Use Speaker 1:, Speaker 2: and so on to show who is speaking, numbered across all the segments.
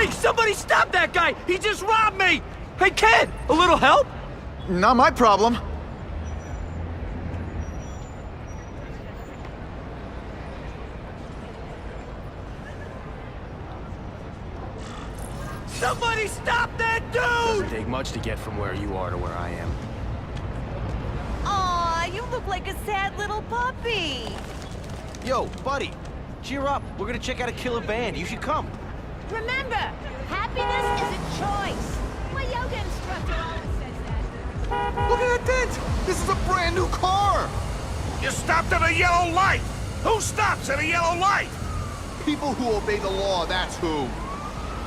Speaker 1: Hey, somebody stop that guy! He just robbed me! Hey, kid, a little help?
Speaker 2: Not my problem.
Speaker 1: Somebody stop that dude!
Speaker 3: Doesn't take much to get from where you are to where I am.
Speaker 4: Aw, you look like a sad little puppy.
Speaker 5: Yo, buddy, cheer up. We're gonna check out a killer band. You should come.
Speaker 4: Remember, happiness is a choice. My yoga instructor always says that.
Speaker 2: Look at that dent! This is a brand new car!
Speaker 6: You stopped at a yellow light! Who stops at a yellow light?
Speaker 2: People who obey the law, that's who.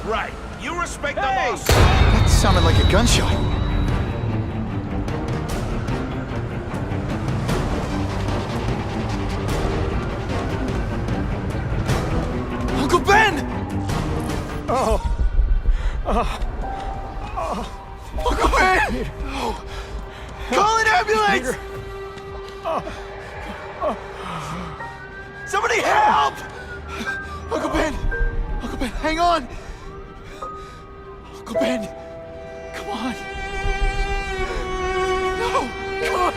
Speaker 6: Right. You respect the law.
Speaker 2: That sounded like a gunshot. Uncle Ben! Uncle Ben! Call an ambulance! Somebody help! Uncle Ben! Uncle Ben, hang on! Uncle Ben! Come on! No! Come on!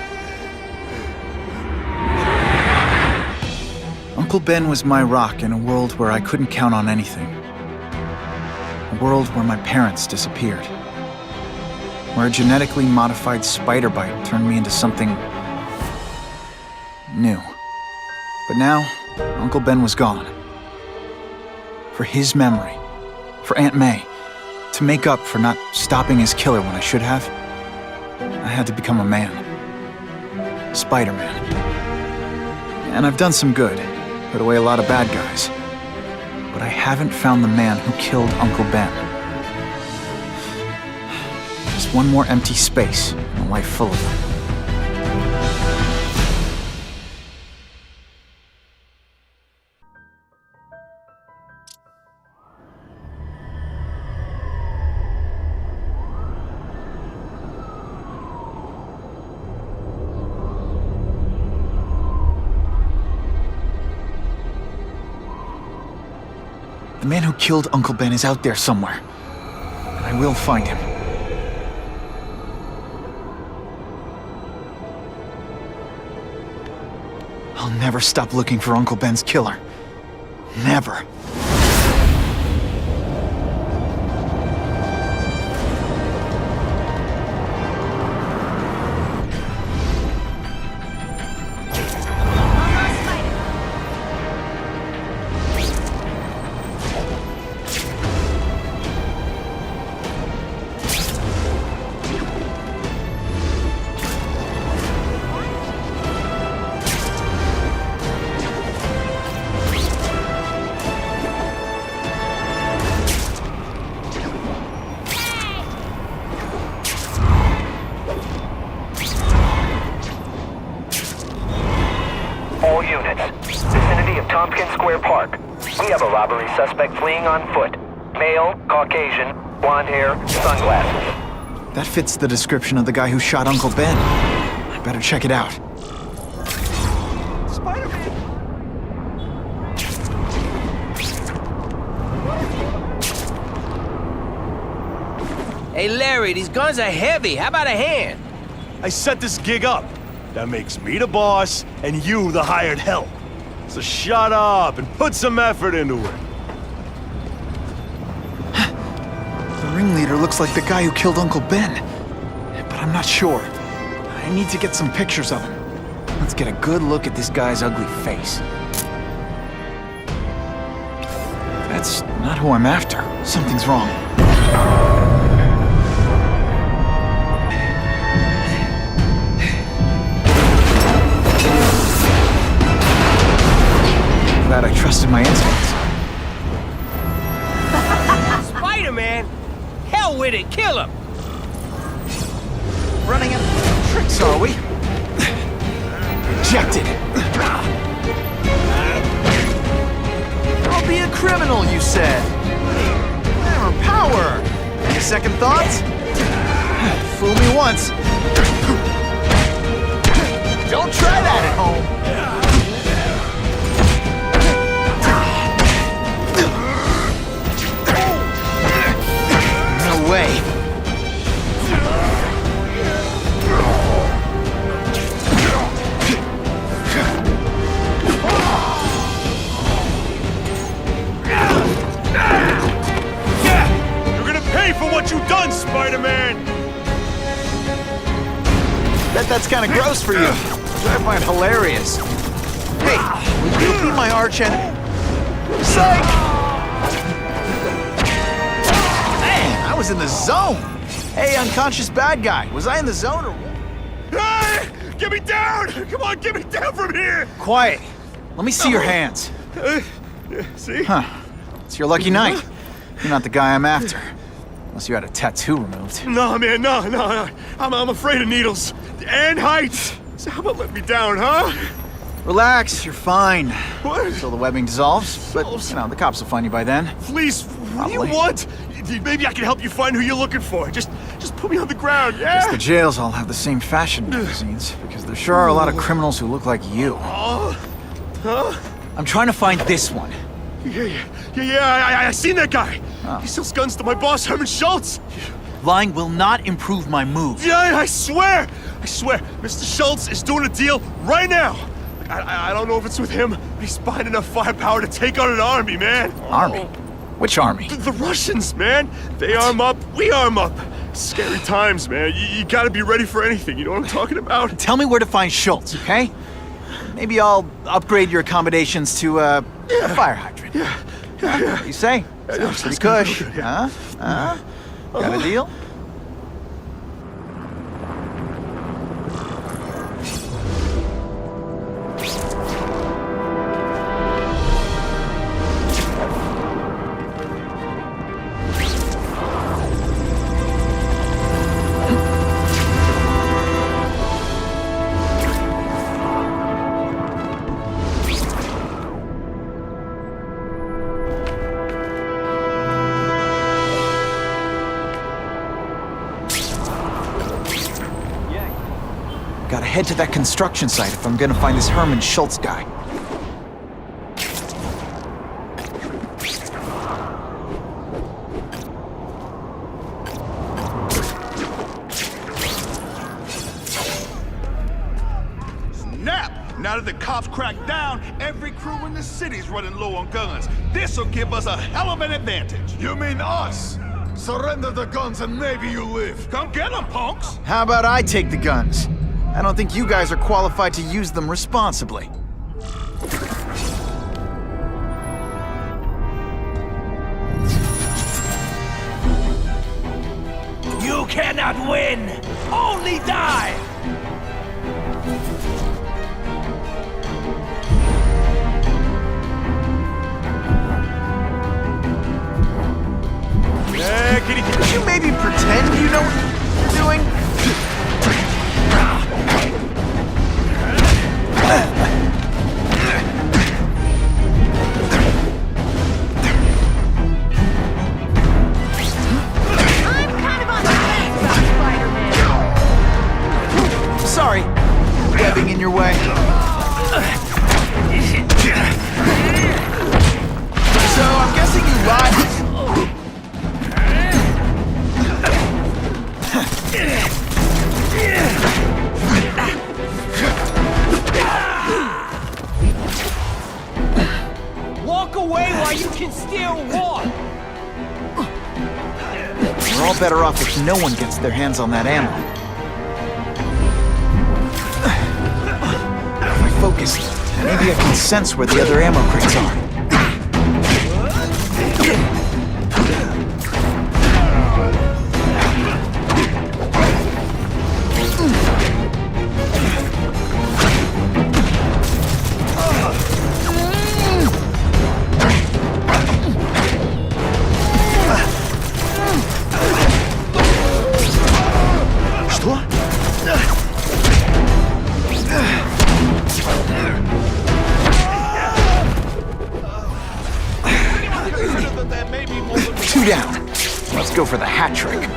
Speaker 2: Uncle Ben was my rock in a world where I couldn't count on anything. A world where my parents disappeared. Where a genetically modified spider bite turned me into something new. But now, Uncle Ben was gone. For his memory, for Aunt May, to make up for not stopping his killer when I should have, I had to become a man. Spider-Man. And I've done some good, put away a lot of bad guys. But I haven't found the man who killed Uncle Ben. Just one more empty space in a life full of them. The man who killed Uncle Ben is out there somewhere. And I will find him. I'll never stop looking for Uncle Ben's killer. Never.
Speaker 7: All units, vicinity of Tompkins Square Park. We have a robbery suspect fleeing on foot. Male, Caucasian, blonde hair, sunglasses.
Speaker 2: That fits the description of the guy who shot Uncle Ben. I better check it out.
Speaker 1: Spider-Man!
Speaker 3: Hey, Larry, these guns are heavy. How about a hand?
Speaker 6: I set this gig up. That makes me the boss and you the hired help. So shut up and put some effort into it.
Speaker 2: The ringleader looks like the guy who killed Uncle Ben. But I'm not sure. I need to get some pictures of him. Let's get a good look at this guy's ugly face. That's not who I'm after. Something's wrong. Glad I trusted my instincts.
Speaker 3: Spider-Man? Hell with it, kill him!
Speaker 2: Running out of tricks, are we? Rejected. I'll be a criminal, you said. Glamour power. Any second thoughts? Fool me once. Don't try that at home. bet that's kind of gross for you. Which I find hilarious. Hey, will you be my arch enemy? Psych! Man, I was in the zone. Hey, unconscious bad guy. Was I in the zone or what?
Speaker 6: Hey! Get me down! Come on, get me down from here!
Speaker 2: Quiet. Let me see your hands.
Speaker 6: See?
Speaker 2: Huh. It's your lucky night. You're not the guy I'm after. Unless you had a tattoo removed.
Speaker 6: No, man, no. I'm afraid of needles. And heights. So how about let me down, huh?
Speaker 2: Relax, you're fine.
Speaker 6: What?
Speaker 2: Until the webbing dissolves. But, you know, the cops will find you by then.
Speaker 6: Please, what do you
Speaker 2: Probably.
Speaker 6: want? Maybe I can help you find who you're looking for. Just put me on the ground, yeah?
Speaker 2: Guess the jails all have the same fashion magazines, because there sure are a lot of criminals who look like you.
Speaker 6: Oh, huh?
Speaker 2: I'm trying to find this one.
Speaker 6: Yeah, I seen that guy.
Speaker 2: Oh.
Speaker 6: He sells guns to my boss, Herman Schultz.
Speaker 2: Lying will not improve my mood.
Speaker 6: Yeah, I swear. Mr. Schultz is doing a deal right now. I don't know if it's with him, but he's buying enough firepower to take on an army, man.
Speaker 2: Army? Which army?
Speaker 6: The Russians, man. They arm up, we arm up. Scary times, man. You gotta be ready for anything, you know what I'm talking about?
Speaker 2: Tell me where to find Schultz, okay? Maybe I'll upgrade your accommodations to a fire hydrant.
Speaker 6: Yeah.
Speaker 2: What do you say? Sounds pretty cush.
Speaker 6: Good, yeah.
Speaker 2: Huh? Got a deal? Gotta head to that construction site if I'm gonna find this Herman Schultz guy.
Speaker 8: Snap! Now that the cops cracked down, every crew in the city's running low on guns. This'll give us a hell of an advantage.
Speaker 9: You mean us? Surrender the guns and maybe you live.
Speaker 8: Come get them, punks!
Speaker 2: How about I take the guns? I don't think you guys are qualified to use them responsibly.
Speaker 3: You cannot win! Only die!
Speaker 2: Could you maybe pretend you know what you're doing?
Speaker 4: I'm kind of on the fence about Spider-Man.
Speaker 2: Sorry. Webbing in your way. So, I'm guessing you lied.
Speaker 3: Walk away while you can still walk!
Speaker 2: We're all better off if no one gets their hands on that ammo. If I focus, maybe I can sense where the other ammo crates are. Two down. Let's go for the hat trick.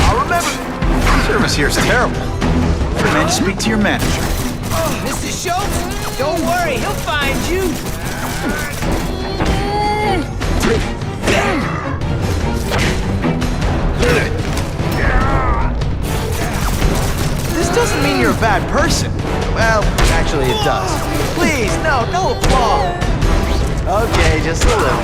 Speaker 2: I'll remember. Service here is terrible. Recommend to speak to your manager.
Speaker 3: Mr. Schultz, don't worry, he'll find you!
Speaker 2: This doesn't mean you're a bad person. Well, actually it does. Please, no applause. Okay, just a little.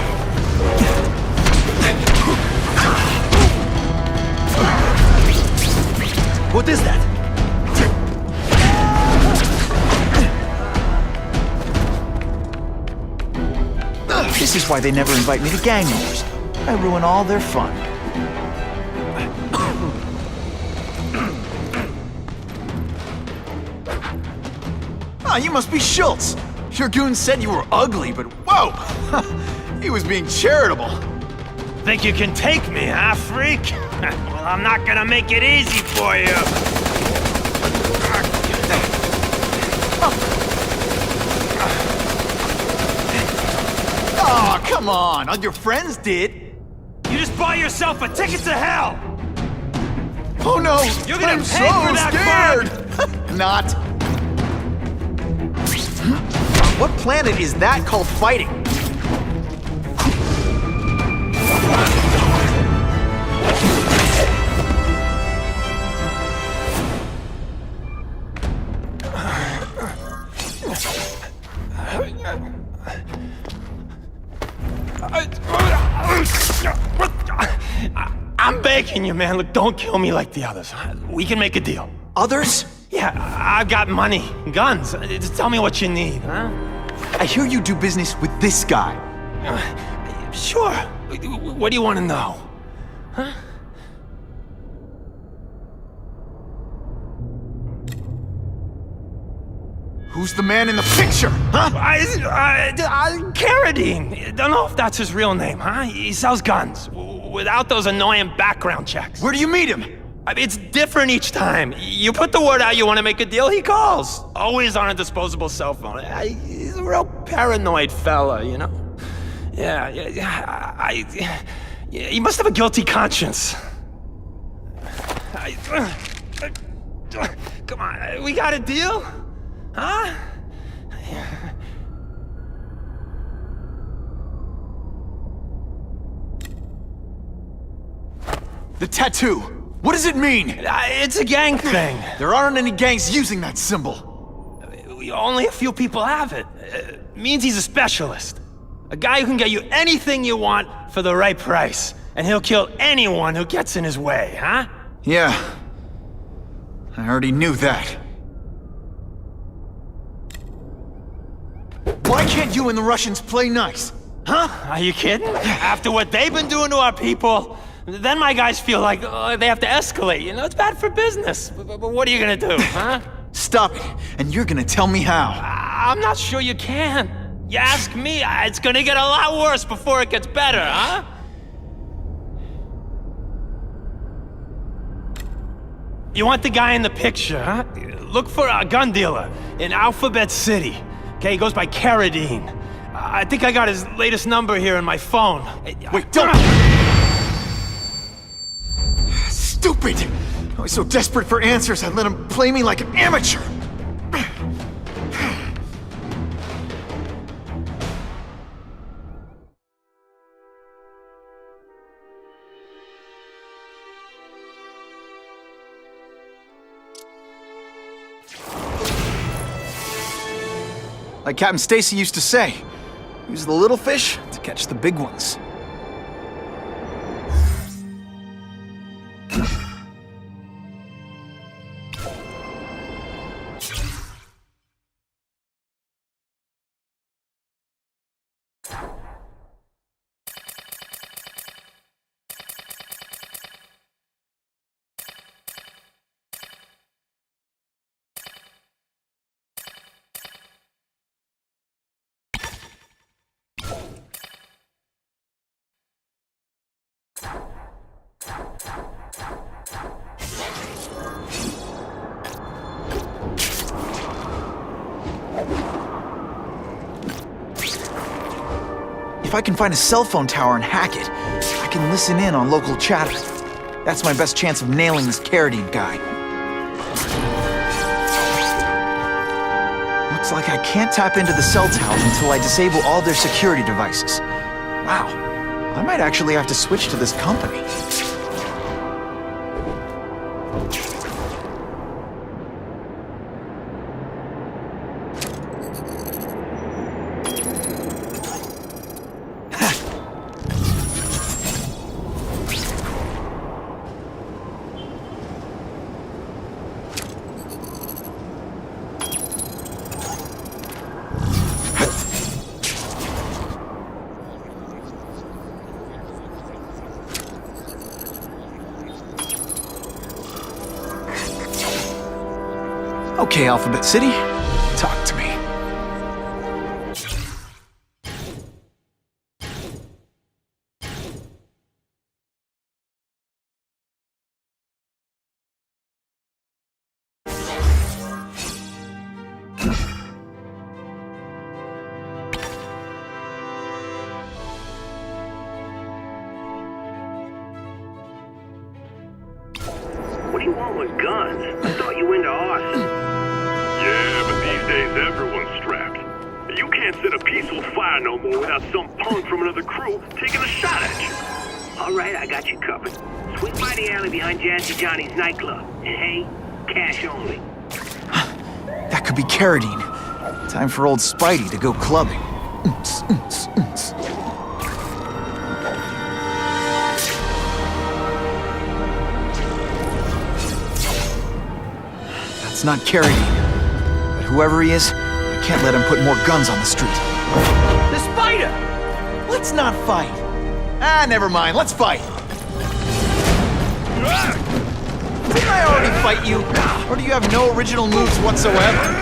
Speaker 1: What is that?
Speaker 2: This is why they never invite me to gang wars. I ruin all their fun. Ah, you must be Schultz. Your goon said you were ugly, but whoa! He was being charitable.
Speaker 10: Think you can take me, huh, freak? Well, I'm not gonna make it easy for you.
Speaker 2: Oh, come on. All your friends did.
Speaker 10: You just bought yourself a ticket to hell!
Speaker 2: Oh no!
Speaker 10: You're gonna
Speaker 2: I'm
Speaker 10: pay
Speaker 2: so
Speaker 10: for that
Speaker 2: scared! Not. What planet is that called fighting?
Speaker 10: I'm begging you, man. Look, don't kill me like the others. We can make a deal.
Speaker 2: Others?
Speaker 10: Yeah, I've got money, guns. Just tell me what you need, huh?
Speaker 2: I hear you do business with this guy.
Speaker 10: Sure. What do you want to know? Huh?
Speaker 2: Who's the man in the picture, huh?
Speaker 10: Carradine. Don't know if that's his real name, huh? He sells guns without those annoying background checks.
Speaker 2: Where do you meet him?
Speaker 10: I mean, it's different each time. You put the word out you want to make a deal, he calls. Always on a disposable cell phone. He's a real paranoid fella, you know? Yeah, he must have a guilty conscience. Come on, we got a deal? Huh?
Speaker 2: The tattoo. What does it mean?
Speaker 10: It's a gang thing.
Speaker 2: There aren't any gangs using that symbol.
Speaker 10: Only a few people have it. Means he's a specialist. A guy who can get you anything you want for the right price. And he'll kill anyone who gets in his way, huh?
Speaker 2: Yeah. I already knew that. Why can't you and the Russians play nice?
Speaker 10: Huh? Are you kidding? After what they've been doing to our people, then my guys feel like they have to escalate. You know, it's bad for business. But what are you gonna do, huh?
Speaker 2: Stop it, and you're gonna tell me how.
Speaker 10: I'm not sure you can. You ask me, it's gonna get a lot worse before it gets better, huh? You want the guy in the picture, huh? Look for a gun dealer in Alphabet City. Okay, he goes by Carradine. I think I got his latest number here in my phone.
Speaker 2: Wait, don't! Stupid! I was so desperate for answers, I let him play me like an amateur! Like Captain Stacy used to say, use the little fish to catch the big ones. If I can find a cell phone tower and hack it, I can listen in on local chatter. That's my best chance of nailing this Carradine guy. Looks like I can't tap into the cell tower until I disable all their security devices. Wow, I might actually have to switch to this company. Okay, Alphabet City, talk to me.
Speaker 11: What do you want with guns? I thought you were into arson.
Speaker 12: Yeah, but these days everyone's strapped. You can't set a peaceful fire no more without some punk from another crew taking a shot at you.
Speaker 11: All right, I got you covered. Swing by the alley behind Jazzy Johnny's nightclub. And hey, cash only.
Speaker 2: That could be Carradine. Time for old Spidey to go clubbing. That's not Carradine. But whoever he is, I can't let him put more guns on the street.
Speaker 5: The spider! Let's not fight. Ah, never mind. Let's fight. Didn't I already fight you? Or do you have no original moves whatsoever?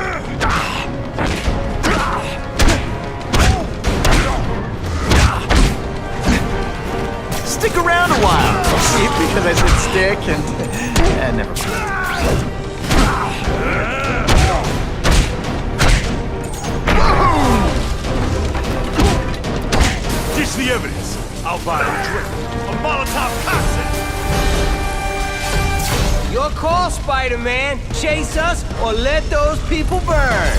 Speaker 5: Stick around a while. See, because I said stick and never mind.
Speaker 6: Ditch the evidence. I'll buy a drink. A Molotov cocktail.
Speaker 3: Your call, Spider-Man. Chase us or let those people burn.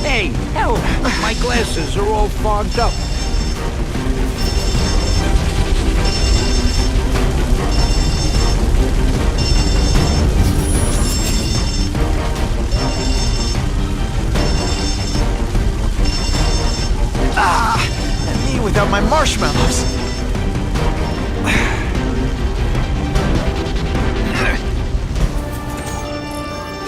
Speaker 11: Hey, help! My glasses are all fogged up.
Speaker 2: And me without my marshmallows.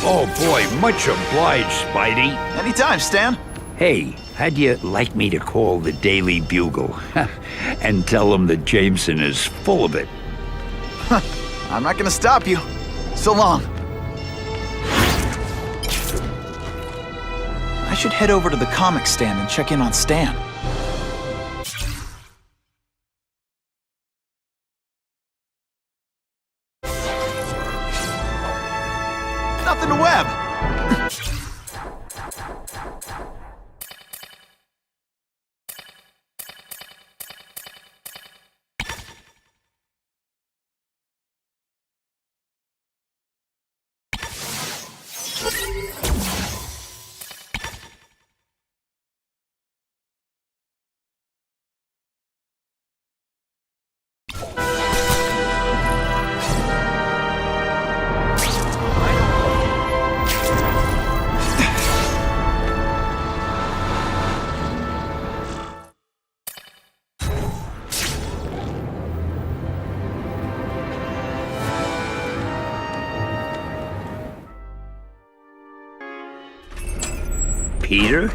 Speaker 11: Oh boy, much obliged, Spidey.
Speaker 2: Anytime, Stan.
Speaker 11: Hey, how'd you like me to call the Daily Bugle and tell them that Jameson is full of it?
Speaker 2: I'm not gonna stop you. So long. I should head over to the comic stand and check in on Stan. Nothing to web.
Speaker 11: Peter?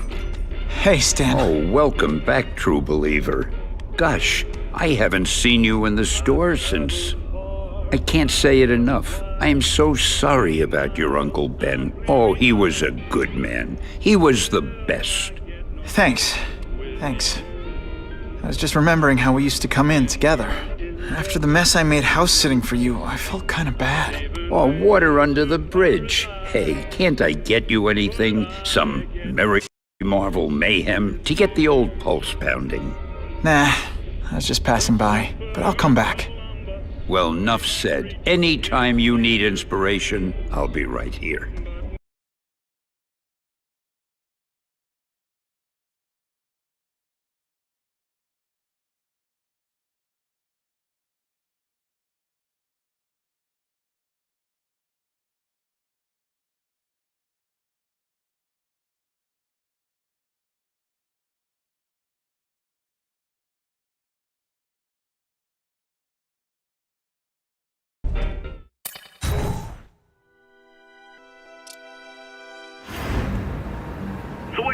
Speaker 2: Hey, Stan.
Speaker 11: Oh, welcome back, true believer. Gosh, I haven't seen you in the store since... I can't say it enough. I am so sorry about your Uncle Ben. Oh, he was a good man. He was the best.
Speaker 2: Thanks. Thanks. I was just remembering how we used to come in together. After the mess I made house sitting for you, I felt kind of bad.
Speaker 11: Oh, water under the bridge. Hey, can't I get you anything? Some Merry Marvel mayhem to get the old pulse pounding?
Speaker 2: Nah, I was just passing by, but I'll come back.
Speaker 11: Well, enough said. Anytime you need inspiration, I'll be right here.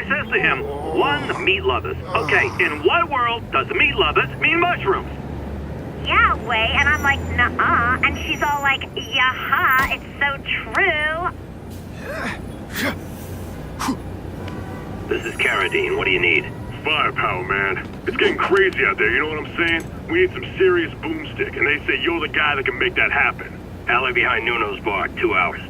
Speaker 12: boy says to him, "One, meat lovers." Okay, in what world does meat lovers mean mushrooms?
Speaker 4: Yeah, way, and I'm like, nuh-uh, and she's all like, yaha, it's so true.
Speaker 12: This is Carradine. What do you need?
Speaker 13: Firepower, man. It's getting crazy out there, you know what I'm saying? We need some serious boomstick, and they say you're the guy that can make that happen.
Speaker 12: Alley behind Nuno's bar, 2 hours.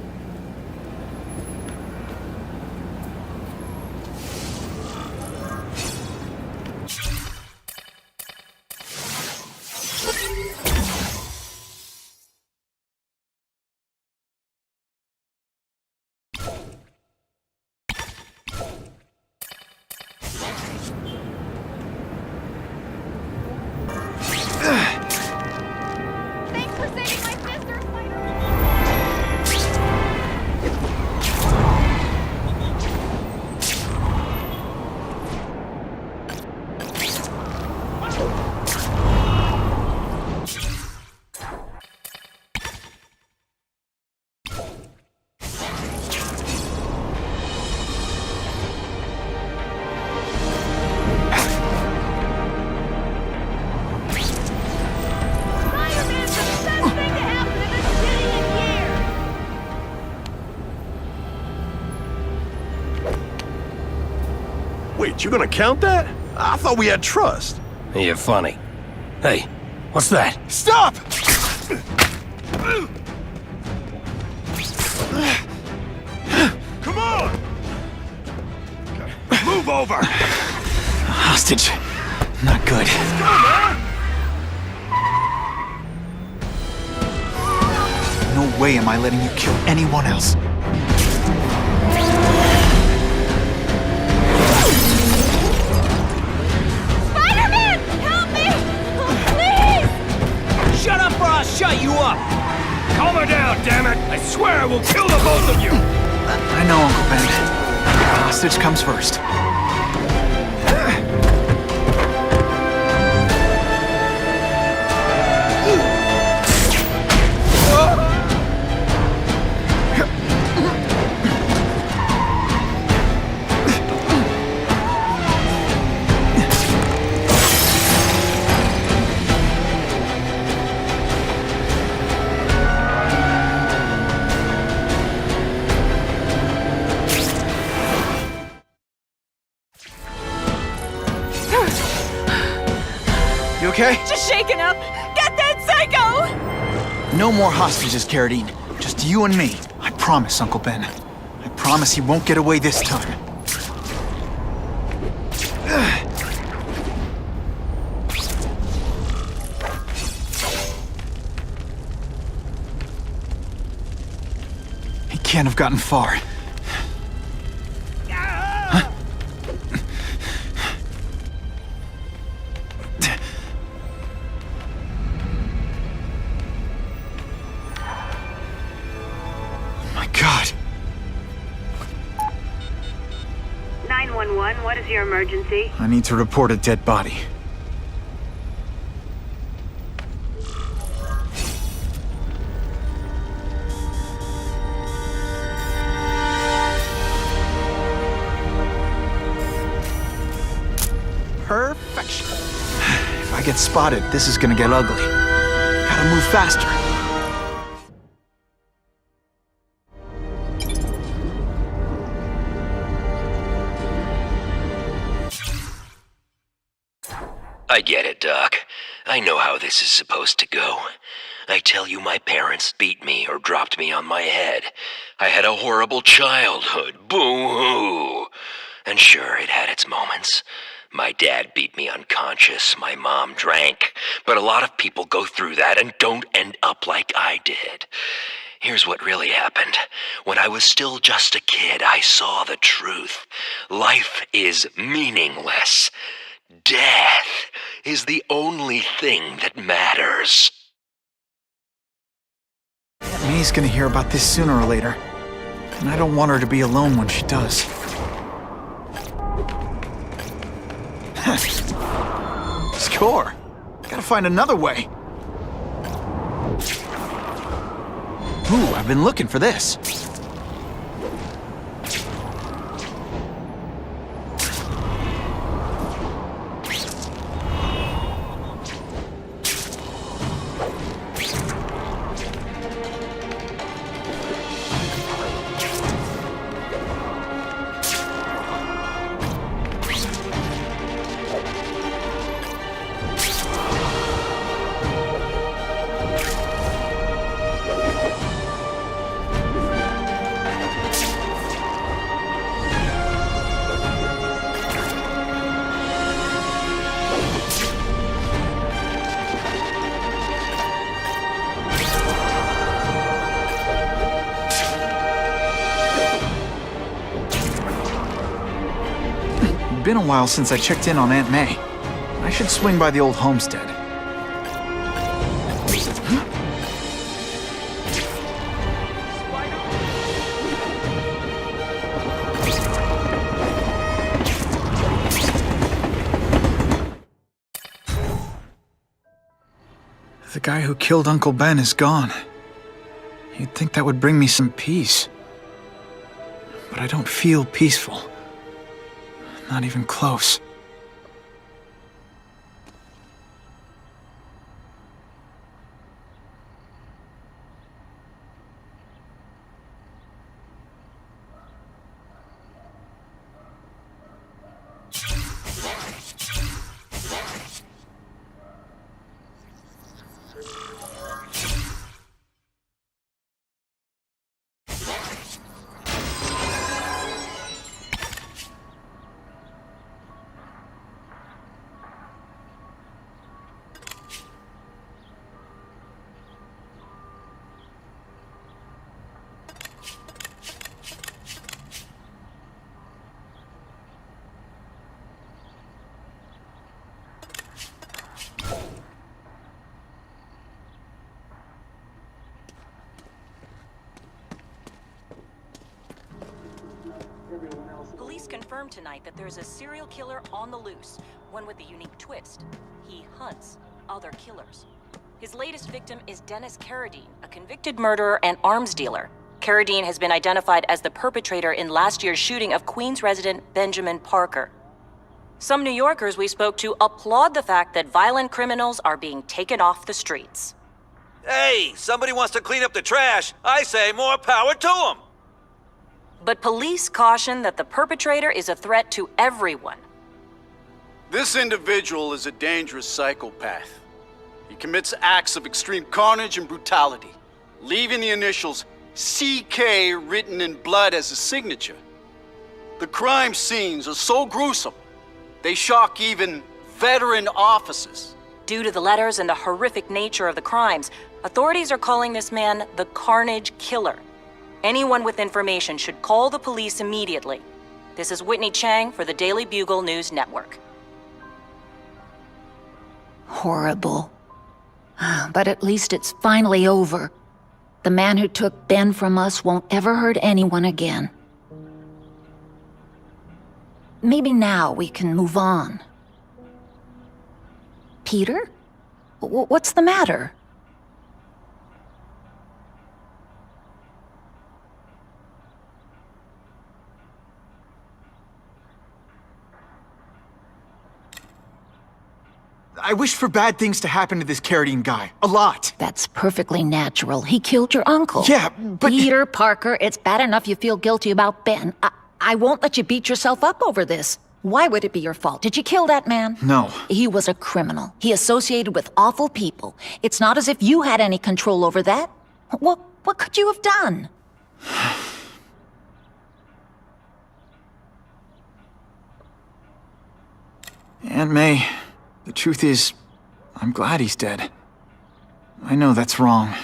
Speaker 4: Thanks for saving my sister, Spider-Man. Spider-Man's the best thing to happen in this city in years.
Speaker 6: Wait, you gonna count that? I thought we had trust.
Speaker 3: You're funny. Hey, what's that?
Speaker 6: Stop! Come on! Move over!
Speaker 2: Hostage. Not good. No way am I letting you kill anyone else.
Speaker 4: Spider-Man, help me! Oh, please!
Speaker 3: Shut up or I'll shut you up! Calm her down, damn it! I swear I will kill the both of you!
Speaker 2: I know, Uncle Ben. Hostage comes first. You okay?
Speaker 14: Just shaken up. Get that psycho!
Speaker 2: No more hostages, Carradine. Just you and me. I promise, Uncle Ben. I promise he won't get away this time. He can't have gotten far. My God.
Speaker 4: 911, what is your emergency?
Speaker 2: I need to report a dead body.
Speaker 5: Perfection.
Speaker 2: If I get spotted, this is gonna get ugly. Gotta move faster.
Speaker 15: I get it, Doc. I know how this is supposed to go. I tell you, my parents beat me or dropped me on my head. I had a horrible childhood. Boo-hoo! And sure, it had its moments. My dad beat me unconscious, my mom drank. But a lot of people go through that and don't end up like I did. Here's what really happened. When I was still just a kid, I saw the truth. Life is meaningless. Death is the only thing that matters.
Speaker 2: May's gonna hear about this sooner or later. And I don't want her to be alone when she does. Score! Gotta find another way. Ooh, I've been looking for this. been a while since I checked in on Aunt May. I should swing by the old homestead. The guy who killed Uncle Ben is gone. You'd think that would bring me some peace. But I don't feel peaceful. Not even close.
Speaker 16: Police confirmed tonight that there's a serial killer on the loose, one with a unique twist. He hunts other killers. His latest victim is Dennis Carradine, a convicted murderer and arms dealer. Carradine has been identified as the perpetrator in last year's shooting of Queens resident Benjamin Parker. Some New Yorkers we spoke to applaud the fact that violent criminals are being taken off the streets.
Speaker 1: Hey, somebody wants to clean up the trash. I say more power to them.
Speaker 16: But police caution that the perpetrator is a threat to everyone.
Speaker 17: This individual is a dangerous psychopath. He commits acts of extreme carnage and brutality, leaving the initials CK written in blood as a signature. The crime scenes are so gruesome, they shock even veteran officers.
Speaker 16: Due to the letters and the horrific nature of the crimes, authorities are calling this man the Carnage Killer. Anyone with information should call the police immediately. This is Whitney Chang for the Daily Bugle News Network.
Speaker 18: Horrible. But at least it's finally over. The man who took Ben from us won't ever hurt anyone again. Maybe now we can move on. Peter? What's the matter?
Speaker 2: I wished for bad things to happen to this Carradine guy. A lot.
Speaker 18: That's perfectly natural. He killed your uncle.
Speaker 2: Yeah, but...
Speaker 18: Peter Parker, it's bad enough you feel guilty about Ben. I won't let you beat yourself up over this. Why would it be your fault? Did you kill that man?
Speaker 2: No.
Speaker 18: He was a criminal. He associated with awful people. It's not as if you had any control over that. What could you have done?
Speaker 2: Aunt May, the truth is, I'm glad he's dead. I know that's wrong.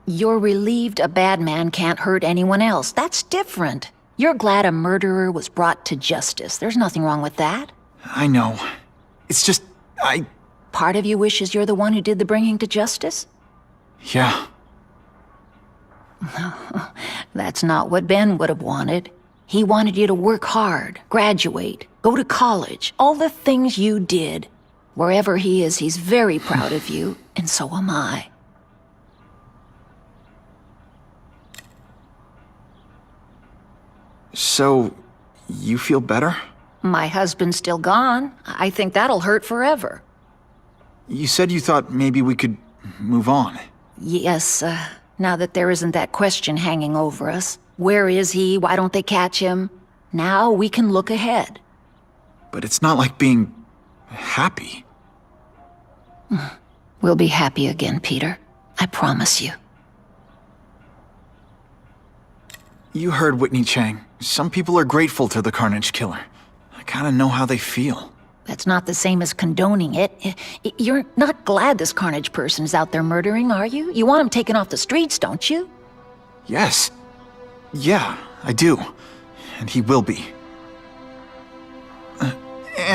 Speaker 18: You're relieved a bad man can't hurt anyone else. That's different. You're glad a murderer was brought to justice. There's nothing wrong with that.
Speaker 2: I know. It's just,
Speaker 18: Part of you wishes you're the one who did the bringing to justice?
Speaker 2: Yeah.
Speaker 18: That's not what Ben would have wanted. He wanted you to work hard, graduate, go to college, all the things you did. Wherever he is, he's very proud of you, and so am I.
Speaker 2: So, you feel better?
Speaker 18: My husband's still gone. I think that'll hurt forever.
Speaker 2: You said you thought maybe we could move on.
Speaker 18: Yes, now that there isn't that question hanging over us. Where is he? Why don't they catch him? Now we can look ahead.
Speaker 2: But it's not like being happy.
Speaker 18: We'll be happy again, Peter. I promise you.
Speaker 2: You heard Whitney Chang. Some people are grateful to the Carnage Killer. I kinda know how they feel.
Speaker 18: That's not the same as condoning it. You're not glad this Carnage person is out there murdering, are you? You want him taken off the streets, don't you?
Speaker 2: Yes. Yeah, I do. And he will be.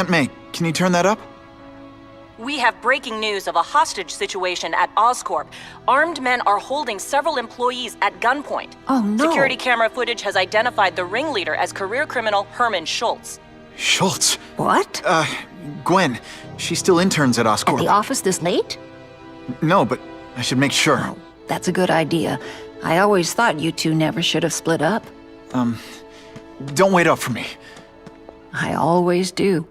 Speaker 2: Aunt May, can you turn that up?
Speaker 16: We have breaking news of a hostage situation at Oscorp. Armed men are holding several employees at gunpoint.
Speaker 18: Oh, no.
Speaker 16: Security camera footage has identified the ringleader as career criminal Herman Schultz.
Speaker 2: Schultz?
Speaker 18: What?
Speaker 2: Gwen, she still interns at Oscorp.
Speaker 18: At the office this late?
Speaker 2: No, but I should make sure.
Speaker 18: Oh, that's a good idea. I always thought you two never should have split up.
Speaker 2: Don't wait up for me.
Speaker 18: I always do.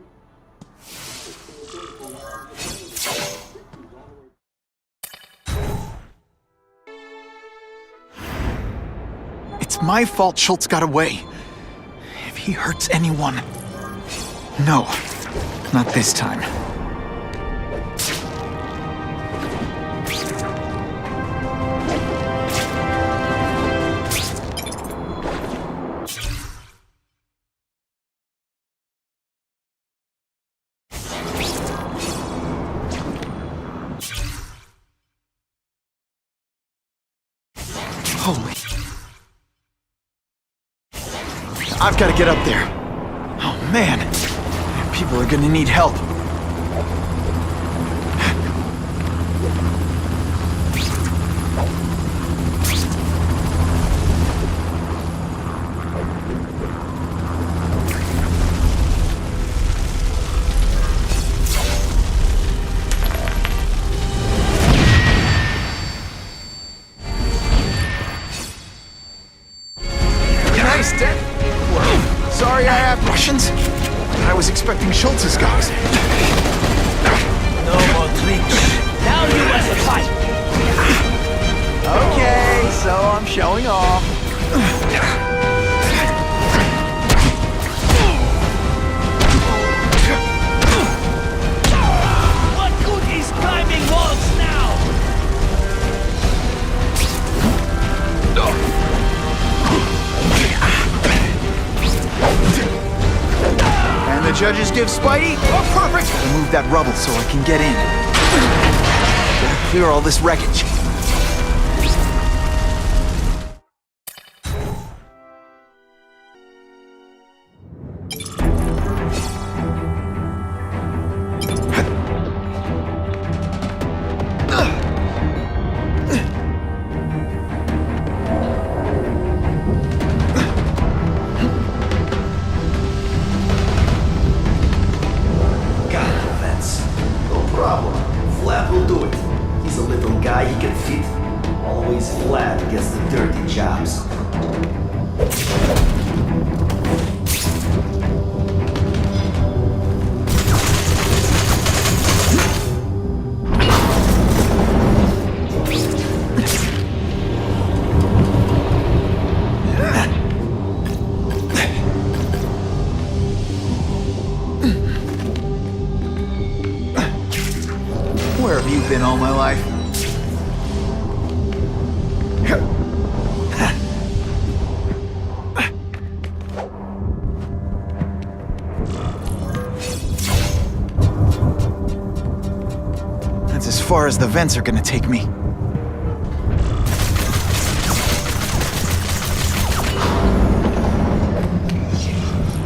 Speaker 2: It's my fault Schultz got away. If he hurts anyone... No, not this time. Holy... I've got to get up there. Oh, man. People are gonna need help. Nice, Dad. Sorry I have Russians. I was expecting Schultz's guys.
Speaker 3: No more tricks. Now you must fight.
Speaker 5: Okay, so I'm showing off.
Speaker 3: What good is climbing walls now?
Speaker 2: And the judges give Spidey? Oh, perfect! Gotta move that rubble so I can get in. Gotta clear all this wreckage. Where have you been all my life? That's as far as the vents are gonna take me.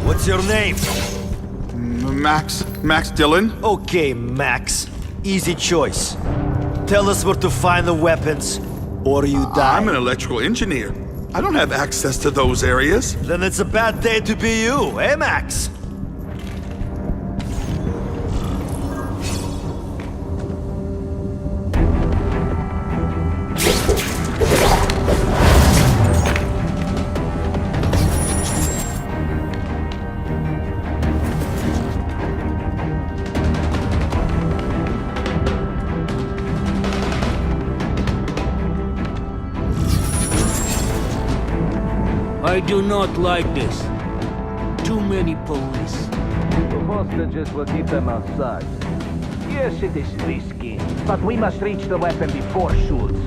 Speaker 3: What's your name?
Speaker 9: Max Dillon?
Speaker 3: Okay, Max. Easy choice. Tell us where to find the weapons, or you die.
Speaker 9: I'm an electrical engineer. I don't have access to those areas.
Speaker 3: Then it's a bad day to be you, eh, Max?
Speaker 19: I do not like this. Too many police.
Speaker 20: The hostages will keep them outside. Yes, it is risky, but we must reach the weapon before Schultz.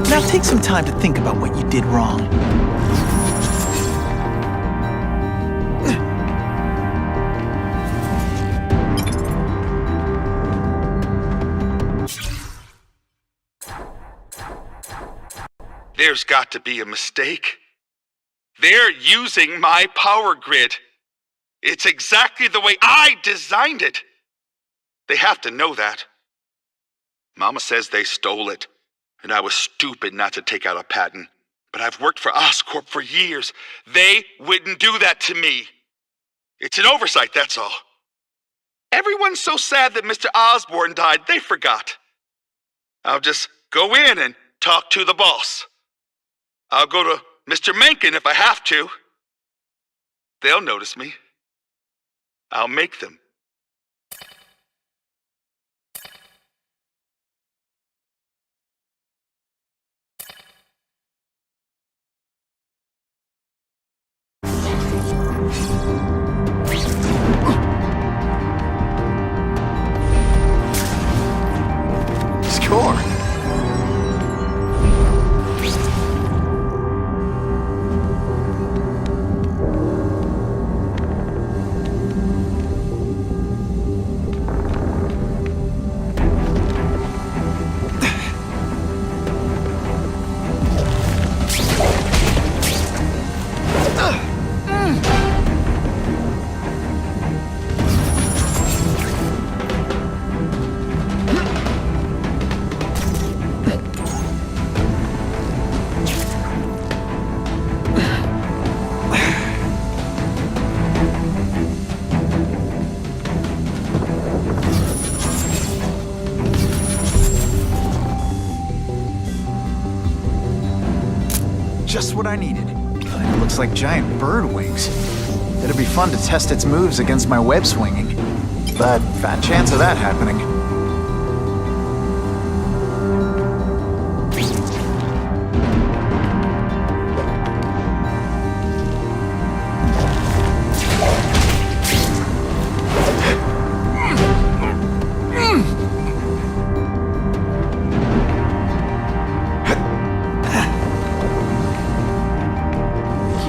Speaker 2: Now take some time to think about what you did wrong.
Speaker 9: There's got to be a mistake. They're using my power grid. It's exactly the way I designed it. They have to know that. Mama says they stole it, and I was stupid not to take out a patent. But I've worked for Oscorp for years. They wouldn't do that to me. It's an oversight, that's all. Everyone's so sad that Mr. Osborne died, they forgot. I'll just go in and talk to the boss. I'll go to Mr. Mencken if I have to. They'll notice me. I'll make them.
Speaker 2: Score. Just what I needed. It looks like giant bird wings. It'd be fun to test its moves against my web swinging. But fat chance of that happening.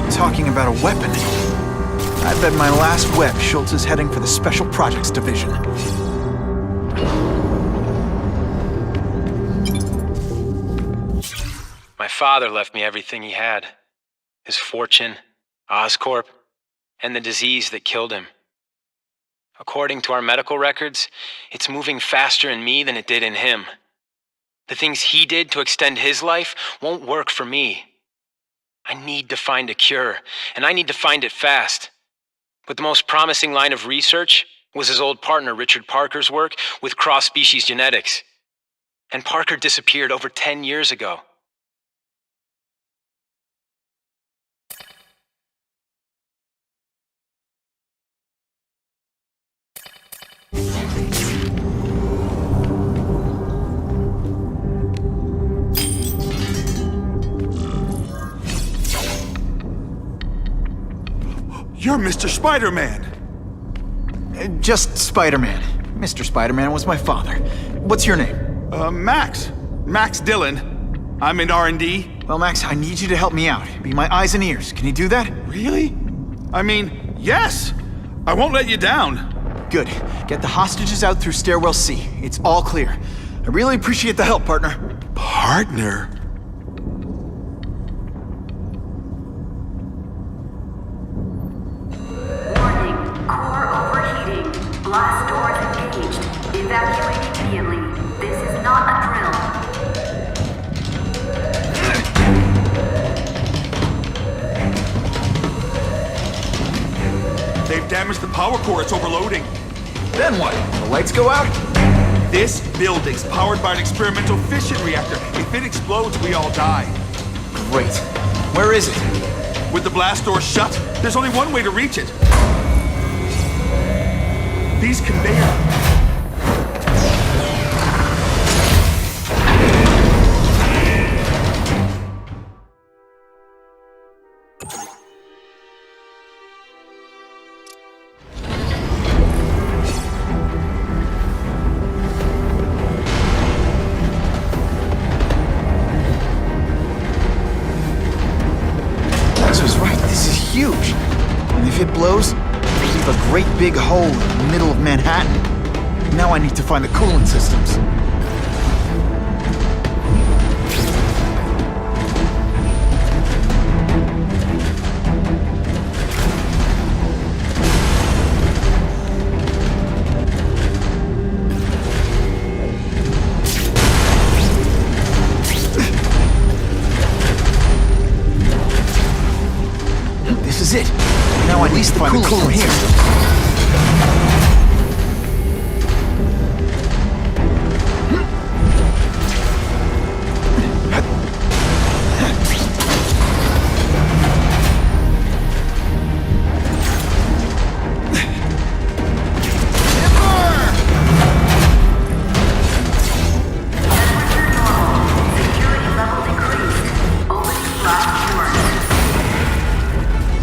Speaker 2: Talking about a weapon. I bet my last web Schultz is heading for the Special Projects Division.
Speaker 10: My father left me everything he had. His fortune, Oscorp, and the disease that killed him. According to our medical records, it's moving faster in me than it did in him. The things he did to extend his life won't work for me. I need to find a cure, and I need to find it fast. But the most promising line of research was his old partner Richard Parker's work with cross-species genetics. And Parker disappeared over 10 years ago.
Speaker 9: You're Mr. Spider-Man!
Speaker 2: Just Spider-Man. Mr. Spider-Man was my father. What's your name?
Speaker 9: Max. Max Dillon. I'm in R&D.
Speaker 2: Well, Max, I need you to help me out. Be my eyes and ears. Can you do that?
Speaker 9: Really? I mean, yes! I won't let you down.
Speaker 2: Good. Get the hostages out through stairwell C. It's all clear. I really appreciate the help, partner.
Speaker 9: Partner?
Speaker 21: Blast doors engaged. Evacuate immediately. This is not a drill.
Speaker 9: They've damaged the power core. It's overloading.
Speaker 2: Then what? The lights go out?
Speaker 9: This building's powered by an experimental fission reactor. If it explodes, we all die.
Speaker 2: Great. Where is it?
Speaker 9: With the blast doors shut, there's only one way to reach it. These conveyors.
Speaker 2: Max was right. This is huge. And if it blows, a great big hole in the middle of Manhattan. Now I need to find the cooling systems. find a coolant here.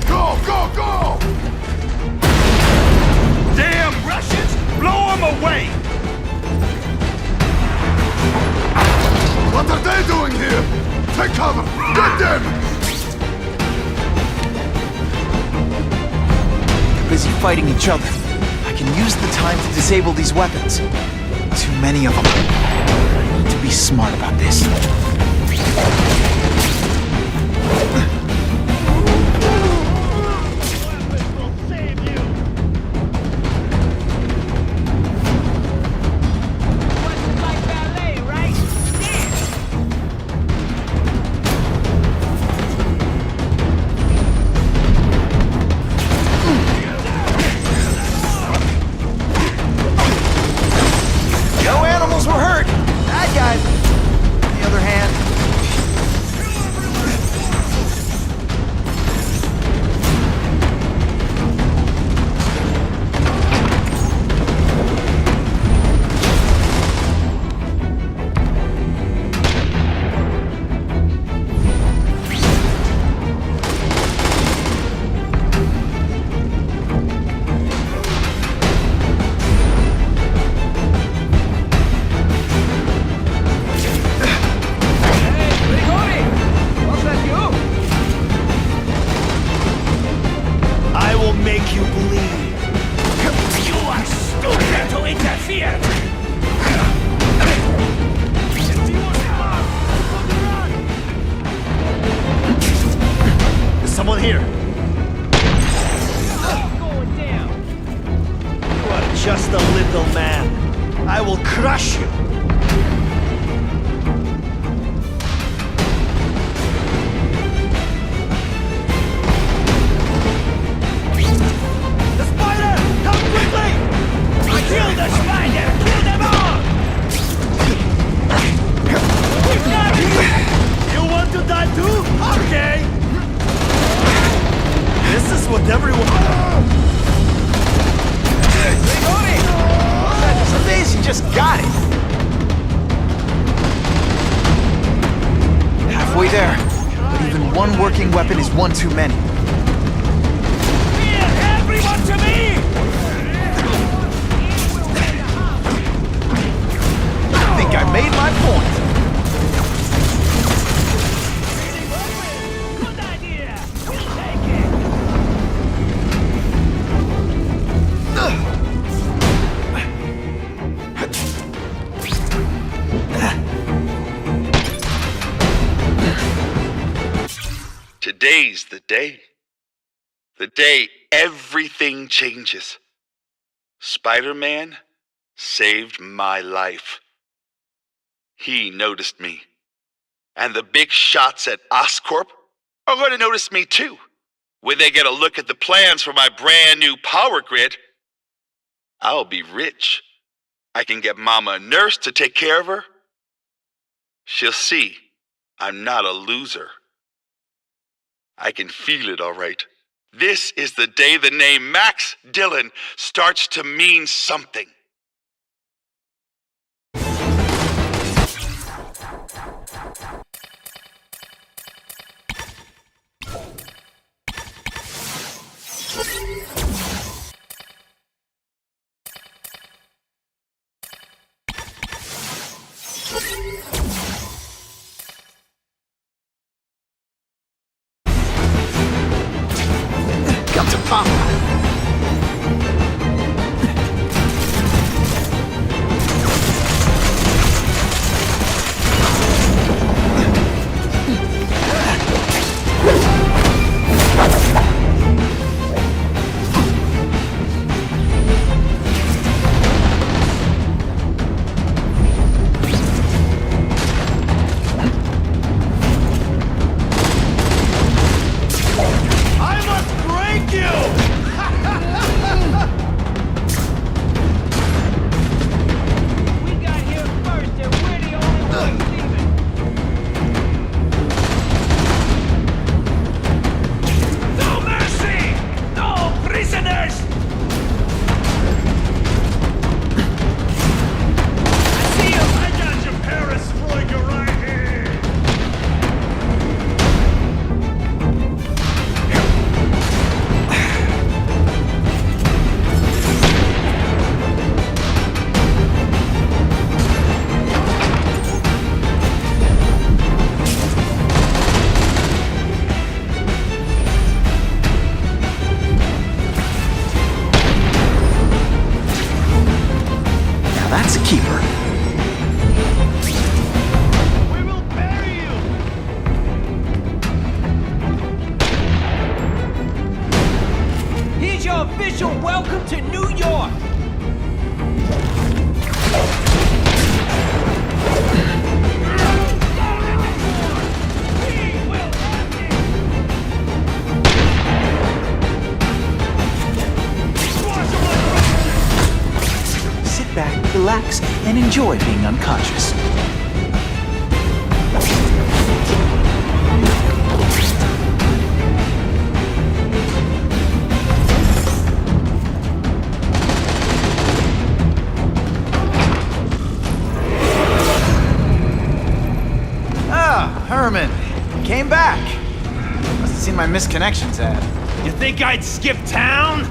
Speaker 8: Go, go, go! Damn Russians! Blow them away! What are they doing here? Take cover! Get them!
Speaker 2: They're busy fighting each other. I can use the time to disable these weapons. Too many of them. I need to be smart about this.
Speaker 5: No animals were hurt. Bad guys. On the other hand,
Speaker 3: I will make you believe.
Speaker 19: You are stupid to interfere!
Speaker 3: There's someone here.
Speaker 19: Going down!
Speaker 3: You are just a little man. I will crush you. The spider! Come quickly!
Speaker 19: Kill the spider! Kill them all! We've got it!
Speaker 3: You want to die too? Okay. This is what everyone.
Speaker 5: some days you just got it.
Speaker 2: Halfway there. But even one working weapon is one too many.
Speaker 19: Everyone to me!
Speaker 5: I think I made my point.
Speaker 19: Good idea! We'll take it!
Speaker 9: Today's the day. The day everything changes. Spider-Man saved my life. He noticed me. And the big shots at Oscorp are going to notice me too. When they get a look at the plans for my brand new power grid, I'll be rich. I can get Mama a nurse to take care of her. She'll see I'm not a loser. I can feel it all right. This is the day the name Max Dillon starts to mean something.
Speaker 2: Come to Papa. keep her.
Speaker 19: Here's your official welcome to New York!
Speaker 2: Sit back, relax, and enjoy being unconscious. Herman, came back. Must have seen my missed connections ad.
Speaker 1: You think I'd skip town?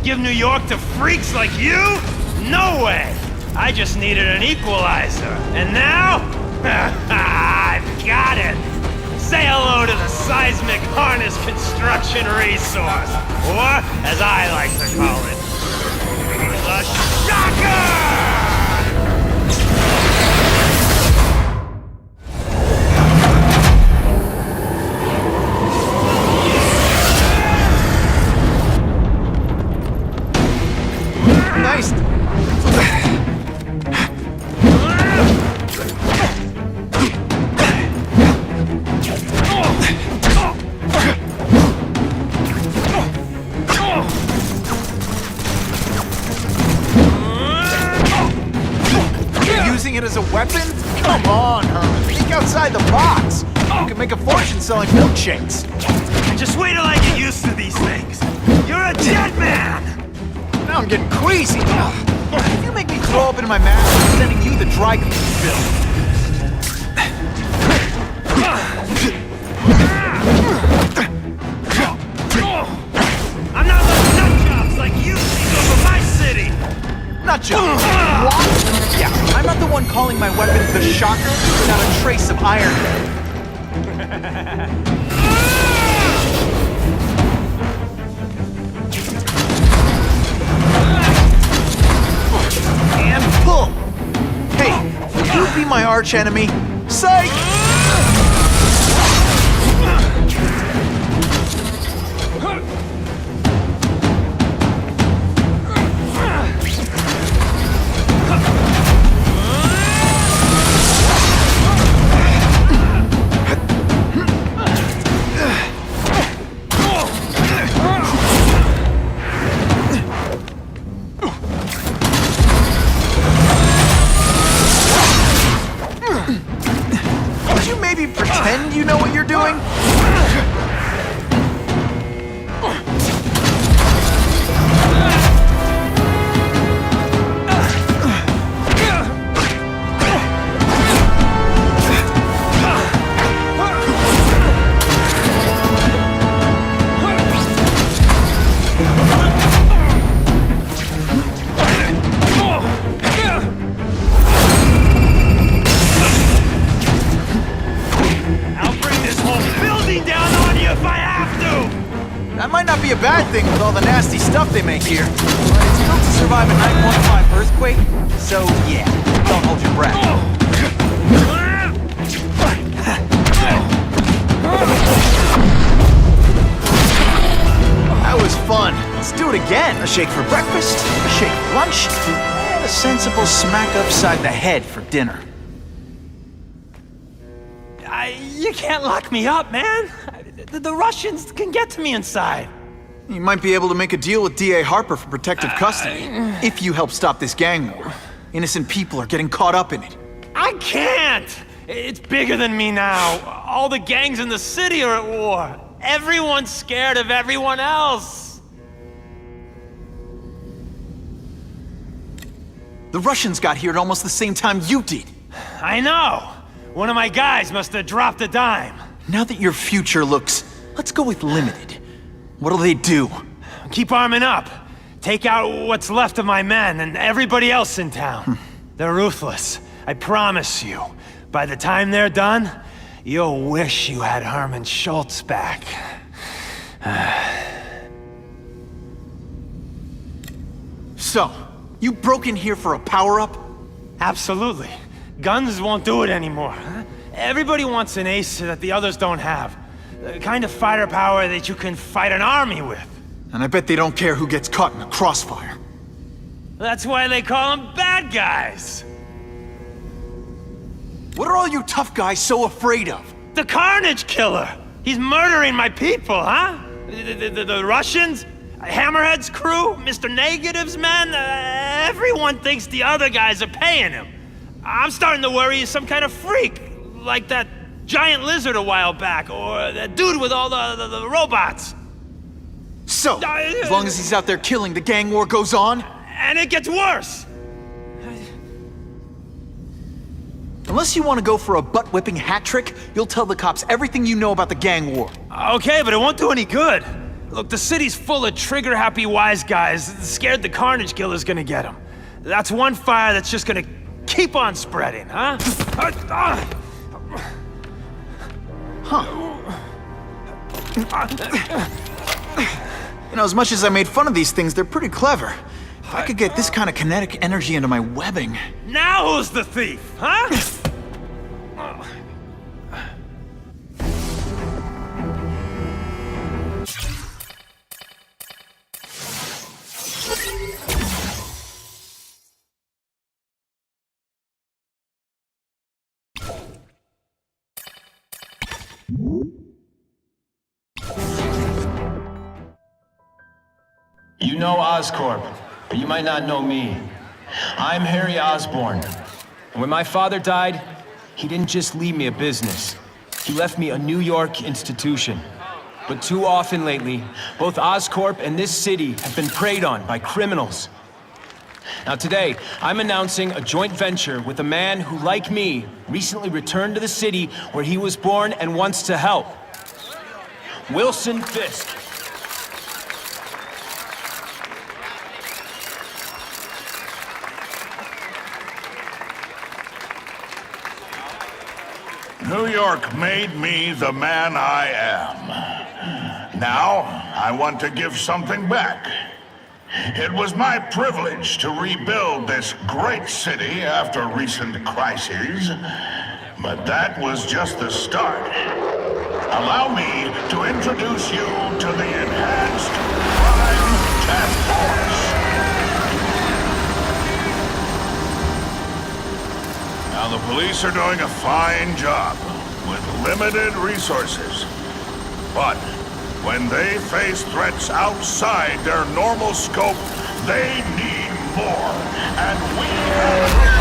Speaker 1: Give New York to freaks like you? No way! I just needed an equalizer. And now? I've got it! Say hello to the seismic harness construction resource. Or, as I like to call it, the shocker!
Speaker 2: Nice. You're using it as a weapon? Come on, Herman. Think outside the box. You can make a fortune selling milkshakes.
Speaker 1: Just wait till I get used to these things. You're a dead man!
Speaker 2: Now I'm getting queasy. If you make me throw up into my mask, I'm sending you the dry cleaning bill.
Speaker 1: I'm not letting nut jobs like you take over my city!
Speaker 2: Nut job? What? Yeah, I'm not the one calling my weapon the Shocker without a trace of iron. And pull! Hey, will you be my arch enemy? Psych! Pretend you know what you're doing? That might not be a bad thing with all the nasty stuff they make here, but it's built to survive a 9.5 earthquake, so yeah, don't hold your breath. That was fun. Let's do it again. A shake for breakfast, a shake for lunch, and a sensible smack upside the head for dinner.
Speaker 1: You can't lock me up, man. The Russians can get to me inside.
Speaker 2: You might be able to make a deal with D.A. Harper for protective custody, if you help stop this gang war. Innocent people are getting caught up in it.
Speaker 1: I can't! It's bigger than me now. All the gangs in the city are at war. Everyone's scared of everyone else.
Speaker 2: The Russians got here at almost the same time you did.
Speaker 1: I know. One of my guys must have dropped a dime.
Speaker 2: Now that your future looks, let's go with limited. What'll they do?
Speaker 1: Keep arming up. Take out what's left of my men and everybody else in town. They're ruthless. I promise you. By the time they're done, you'll wish you had Herman Schultz back.
Speaker 2: So, you broke in here for a power-up?
Speaker 1: Absolutely. Guns won't do it anymore. Huh? Everybody wants an ace that the others don't have. The kind of fighter power that you can fight an army with.
Speaker 2: And I bet they don't care who gets caught in a crossfire.
Speaker 1: That's why they call them bad guys.
Speaker 2: What are all you tough guys so afraid of?
Speaker 1: The Carnage Killer! He's murdering my people, huh? The Russians? Hammerhead's crew? Mr. Negative's men? Everyone thinks the other guys are paying him. I'm starting to worry he's some kind of freak. Like that giant lizard a while back, or that dude with all the robots.
Speaker 2: So, as long as he's out there killing, the gang war goes on?
Speaker 1: And it gets worse!
Speaker 2: Unless you want to go for a butt-whipping hat trick, you'll tell the cops everything you know about the gang war.
Speaker 1: Okay, but it won't do any good. Look, the city's full of trigger-happy wise guys scared the Carnage Killer's gonna get them. That's one fire that's just gonna keep on spreading, huh?
Speaker 2: You know, as much as I made fun of these things, they're pretty clever. If I could get this kind of kinetic energy into my webbing...
Speaker 1: Now who's the thief, huh?
Speaker 10: You know Oscorp, but you might not know me. I'm Harry Osborn. And when my father died, he didn't just leave me a business. He left me a New York institution. But too often lately, both Oscorp and this city have been preyed on by criminals. Now today, I'm announcing a joint venture with a man who, like me, recently returned to the city where he was born and wants to help. Wilson Fisk.
Speaker 8: New York made me the man I am. Now, I want to give something back. It was my privilege to rebuild this great city after recent crises, but that was just the start. Allow me to introduce you to the Enhanced Crime Task Force. Now, the police are doing a fine job with limited resources. But when they face threats outside their normal scope, they need more. And we have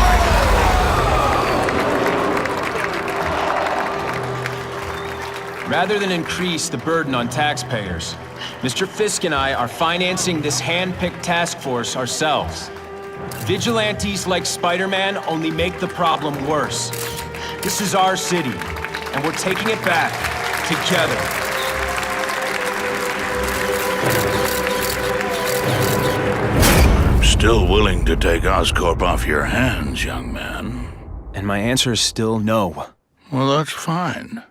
Speaker 10: Rather than increase the burden on taxpayers, Mr. Fisk and I are financing this hand-picked task force ourselves. Vigilantes like Spider-Man only make the problem worse. This is our city, and we're taking it back together.
Speaker 8: I'm still willing to take Oscorp off your hands, young man.
Speaker 10: And my answer is still no.
Speaker 8: Well, that's fine.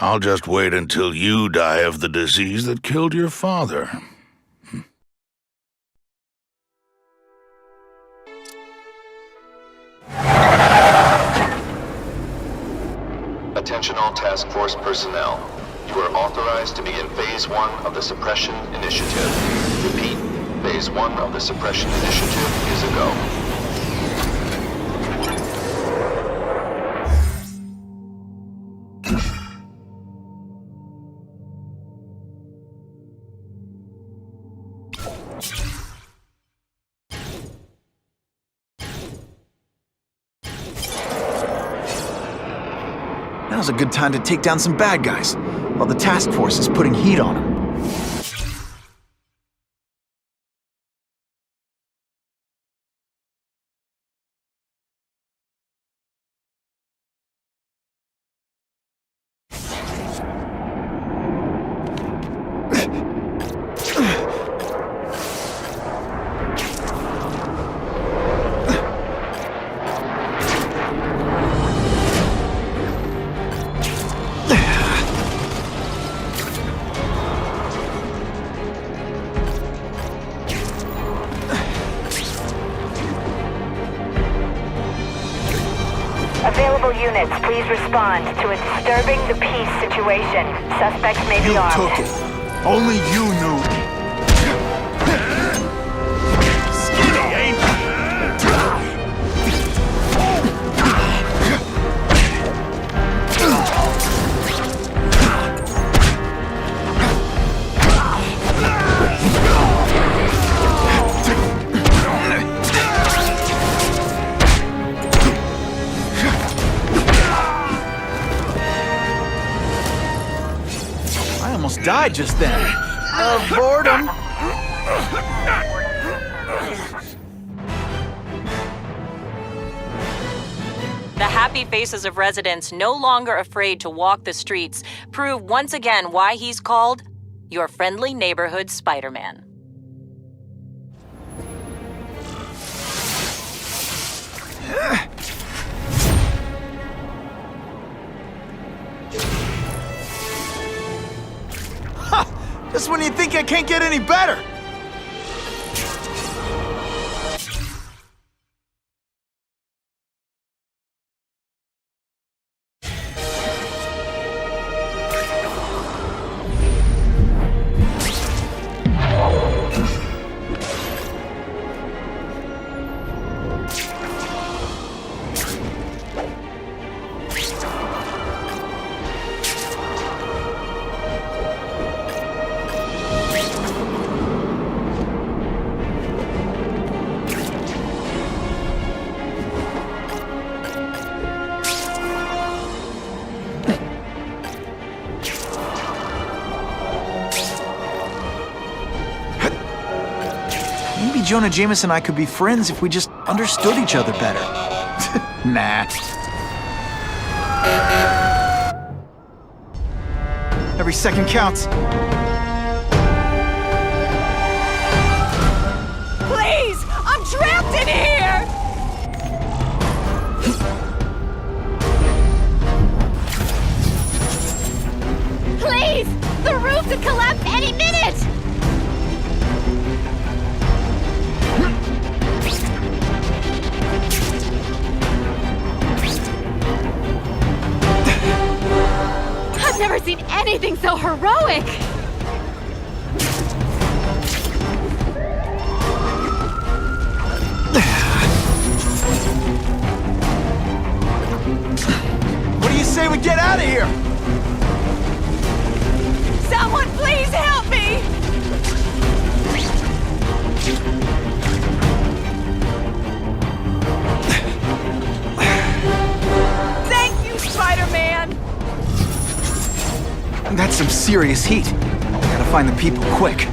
Speaker 8: I'll just wait until you die of the disease that killed your father.
Speaker 7: Attention all task force personnel. You are authorized to begin Phase 1 of the Suppression Initiative. Repeat, Phase 1 of the Suppression Initiative is a go.
Speaker 2: Now's a good time to take down some bad guys, while the task force is putting heat on them.
Speaker 21: available units, please respond to a disturbing the peace situation. Suspects may be armed.
Speaker 2: You took it. Only you knew.
Speaker 1: Skinny, ain't you?
Speaker 2: I almost died just then. Of boredom.
Speaker 16: The happy faces of residents, no longer afraid to walk the streets, prove once again why he's called your friendly neighborhood Spider-Man.
Speaker 2: Just when you think I can't get any better. Maybe Jonah Jameson and I could be friends if we just understood each other better. Nah. Every second counts.
Speaker 14: Please! I'm trapped in here!
Speaker 4: Please! The roof could collapse any minute! I've never seen anything so heroic!
Speaker 2: What do you say we get out of here?
Speaker 14: Someone please help me! Thank you, Spider-Man!
Speaker 2: That's some serious heat. Gotta find the people quick.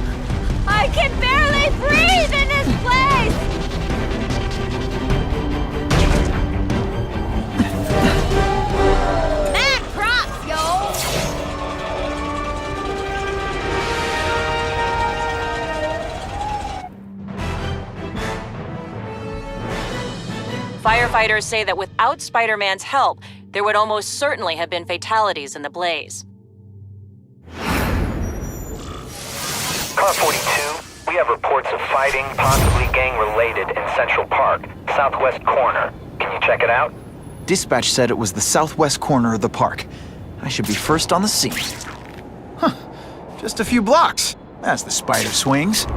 Speaker 4: I can barely breathe in this place! Mad props, yo!
Speaker 16: Firefighters say that without Spider-Man's help, there would almost certainly have been fatalities in the blaze.
Speaker 20: Car 42, we have reports of fighting, possibly gang-related, in Central Park, southwest corner. Can you check it out?
Speaker 2: Dispatch said it was the southwest corner of the park. I should be first on the scene. Huh. Just a few blocks. As the spider swings.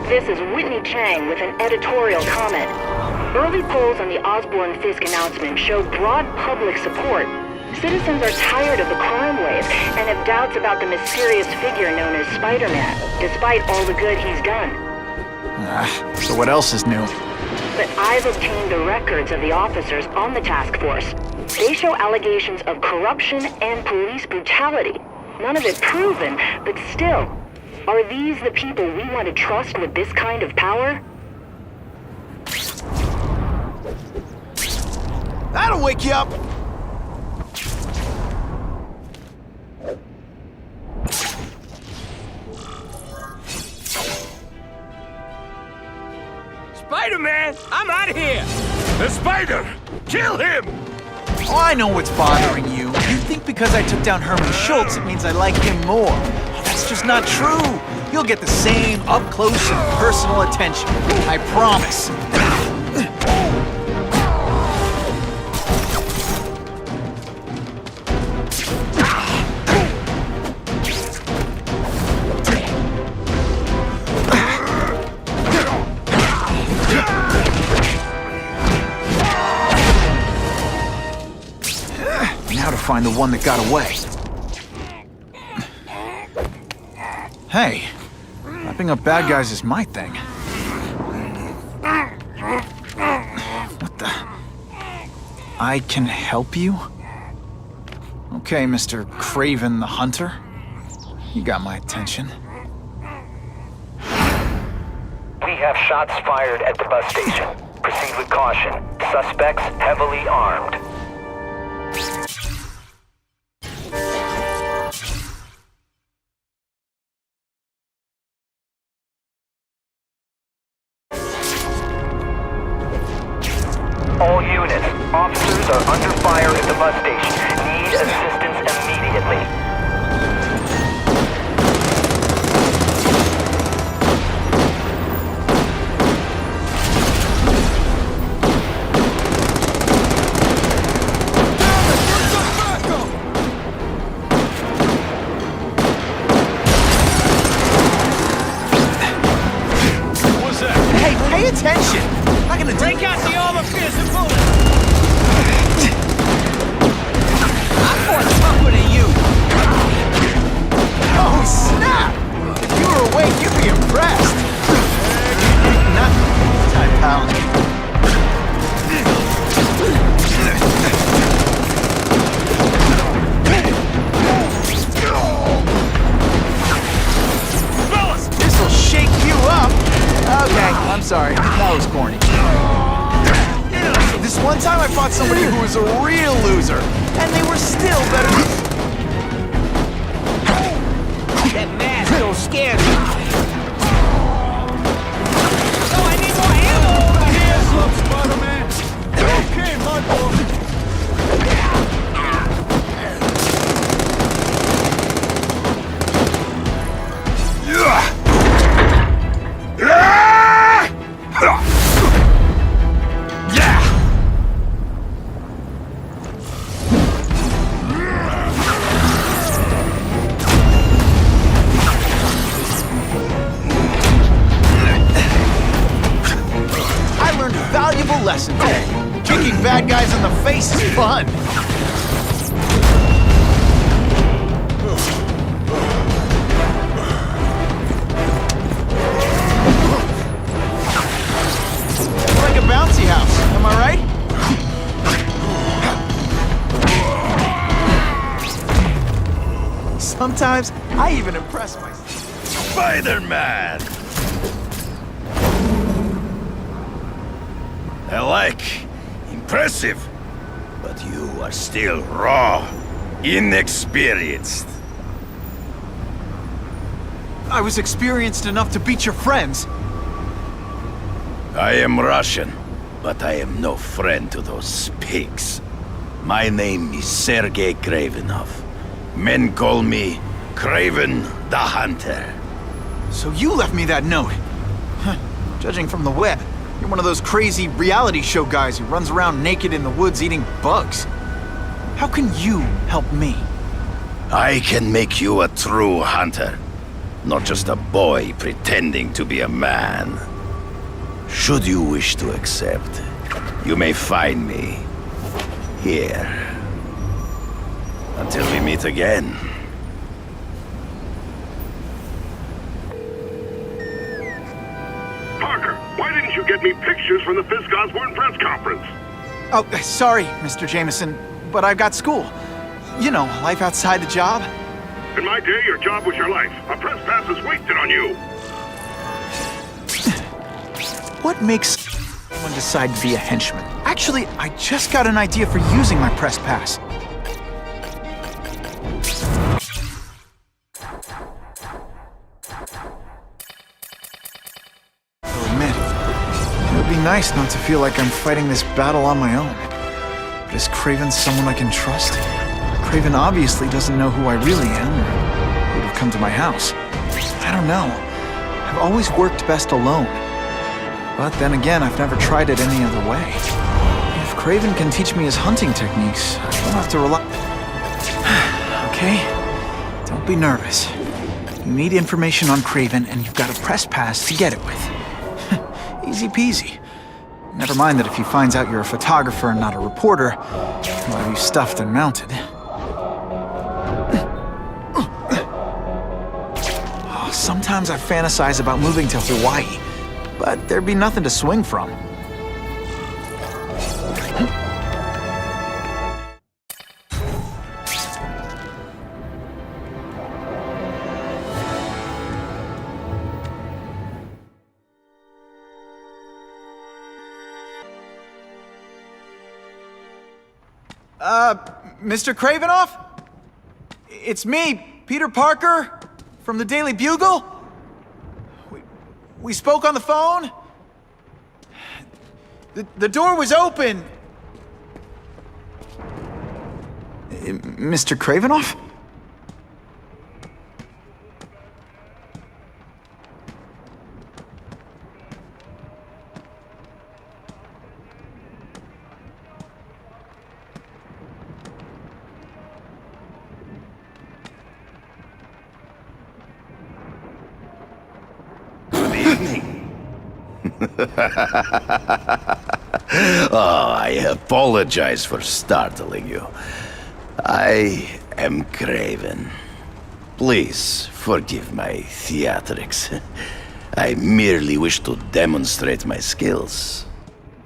Speaker 21: This is Whitney Chang with an editorial comment. Early polls on the Osborne-Fisk announcement show broad public support,
Speaker 11: Citizens are tired of the crime wave and have doubts about the mysterious figure known as Spider-Man, despite all the good he's done.
Speaker 2: So what else is new?
Speaker 11: But I've obtained the records of the officers on the task force. They show allegations of corruption and police brutality. None of it proven, but still. Are these the people we want to trust with this kind of power?
Speaker 2: That'll wake you up!
Speaker 19: Spider-Man, I'm out of here!
Speaker 6: The spider! Kill him!
Speaker 2: Oh, I know what's bothering you. You think because I took down Herman Schultz, it means I like him more. Oh, that's just not true. You'll get the same up-close and personal attention. I promise. Now to find the one that got away. Hey, wrapping up bad guys is my thing. What the? I can help you? Okay, Mr. Craven the Hunter. You got my attention.
Speaker 20: We have shots fired at the bus station. Proceed with caution. Suspects heavily armed. All units, officers are under fire at the bus station. Need assistance immediately.
Speaker 6: What's that?
Speaker 2: Hey, pay attention! I'm not gonna
Speaker 19: Break out the armor-piercing bullet!
Speaker 2: I'm more tougher than you! Oh, snap! If you were awake, you'd be impressed! Nothing. Time, pal. This'll shake you up! Okay, I'm sorry. That was corny. This one time I fought somebody who was a real loser, and they were still better than...
Speaker 19: That mask don't scare me. Oh, I need more ammo over here!
Speaker 6: Look, Spider-Man! Okay, hardcore!
Speaker 2: I learned a valuable lesson today. Kicking bad guys in the face is fun. Like a bouncy house, am I right? Sometimes I even impress myself.
Speaker 6: Spider-Man! I like. Impressive. But you are still raw. Inexperienced.
Speaker 2: I was experienced enough to beat your friends.
Speaker 6: I am Russian, but I am no friend to those pigs. My name is Sergei Kravenov. Men call me Craven the Hunter.
Speaker 2: So you left me that note. Huh. Judging from the web, you're one of those crazy reality show guys who runs around naked in the woods eating bugs. How can you help me?
Speaker 6: I can make you a true hunter. Not just a boy pretending to be a man. Should you wish to accept, you may find me here. Until we meet again.
Speaker 12: Parker, why didn't you get me pictures from the Fisk Osborne press conference?
Speaker 2: Oh, sorry, Mr. Jameson, but I've got school. You know, life outside the job.
Speaker 12: In my day, your job was your life. A press pass is wasted on you.
Speaker 2: What makes someone decide to be a henchman? Actually, I just got an idea for using my press pass. I'll admit, it would be nice not to feel like I'm fighting this battle on my own. But is Craven someone I can trust? Craven obviously doesn't know who I really am, or would have come to my house. I don't know. I've always worked best alone. But then again, I've never tried it any other way. If Craven can teach me his hunting techniques, I don't have to rely... Okay? Don't be nervous. You need information on Craven, and you've got a press pass to get it with. Easy peasy. Never mind that if he finds out you're a photographer and not a reporter, he'll have you stuffed and mounted. Sometimes I fantasize about moving to Hawaii, but there'd be nothing to swing from. Mr. Kravinoff? It's me, Peter Parker, from the Daily Bugle. We spoke on the phone. The door was open. Mr. Kravinoff?
Speaker 6: Oh, I apologize for startling you. I am Craven. Please forgive my theatrics. I merely wish to demonstrate my skills.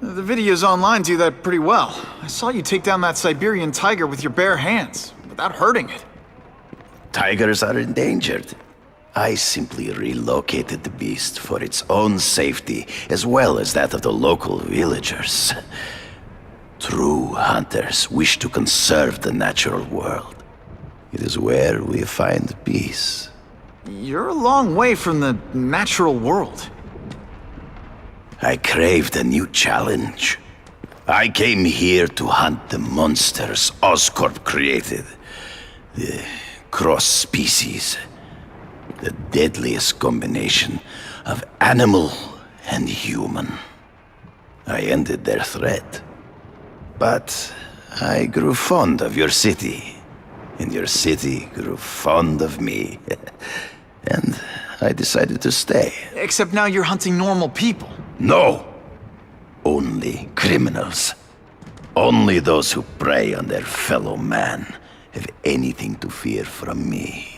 Speaker 2: The videos online do that pretty well. I saw you take down that Siberian tiger with your bare hands, without hurting it.
Speaker 6: Tigers are endangered. I simply relocated the beast for its own safety, as well as that of the local villagers. True hunters wish to conserve the natural world. It is where we find peace.
Speaker 2: You're a long way from the natural world.
Speaker 6: I craved a new challenge. I came here to hunt the monsters Oscorp created. The cross-species. The deadliest combination of animal and human. I ended their threat. But I grew fond of your city. And your city grew fond of me. And I decided to stay.
Speaker 2: Except now you're hunting normal people.
Speaker 6: No! Only criminals. Only those who prey on their fellow man have anything to fear from me.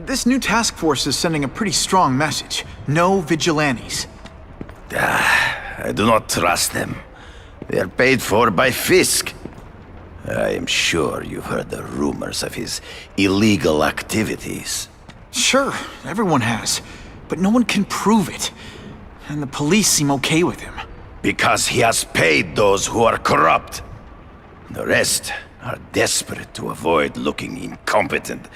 Speaker 2: This new task force is sending a pretty strong message. No vigilantes.
Speaker 6: I do not trust them. They are paid for by Fisk. I am sure you've heard the rumors of his illegal activities.
Speaker 2: Sure, everyone has. But no one can prove it. And the police seem okay with him.
Speaker 6: Because he has paid those who are corrupt. The rest are desperate to avoid looking incompetent.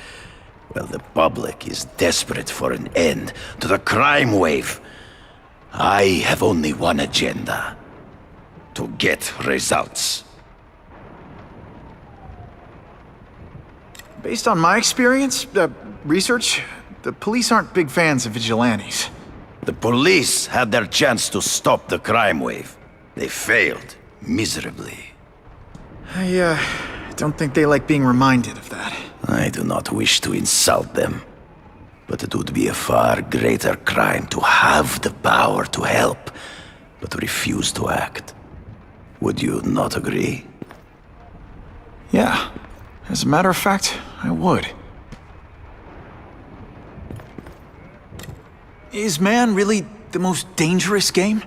Speaker 6: Well, the public is desperate for an end to the crime wave. I have only one agenda. To get results.
Speaker 2: Based on my experience, research, the police aren't big fans of vigilantes.
Speaker 6: The police had their chance to stop the crime wave. They failed miserably.
Speaker 2: I don't think they like being reminded of that.
Speaker 6: I do not wish to insult them, but it would be a far greater crime to have the power to help but refuse to act. Would you not agree?
Speaker 2: Yeah. As a matter of fact, I would. Is man really the most dangerous game?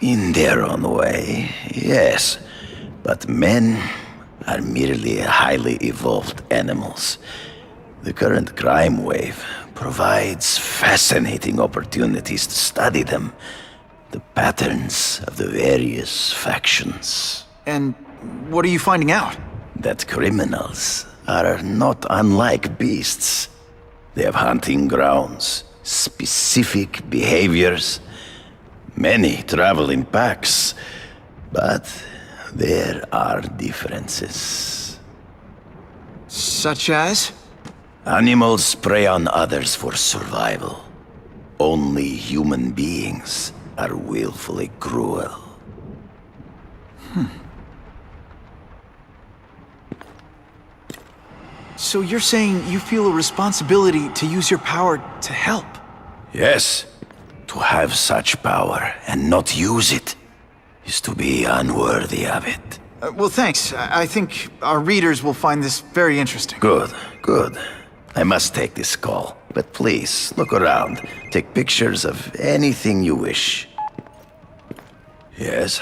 Speaker 6: In their own way, yes. But men are merely highly evolved animals. The current crime wave provides fascinating opportunities to study them. The patterns of the various factions.
Speaker 2: And what are you finding out?
Speaker 6: That criminals are not unlike beasts. They have hunting grounds, specific behaviors. Many travel in packs, but there are differences.
Speaker 2: Such as?
Speaker 6: Animals prey on others for survival. Only human beings are willfully cruel.
Speaker 2: So you're saying you feel a responsibility to use your power to help?
Speaker 6: Yes. To have such power and not use it is to be unworthy of it.
Speaker 2: Well, thanks. I think our readers will find this very interesting.
Speaker 6: Good, good. I must take this call, but please, look around. Take pictures of anything you wish. Yes?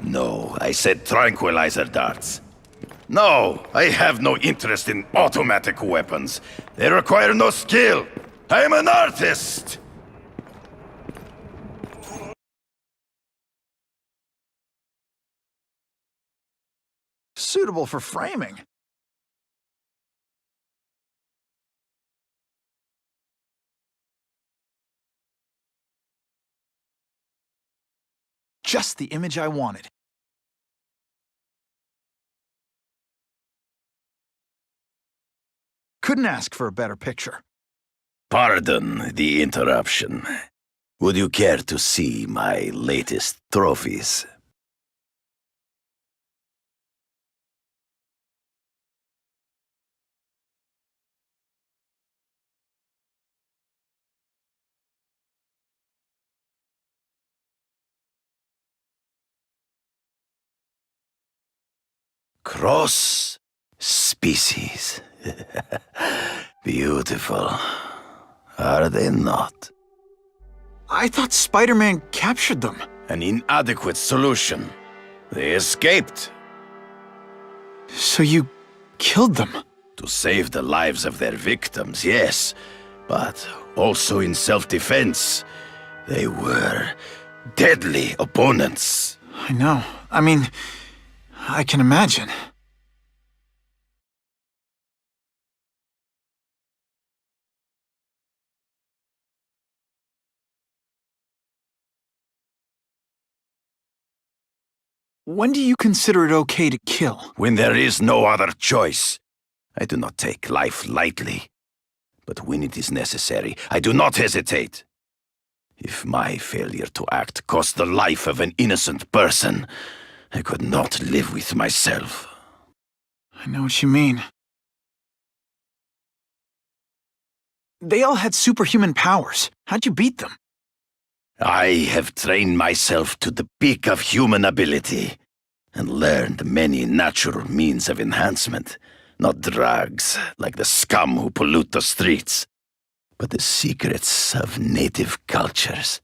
Speaker 6: No, I said tranquilizer darts. No, I have no interest in automatic weapons. They require no skill. I am an artist!
Speaker 2: Suitable for framing. Just the image I wanted. Couldn't ask for a better picture.
Speaker 6: Pardon the interruption. Would you care to see my latest trophies? Cross species. Beautiful. Are they not?
Speaker 2: I thought Spider-Man captured them.
Speaker 6: An inadequate solution. They escaped.
Speaker 2: So you killed them?
Speaker 6: To save the lives of their victims, yes. But also in self-defense. They were deadly opponents.
Speaker 2: I know. I mean, I can imagine. When do you consider it okay to kill?
Speaker 6: When there is no other choice. I do not take life lightly. But when it is necessary, I do not hesitate. If my failure to act cost the life of an innocent person, I could not live with myself.
Speaker 2: I know what you mean. They all had superhuman powers. How'd you beat them?
Speaker 6: I have trained myself to the peak of human ability and learned many natural means of enhancement. Not drugs, like the scum who pollute the streets, but the secrets of native cultures.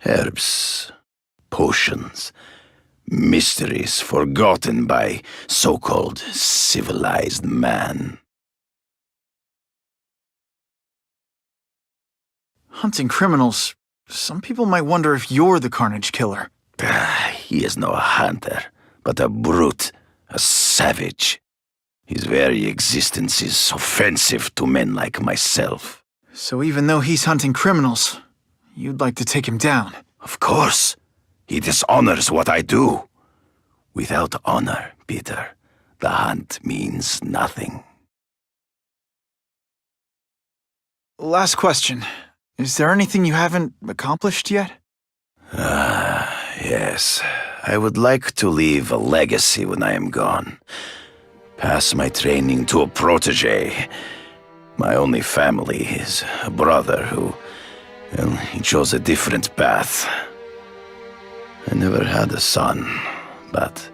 Speaker 6: Herbs, potions, mysteries forgotten by so-called civilized man.
Speaker 2: Hunting criminals. Some people might wonder if you're the Carnage Killer.
Speaker 6: He is no hunter, but a brute, a savage. His very existence is offensive to men like myself.
Speaker 2: So even though he's hunting criminals, you'd like to take him down?
Speaker 6: Of course. He dishonors what I do. Without honor, Peter, the hunt means nothing.
Speaker 2: Last question. Is there anything you haven't accomplished yet?
Speaker 6: Yes. I would like to leave a legacy when I am gone. Pass my training to a protege. My only family is a brother who And he chose a different path. I never had a son, but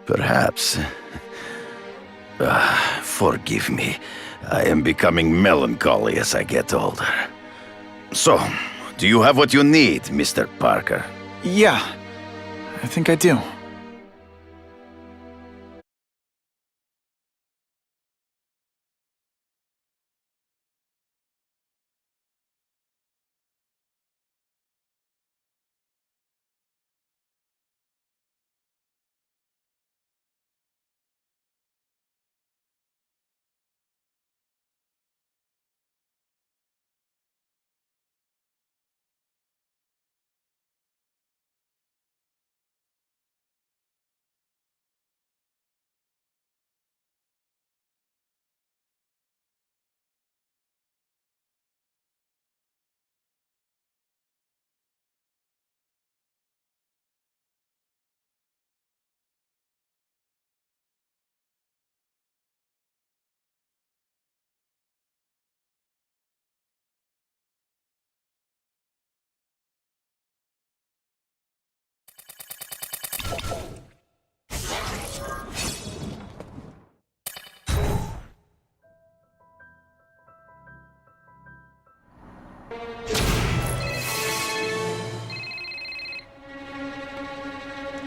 Speaker 6: perhaps... forgive me. I am becoming melancholy as I get older. So, do you have what you need, Mr. Parker?
Speaker 2: Yeah, I think I do.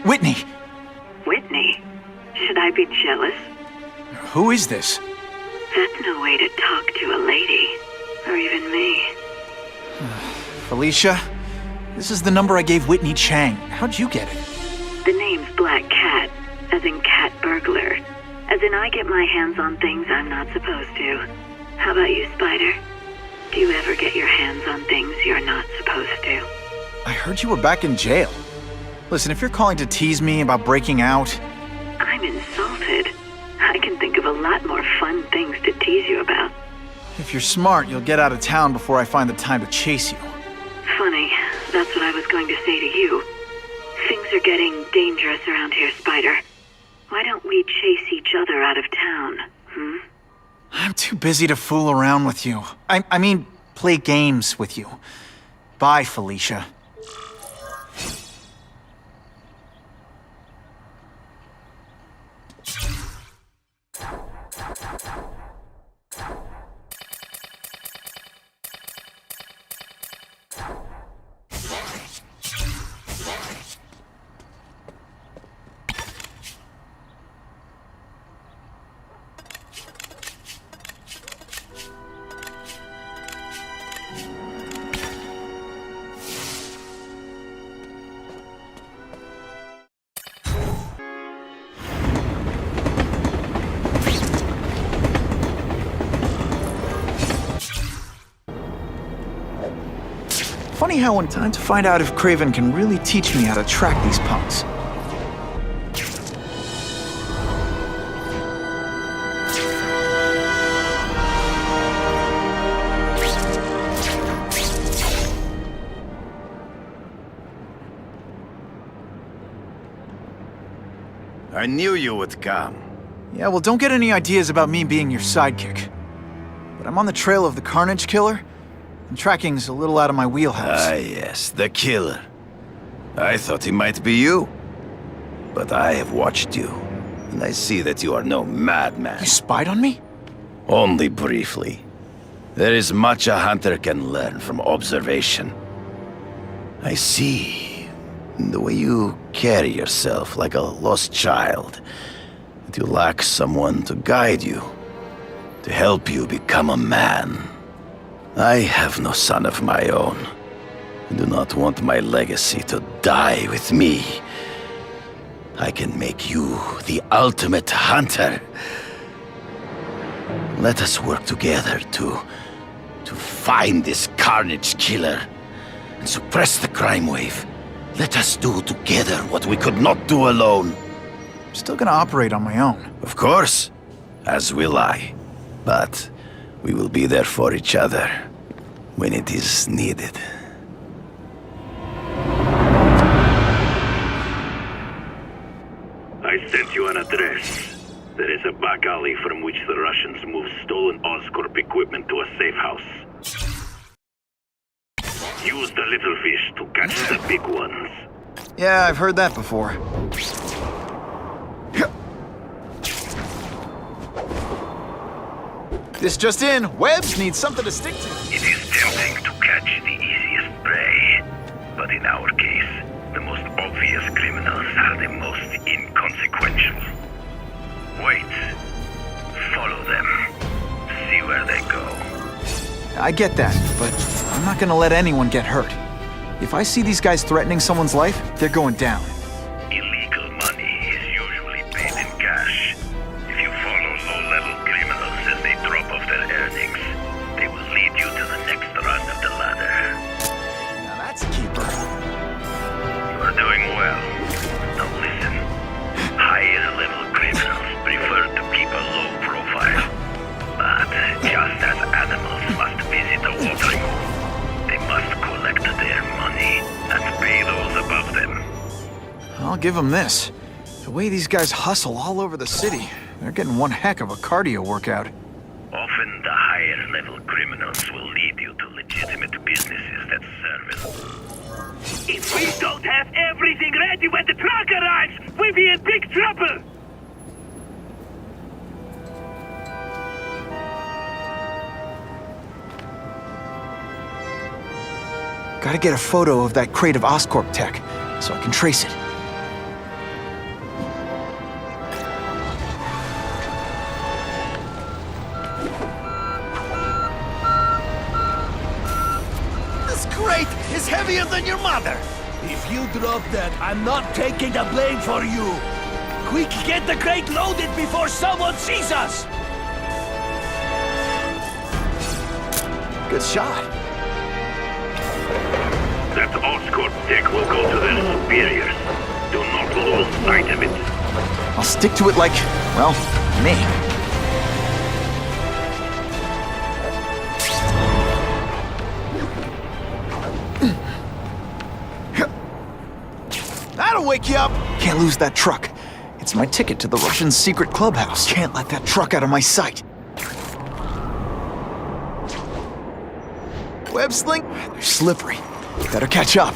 Speaker 2: Whitney!
Speaker 13: Whitney? Should I be jealous?
Speaker 2: Who is this?
Speaker 13: That's no way to talk to a lady. Or even me.
Speaker 2: Felicia? This is the number I gave Whitney Chang. How'd you get it?
Speaker 13: The name's Black Cat, as in cat burglar. As in I get my hands on things I'm not supposed to. How about you, Spider? Do you ever get your hands on things you're not supposed to?
Speaker 2: I heard you were back in jail. Listen, if you're calling to tease me about breaking out...
Speaker 13: I'm insulted. I can think of a lot more fun things to tease you about.
Speaker 2: If you're smart, you'll get out of town before I find the time to chase you.
Speaker 13: Funny, that's what I was going to say to you. Things are getting dangerous around here, Spider. Why don't we chase each other out of town, hmm?
Speaker 2: I'm too busy to fool around with you. I mean, play games with you. Bye, Felicia. Funny how in time to find out if Craven can really teach me how to track these punks.
Speaker 6: I knew you would come.
Speaker 2: Yeah, well, don't get any ideas about me being your sidekick. But I'm on the trail of the Carnage Killer, and tracking's a little out of my wheelhouse.
Speaker 6: Ah, yes, the killer. I thought he might be you. But I have watched you, and I see that you are no madman.
Speaker 2: You spied on me?
Speaker 6: Only briefly. There is much a hunter can learn from observation. I see the way you carry yourself like a lost child, that you lack someone to guide you, to help you become a man. I have no son of my own. I do not want my legacy to die with me. I can make you the ultimate hunter. Let us work together to find this Carnage Killer and suppress the crime wave. Let us do together what we could not do alone.
Speaker 2: I'm still gonna operate on my own.
Speaker 6: Of course, as will I. But we will be there for each other when it is needed.
Speaker 12: I sent you an address. There is a back alley from which the Russians move stolen Oscorp equipment to a safe house. use the little fish to catch the big ones.
Speaker 2: Yeah, I've heard that before. This just in, Webbs needs something to stick to.
Speaker 15: It is tempting to catch the easiest prey, but in our case, the most obvious criminals are the most inconsequential. Wait. Follow them. See where they go.
Speaker 2: I get that, but I'm not gonna let anyone get hurt. If I see these guys threatening someone's life, they're going down.
Speaker 15: Illegal money is usually paid in cash. If you follow low-level criminals as they drop off their earnings, they will lead you to the next rung of the ladder.
Speaker 2: Now that's a keeper.
Speaker 15: You are doing well. Now listen. Higher-level criminals prefer to keep a low profile. But just as animals must visit a watering hole, they must collect their money and pay those above them.
Speaker 2: I'll give them this. The way these guys hustle all over the city, they're getting one heck of a cardio workout.
Speaker 15: Often the higher-level criminals will lead you to legitimate businesses that serve us.
Speaker 12: If we don't have everything ready when the truck arrives, we'll be in big trouble!
Speaker 2: Gotta get a photo of that crate of Oscorp tech, so I can trace it.
Speaker 22: This crate is heavier than your mother! If you drop that, I'm not taking the blame for you! Quick, get the crate loaded before someone sees us!
Speaker 2: Good shot.
Speaker 12: That Oscorp tech will go to their superiors. Do not lose sight of it.
Speaker 2: I'll stick to it like, well, me. That'll wake you up! Can't lose that truck. It's my ticket to the Russian secret clubhouse. Can't let that truck out of my sight. Web sling? They're slippery. Better catch up.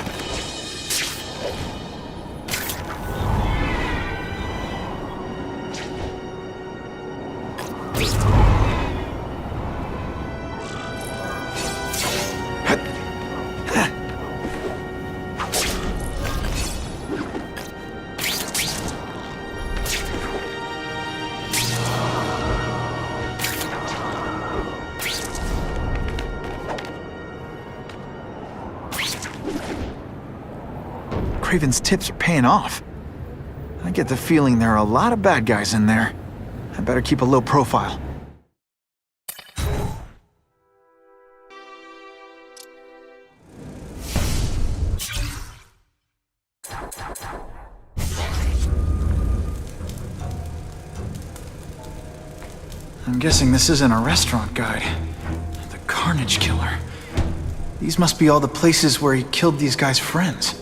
Speaker 2: Craven's tips are paying off. I get the feeling there are a lot of bad guys in there. I better keep a low profile. I'm guessing this isn't a restaurant guide. The Carnage Killer. These must be all the places where he killed these guys' friends.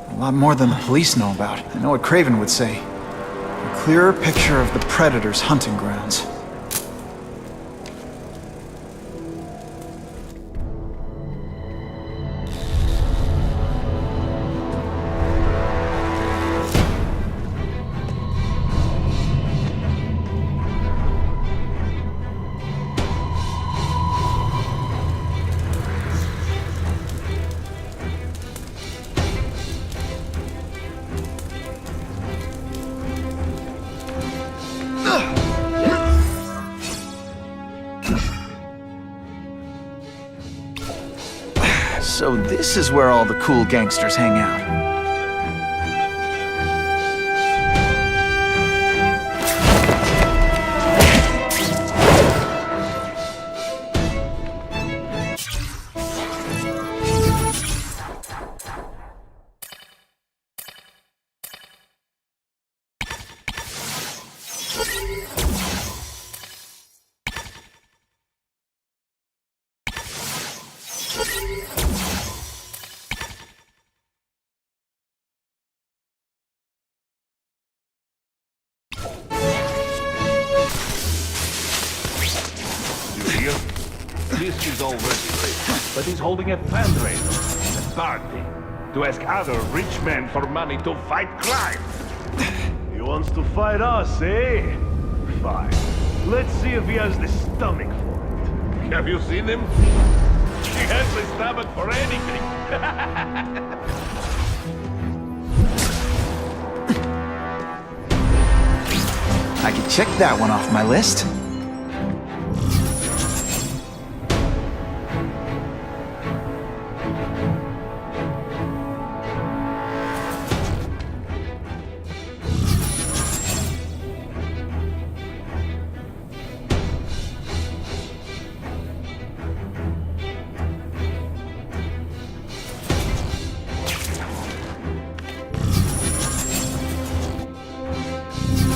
Speaker 2: A lot more than the police know about. I know what Craven would say. A clearer picture of the Predator's hunting grounds. So this is where all the cool gangsters hang out.
Speaker 12: This is already late, but he's holding a fundraiser. party to ask other rich men for money to fight crime. He wants to fight us, eh? Fine. Let's see if he has the stomach for it. Have you seen him? He has the stomach for anything.
Speaker 2: I can check that one off my list.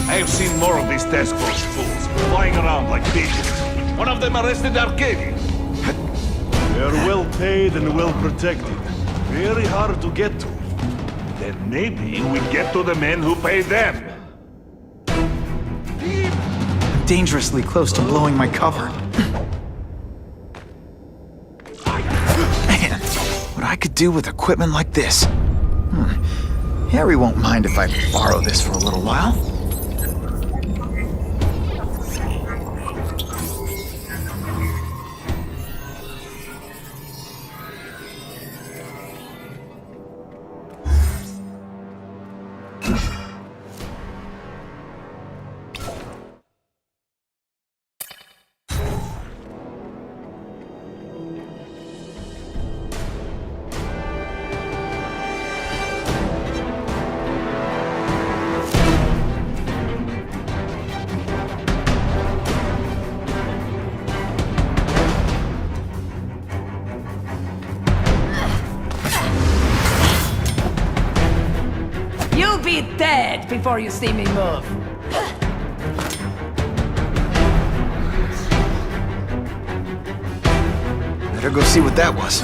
Speaker 12: I have seen more of these task force fools flying around like pigeons. One of them arrested Arcady. They're well paid and well protected. Very hard to get to. Then maybe we get to the men who pay them.
Speaker 2: I'm dangerously close to blowing my cover. Man, what I could do with equipment like this. Harry won't mind if I borrow this for a little while.
Speaker 14: You'll be dead before you see me move.
Speaker 2: Better go see what that was.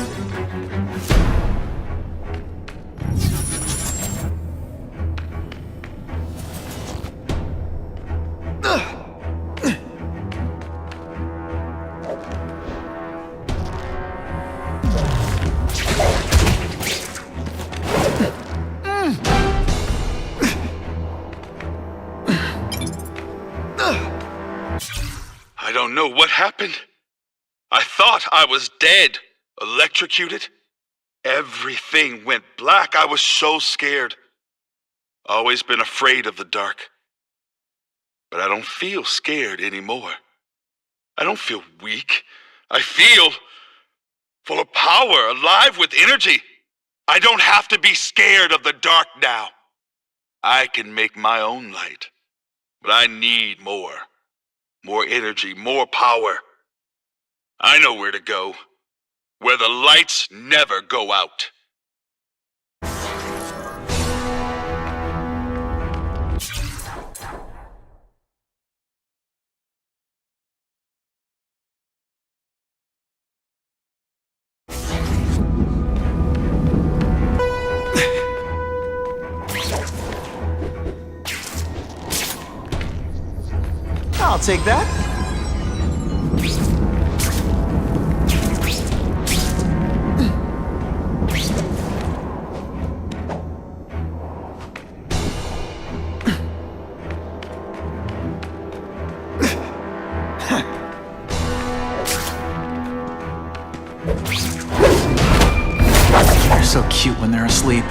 Speaker 9: I don't know what happened. I thought I was dead, electrocuted. Everything went black. I was so scared. Always been afraid of the dark. But I don't feel scared anymore. I don't feel weak. I feel full of power, alive with energy. I don't have to be scared of the dark now. I can make my own light. But I need more. More energy, more power. I know where to go. Where the lights never go out.
Speaker 2: I'll take that. They're so cute when they're asleep.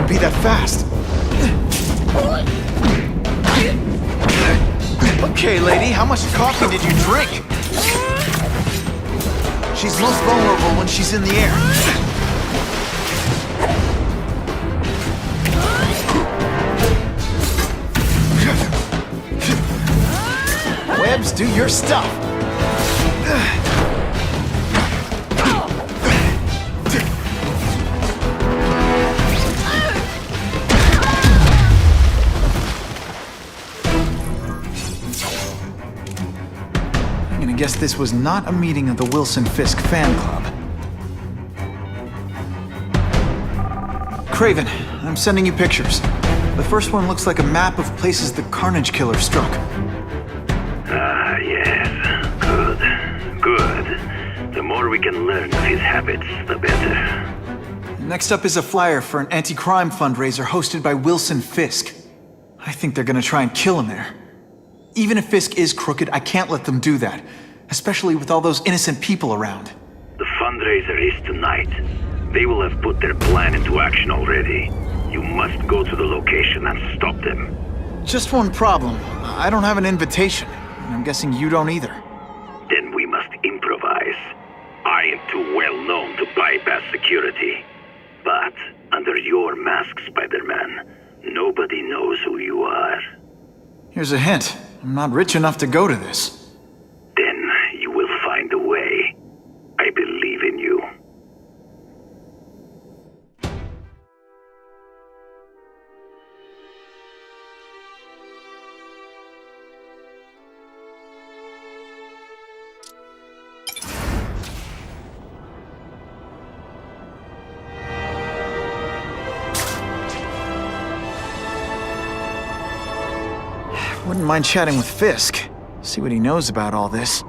Speaker 2: Be that fast. Okay, lady, how much coffee did you drink? She's most vulnerable when she's in the air. Webbs, do your stuff. gonna guess this was not a meeting of the Wilson Fisk fan club. Craven, I'm sending you pictures. The first one looks like a map of places the Carnage Killer struck.
Speaker 15: Ah, yes. Good. Good. The more we can learn of his habits, the better.
Speaker 2: Next up is a flyer for an anti-crime fundraiser hosted by Wilson Fisk. I think they're gonna try and kill him there. Even if Fisk is crooked, I can't let them do that. Especially with all those innocent people around.
Speaker 15: The fundraiser is tonight. They will have put their plan into action already. You must go to the location and stop them.
Speaker 2: Just one problem. I don't have an invitation. And I'm guessing you don't either.
Speaker 15: Then we must improvise. I am too well known to bypass security. But under your mask, Spider-Man, nobody knows who you are.
Speaker 2: Here's a hint. I'm not rich enough to go to this.
Speaker 15: Then you will find a way. I believe in you.
Speaker 2: Wouldn't mind chatting with Fisk, see what he knows about all this.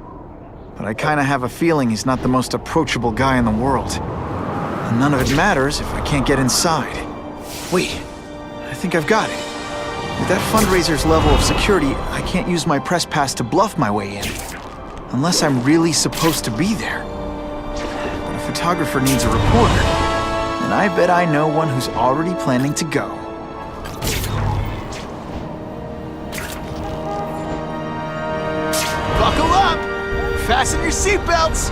Speaker 2: But I kinda have a feeling he's not the most approachable guy in the world. And none of it matters if I can't get inside. Wait, I think I've got it. With that fundraiser's level of security, I can't use my press pass to bluff my way in. Unless I'm really supposed to be there. But a photographer needs a reporter, and I bet I know one who's already planning to go.
Speaker 22: Buckle up! Fasten your seatbelts!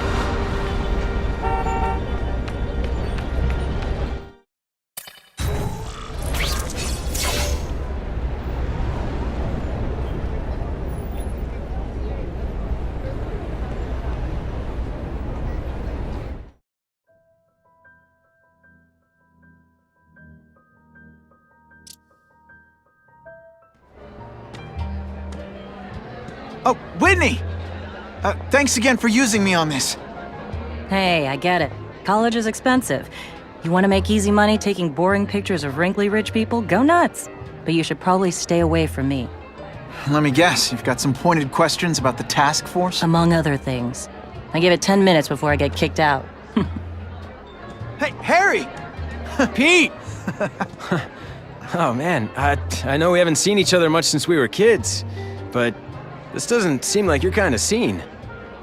Speaker 2: Oh, Whitney! Thanks again for using me on this.
Speaker 16: Hey, I get it. College is expensive. You want to make easy money taking boring pictures of wrinkly rich people? Go nuts! But you should probably stay away from me.
Speaker 2: Let me guess, you've got some pointed questions about the task force?
Speaker 16: Among other things. I give it 10 minutes before I get kicked out.
Speaker 2: Hey, Harry!
Speaker 10: Pete! Oh man, I know we haven't seen each other much since we were kids, but this doesn't seem like your kind of scene.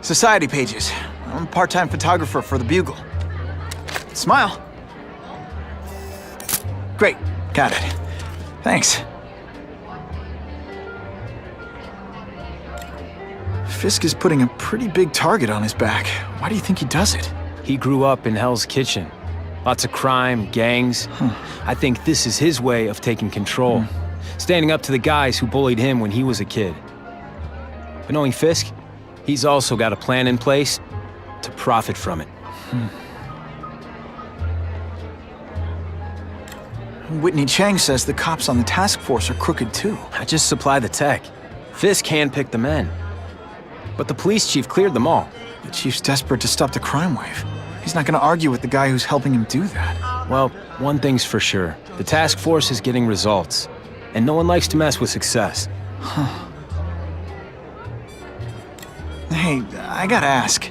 Speaker 2: Society pages. I'm a part-time photographer for the Bugle. Smile. Great, got it. Thanks. Fisk is putting a pretty big target on his back. Why do you think he does it?
Speaker 10: He grew up in Hell's Kitchen. Lots of crime, gangs. I think this is his way of taking control. Standing up to the guys who bullied him when he was a kid. But knowing Fisk, he's also got a plan in place to profit from it.
Speaker 2: Whitney Chang says the cops on the task force are crooked too.
Speaker 10: I just supply the tech. Fisk handpicked the men. But the police chief cleared them all.
Speaker 2: The chief's desperate to stop the crime wave. He's not gonna argue with the guy who's helping him do that.
Speaker 10: Well, one thing's for sure. The task force is getting results. And no one likes to mess with success.
Speaker 2: Hey, I gotta ask.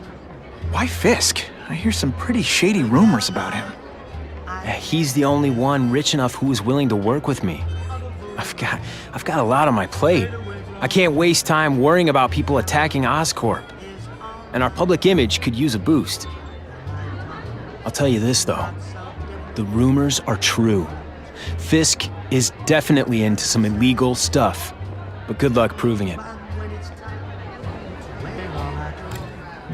Speaker 2: Why Fisk? I hear some pretty shady rumors about him.
Speaker 10: He's the only one rich enough who is willing to work with me. I've got a lot on my plate. I can't waste time worrying about people attacking Oscorp. And our public image could use a boost. I'll tell you this, though. The rumors are true. Fisk is definitely into some illegal stuff. But good luck proving it.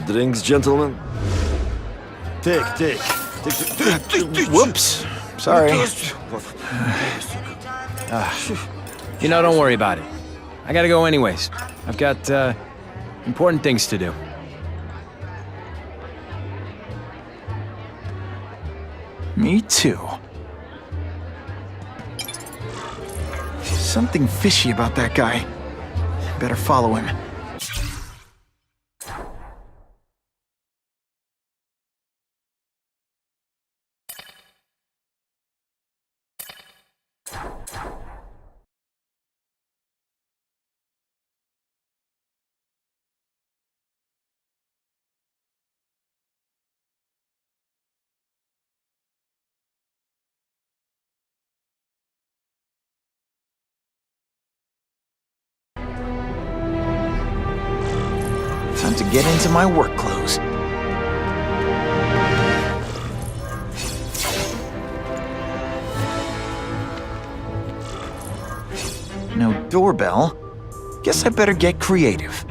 Speaker 3: Drinks, gentlemen? Take.
Speaker 2: Whoops. Sorry.
Speaker 10: Don't worry about it. I gotta go anyways. I've got, important things to do.
Speaker 2: Me too. Something fishy about that guy. Better follow him. Time to get into my work clothes. No doorbell. Guess I better get creative.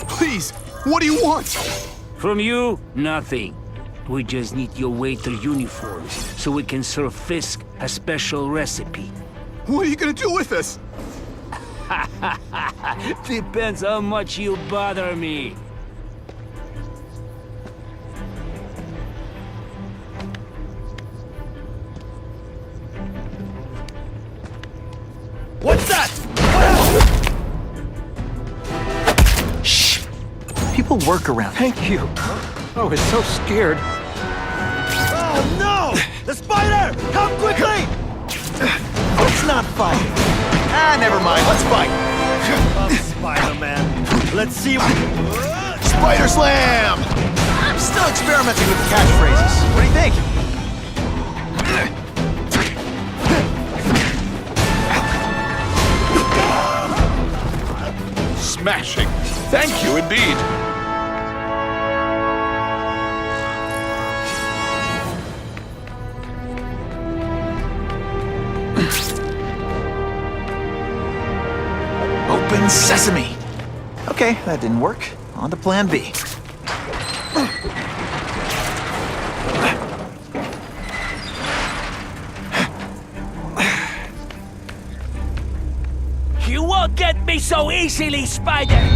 Speaker 17: Please, what do you want?
Speaker 19: From you, nothing. We just need your waiter uniforms so we can serve Fisk a special recipe.
Speaker 17: What are you gonna do with us?
Speaker 19: Depends how much you bother me.
Speaker 22: What's that?
Speaker 2: Shh! People work around.
Speaker 5: Thank you. I was so scared.
Speaker 22: Oh no! The spider! Come quickly!
Speaker 2: Let's not fight. Ah, never mind. Let's fight.
Speaker 22: Spider-Man. Let's see.
Speaker 2: Spider Slam! I'm still experimenting with the catchphrases. What do you think?
Speaker 12: Smashing. Thank you indeed.
Speaker 2: Open sesame. Okay, that didn't work. On to plan B.
Speaker 22: You won't get me so easily, Spider!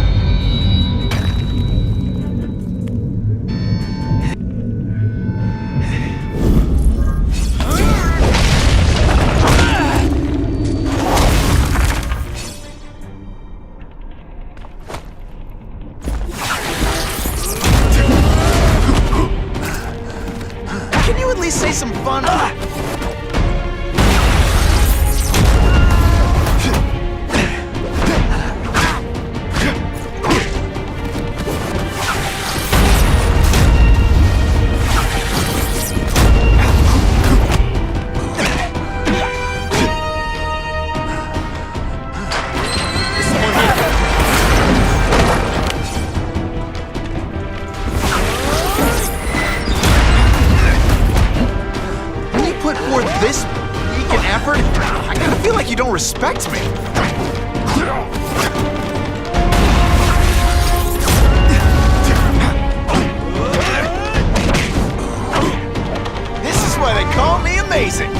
Speaker 2: Can you at least say some fun? This weak and effort? I kinda feel like you don't respect me. This is why they call me amazing.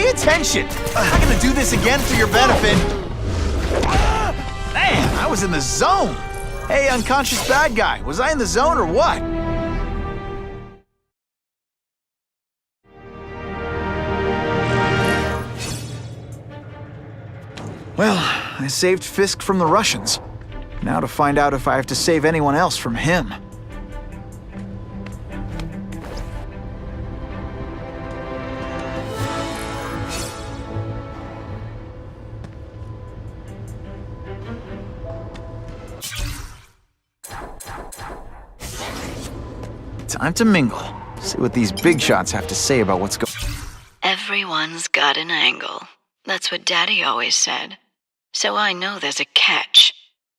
Speaker 2: Attention! I'm not gonna do this again for your benefit. Man, I was in the zone. Hey, unconscious bad guy, was I in the zone or what? Well, I saved Fisk from the Russians. Now to find out if I have to save anyone else from him. Time to mingle. See what these big shots have to say about what's going on.
Speaker 13: Everyone's got an angle. That's what Daddy always said. So I know there's a catch.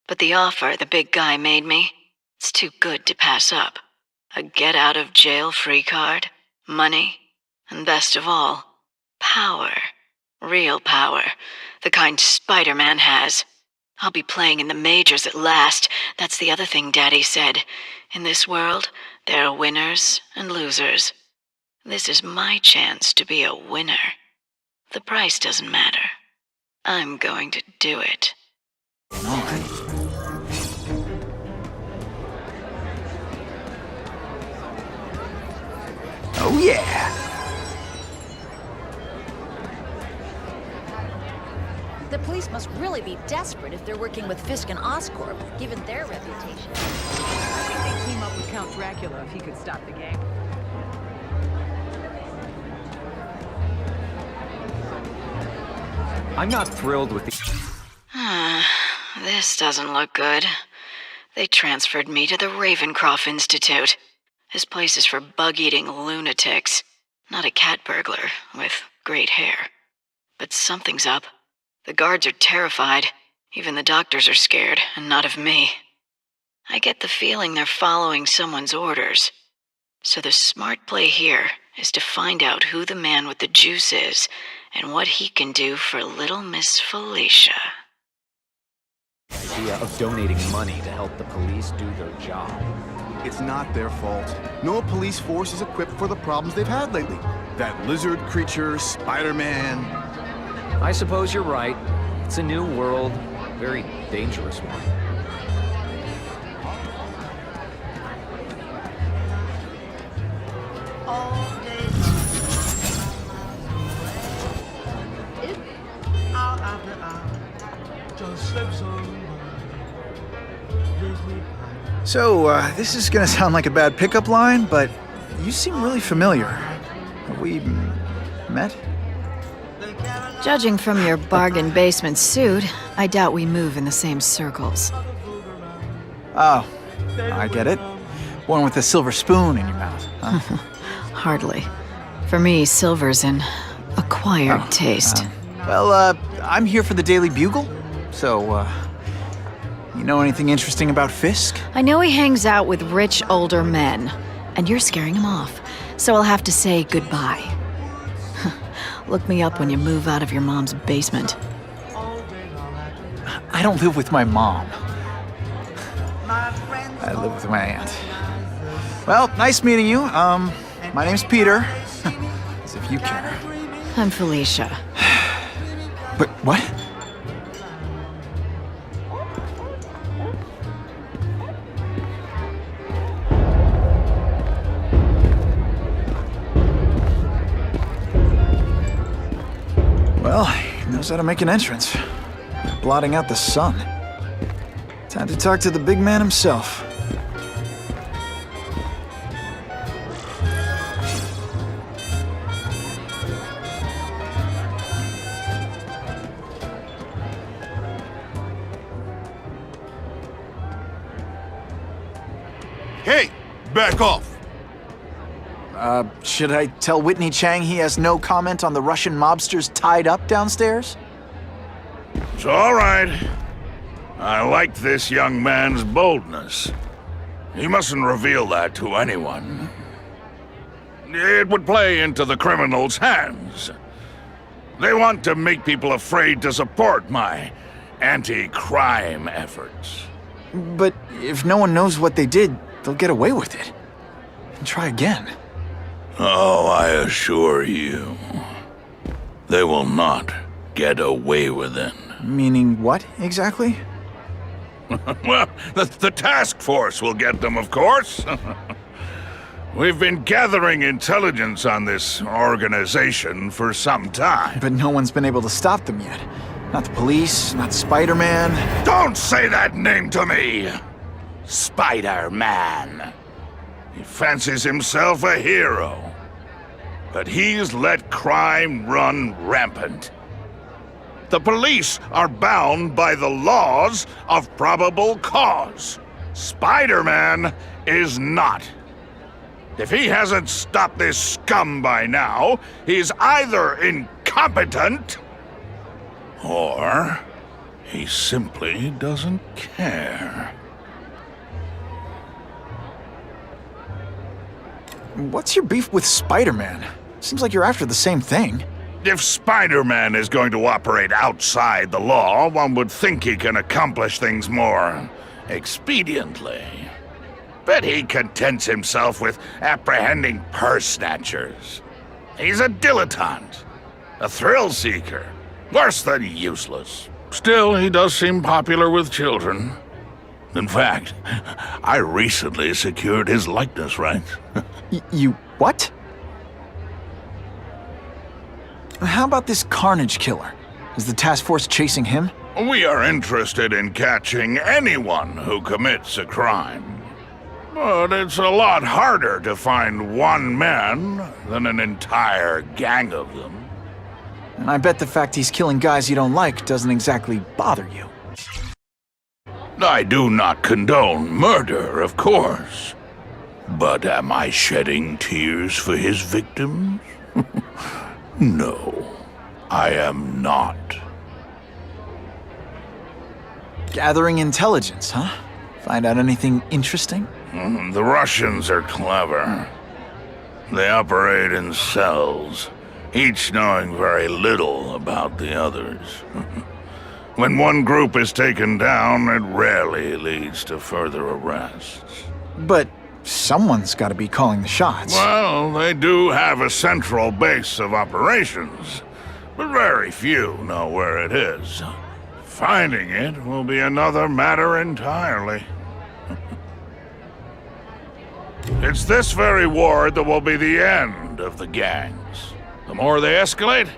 Speaker 13: But the offer the big guy made me, it's too good to pass up. A get-out-of-jail-free card, money, and best of all, power. Real power. The kind Spider-Man has. I'll be playing in the majors at last. That's the other thing Daddy said. In this world, there are winners and losers. This is my chance to be a winner. The price doesn't matter. I'm going to do it.
Speaker 2: Oh yeah!
Speaker 4: The police must really be desperate if they're working with Fisk and Oscorp, given their reputation.
Speaker 14: I think they'd team up with Count Dracula if he could stop the gang.
Speaker 5: I'm not thrilled with the...
Speaker 13: This doesn't look good. They transferred me to the Ravencroft Institute. This place is for bug-eating lunatics, not a cat burglar with great hair. But something's up. The guards are terrified. Even the doctors are scared, and not of me. I get the feeling they're following someone's orders. So the smart play here is to find out who the man with the juice is, and what he can do for little Miss Felicia.
Speaker 5: idea of donating money to help the police do their job.
Speaker 17: It's not their fault. No police force is equipped for the problems they've had lately. That lizard creature, Spider-Man.
Speaker 5: I suppose you're right. It's a new world, very dangerous one.
Speaker 2: So, this is gonna sound like a bad pickup line, but you seem really familiar. Have we met?
Speaker 8: Judging from your bargain basement suit, I doubt we move in the same circles.
Speaker 2: Oh, I get it. One with a silver spoon in your mouth, huh?
Speaker 8: Hardly. For me, silver's an acquired taste.
Speaker 2: I'm here for the Daily Bugle, so, you know anything interesting about Fisk?
Speaker 8: I know he hangs out with rich older men, and you're scaring him off, so I'll have to say goodbye. Look me up when you move out of your mom's basement.
Speaker 2: I don't live with my mom. I live with my aunt. Well, nice meeting you. My name's Peter. As if you care.
Speaker 8: I'm Felicia.
Speaker 2: But what? Well, he knows how to make an entrance. Blotting out the sun. Time to talk to the big man himself.
Speaker 12: Hey, back off!
Speaker 2: Should I tell Whitney Chang he has no comment on the Russian mobsters tied up downstairs?
Speaker 12: It's all right. I like this young man's boldness. He mustn't reveal that to anyone. It would play into the criminals' hands. They want to make people afraid to support my anti-crime efforts.
Speaker 2: But if no one knows what they did, they'll get away with it. And try again.
Speaker 12: Oh, I assure you, they will not get away with it.
Speaker 2: Meaning what, exactly?
Speaker 12: Well, the task force will get them, of course. We've been gathering intelligence on this organization for some time.
Speaker 2: But no one's been able to stop them yet. Not the police, not Spider-Man.
Speaker 12: Don't say that name to me! Spider-Man. He fancies himself a hero. But he's let crime run rampant. The police are bound by the laws of probable cause. Spider-Man is not. If he hasn't stopped this scum by now, he's either incompetent or he simply doesn't care.
Speaker 2: What's your beef with Spider-Man? Seems like you're after the same thing.
Speaker 12: If Spider-Man is going to operate outside the law, one would think he can accomplish things more expediently. But he contents himself with apprehending purse snatchers. He's a dilettante, a thrill seeker, worse than useless. Still, he does seem popular with children. In fact, I recently secured his likeness rights.
Speaker 2: You what? How about this Carnage killer? Is the task force chasing him?
Speaker 12: We are interested in catching anyone who commits a crime. But it's a lot harder to find one man than an entire gang of them.
Speaker 2: And I bet the fact he's killing guys you don't like doesn't exactly bother you.
Speaker 12: I do not condone murder, of course. But am I shedding tears for his victims? No, I am not.
Speaker 2: Gathering intelligence, huh? Find out anything interesting?
Speaker 12: The Russians are clever. They operate in cells, each knowing very little about the others. When one group is taken down, it rarely leads to further arrests.
Speaker 2: But someone's got to be calling the shots.
Speaker 12: Well, they do have a central base of operations, but very few know where it is. Finding it will be another matter entirely. It's this very war that will be the end of the gangs. The more they escalate,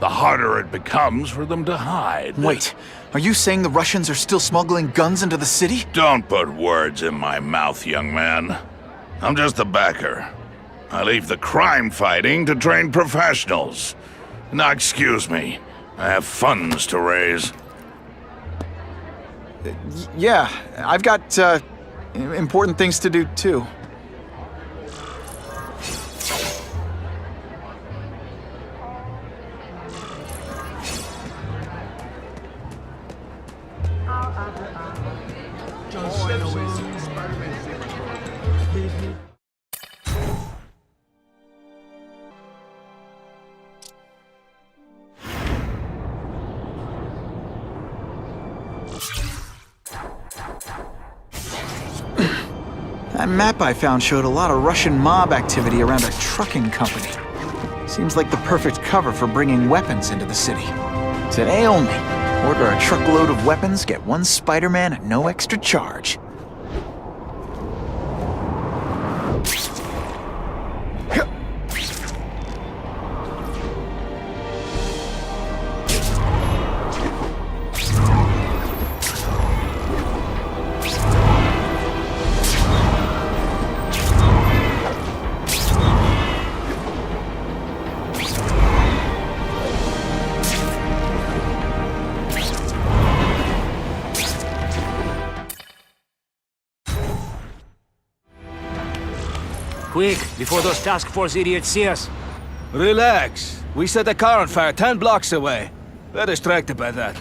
Speaker 12: the harder it becomes for them to hide.
Speaker 2: Wait, are you saying the Russians are still smuggling guns into the city?
Speaker 12: Don't put words in my mouth, young man. I'm just a backer. I leave the crime fighting to trained professionals. Now, excuse me. I have funds to raise.
Speaker 2: Yeah, I've got, important things to do, too. That map I found showed a lot of Russian mob activity around a trucking company. Seems like the perfect cover for bringing weapons into the city. Today only, order a truckload of weapons, get one Spider-Man at no extra charge.
Speaker 19: Quick, before those task force idiots see us.
Speaker 22: Relax. We set a car on fire 10 blocks away. They're distracted by that.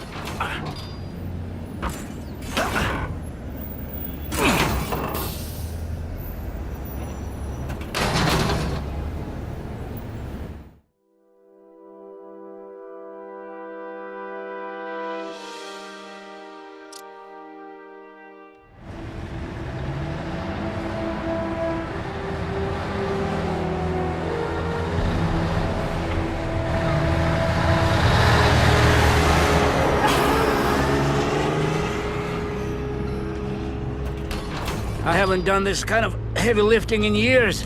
Speaker 19: I haven't done this kind of heavy lifting in years.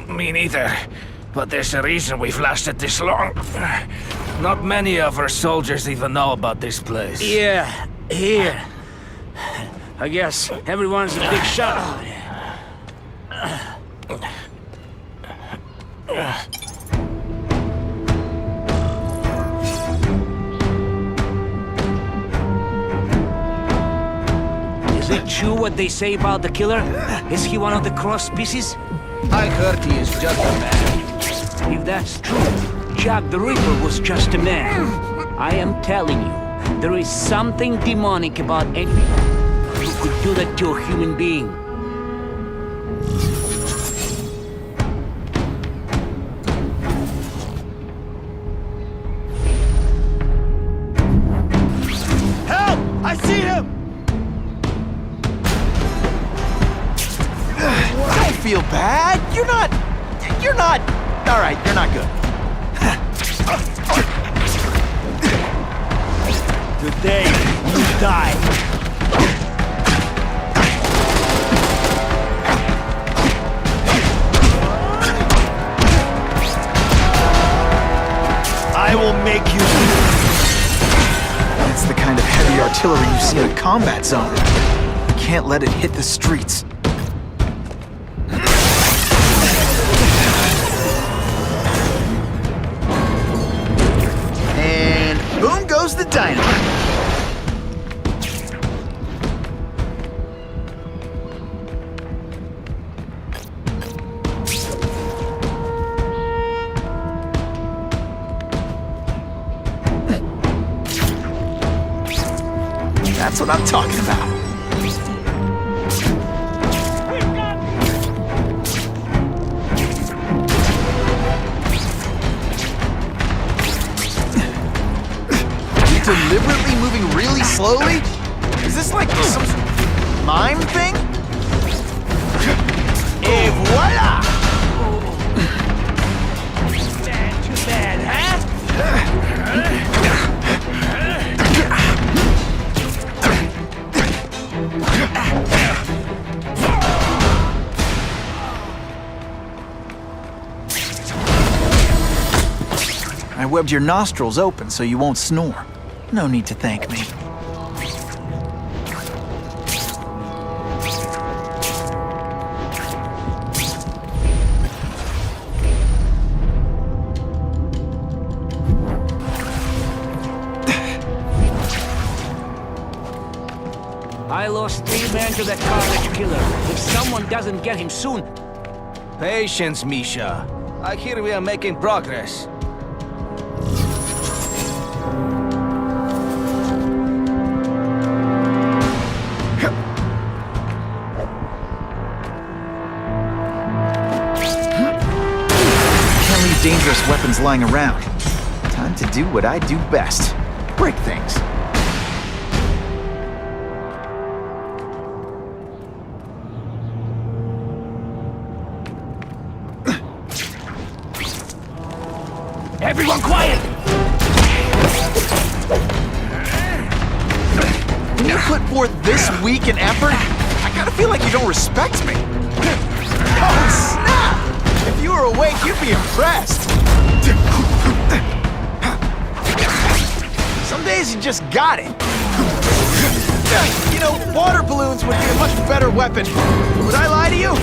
Speaker 22: Me neither. But there's a reason we've lasted this long. Not many of our soldiers even know about this place.
Speaker 19: Yeah, here. I guess everyone's a big shot. Is it true what they say about the killer? Is he one of the cross species?
Speaker 22: I heard he is just a man.
Speaker 19: If that's true, Jack the Ripper was just a man. I am telling you, there is something demonic about anyone who could do that to a human being.
Speaker 22: Help! I see him!
Speaker 2: Don't feel bad. You're not. All right, you're not good.
Speaker 22: Today, you die.
Speaker 2: artillery you see in a combat zone. You can't let it hit the streets. And boom goes the dynamite. That's what I'm talking about. Deliberately moving really slowly? Is this like some mime thing? Et voila!
Speaker 22: Too bad, huh?
Speaker 2: I webbed your nostrils open so you won't snore. No need to thank me.
Speaker 19: I lost 3 men to that carnage killer. If someone doesn't get him soon...
Speaker 22: Patience, Misha. I hear we are making progress.
Speaker 2: Can't leave dangerous weapons lying around. Time to do what I do best. Break things.
Speaker 22: Everyone quiet!
Speaker 2: When you put forth this week an effort, I gotta feel like you don't respect me. Oh, snap! If you were awake, you'd be impressed. Some days you just got it. You know, water balloons would be a much better weapon. Would I lie to you?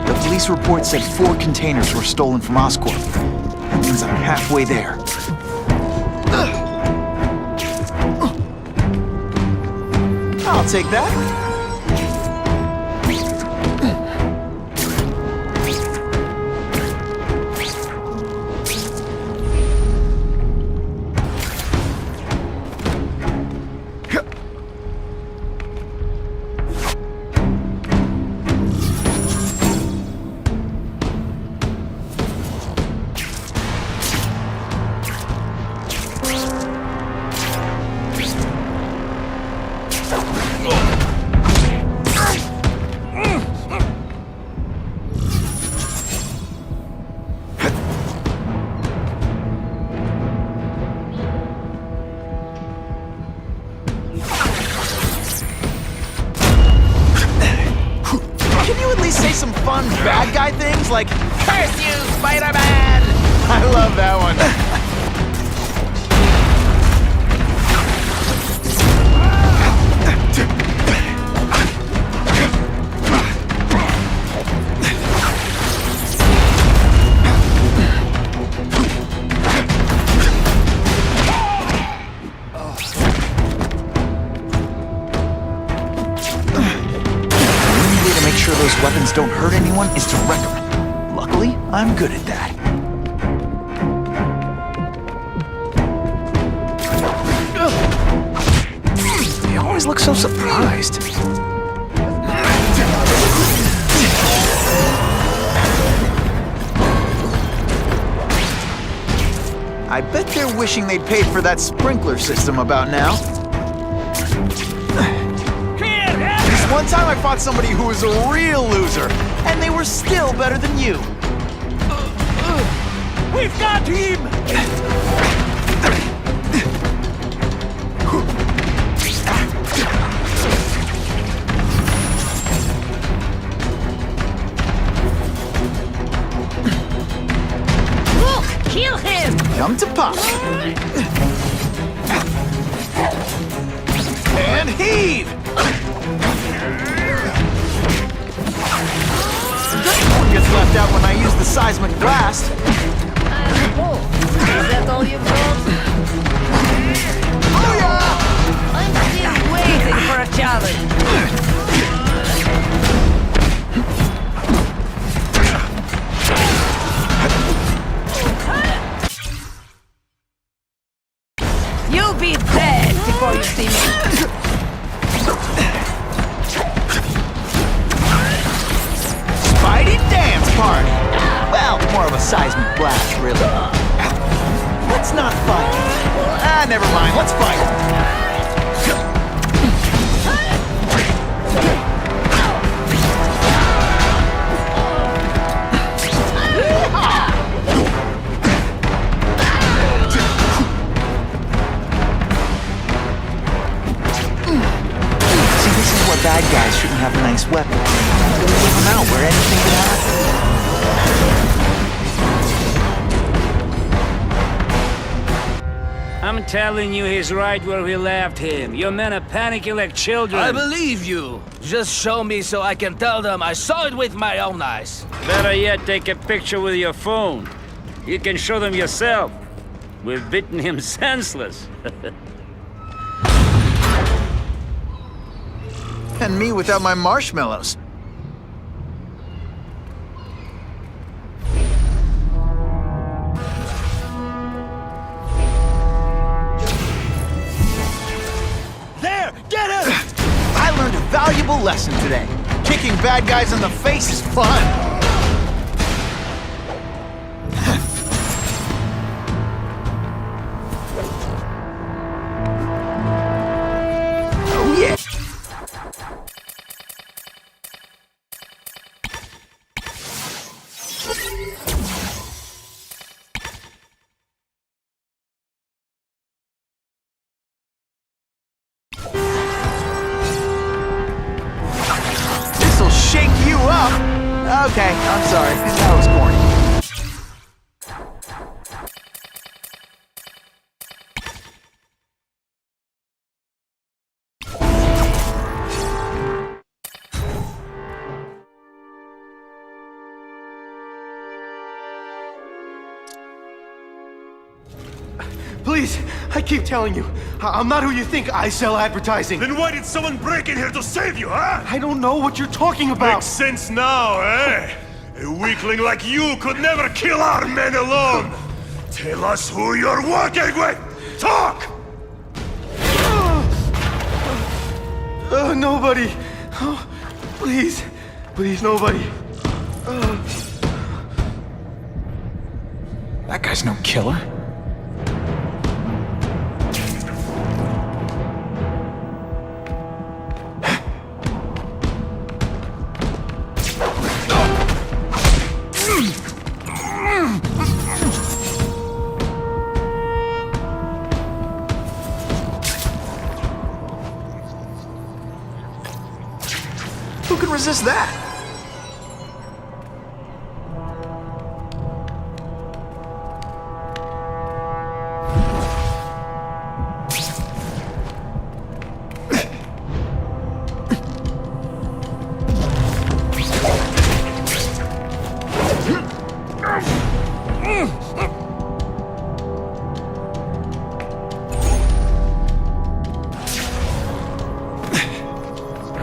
Speaker 2: The police report said 4 containers were stolen from Oscorp. That means I'm halfway there. I'll take that. Say some fun bad guy things like, "Curse you, Spider-Man!" I love that one. Those weapons don't hurt anyone is to wreck them. Luckily, I'm good at that. They always look so surprised. I bet they're wishing they'd paid for that sprinkler system about now. One time I fought somebody who was a real loser, and they were still better than you.
Speaker 22: We've got him!
Speaker 14: Look! Kill him!
Speaker 2: Come to pop. And heave! One gets left out when I use the seismic blast.
Speaker 14: Is that all you've got?
Speaker 2: Oh yeah!
Speaker 14: I'm still waiting for a challenge. You'll be dead before you see me.
Speaker 2: Spidey dance party! Well, more of a seismic blast, really. Let's not fight. Never mind, let's fight. Bad guys shouldn't have a nice weapon. Leave them out where anything can happen.
Speaker 19: I'm telling you, he's right where we left him. Your men are panicking like children.
Speaker 22: I believe you. Just show me so I can tell them I saw it with my own eyes.
Speaker 19: Better yet, take a picture with your phone. You can show them yourself. We've beaten him senseless.
Speaker 2: And me without my marshmallows.
Speaker 22: There! Get him!
Speaker 2: I learned a valuable lesson today. Kicking bad guys in the face is fun. Shake you up! Okay, I'm sorry. That was corny.
Speaker 22: Please, I keep telling you, I'm not who you think. I sell advertising.
Speaker 12: Then why did someone break in here to save you, huh?
Speaker 22: I don't know what you're talking about.
Speaker 12: Makes sense now, eh? A weakling like you could never kill our men alone. Tell us who you're working with. Talk!
Speaker 22: Nobody. Oh, please. Please, nobody.
Speaker 2: That guy's no killer. Who can resist that?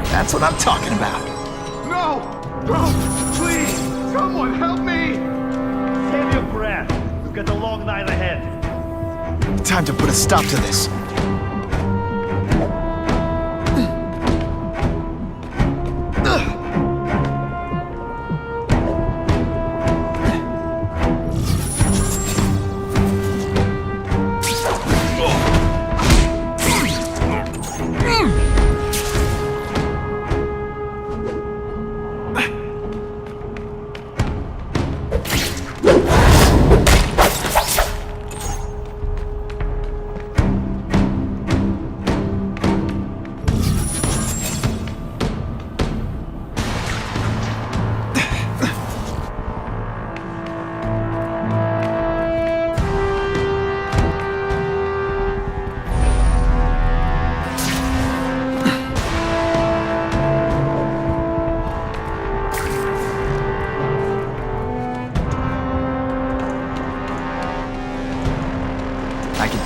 Speaker 2: That's what I'm talking about.
Speaker 22: No! No! Please! Someone help me!
Speaker 7: Save your breath. We've got a long night ahead.
Speaker 2: Time to put a stop to this.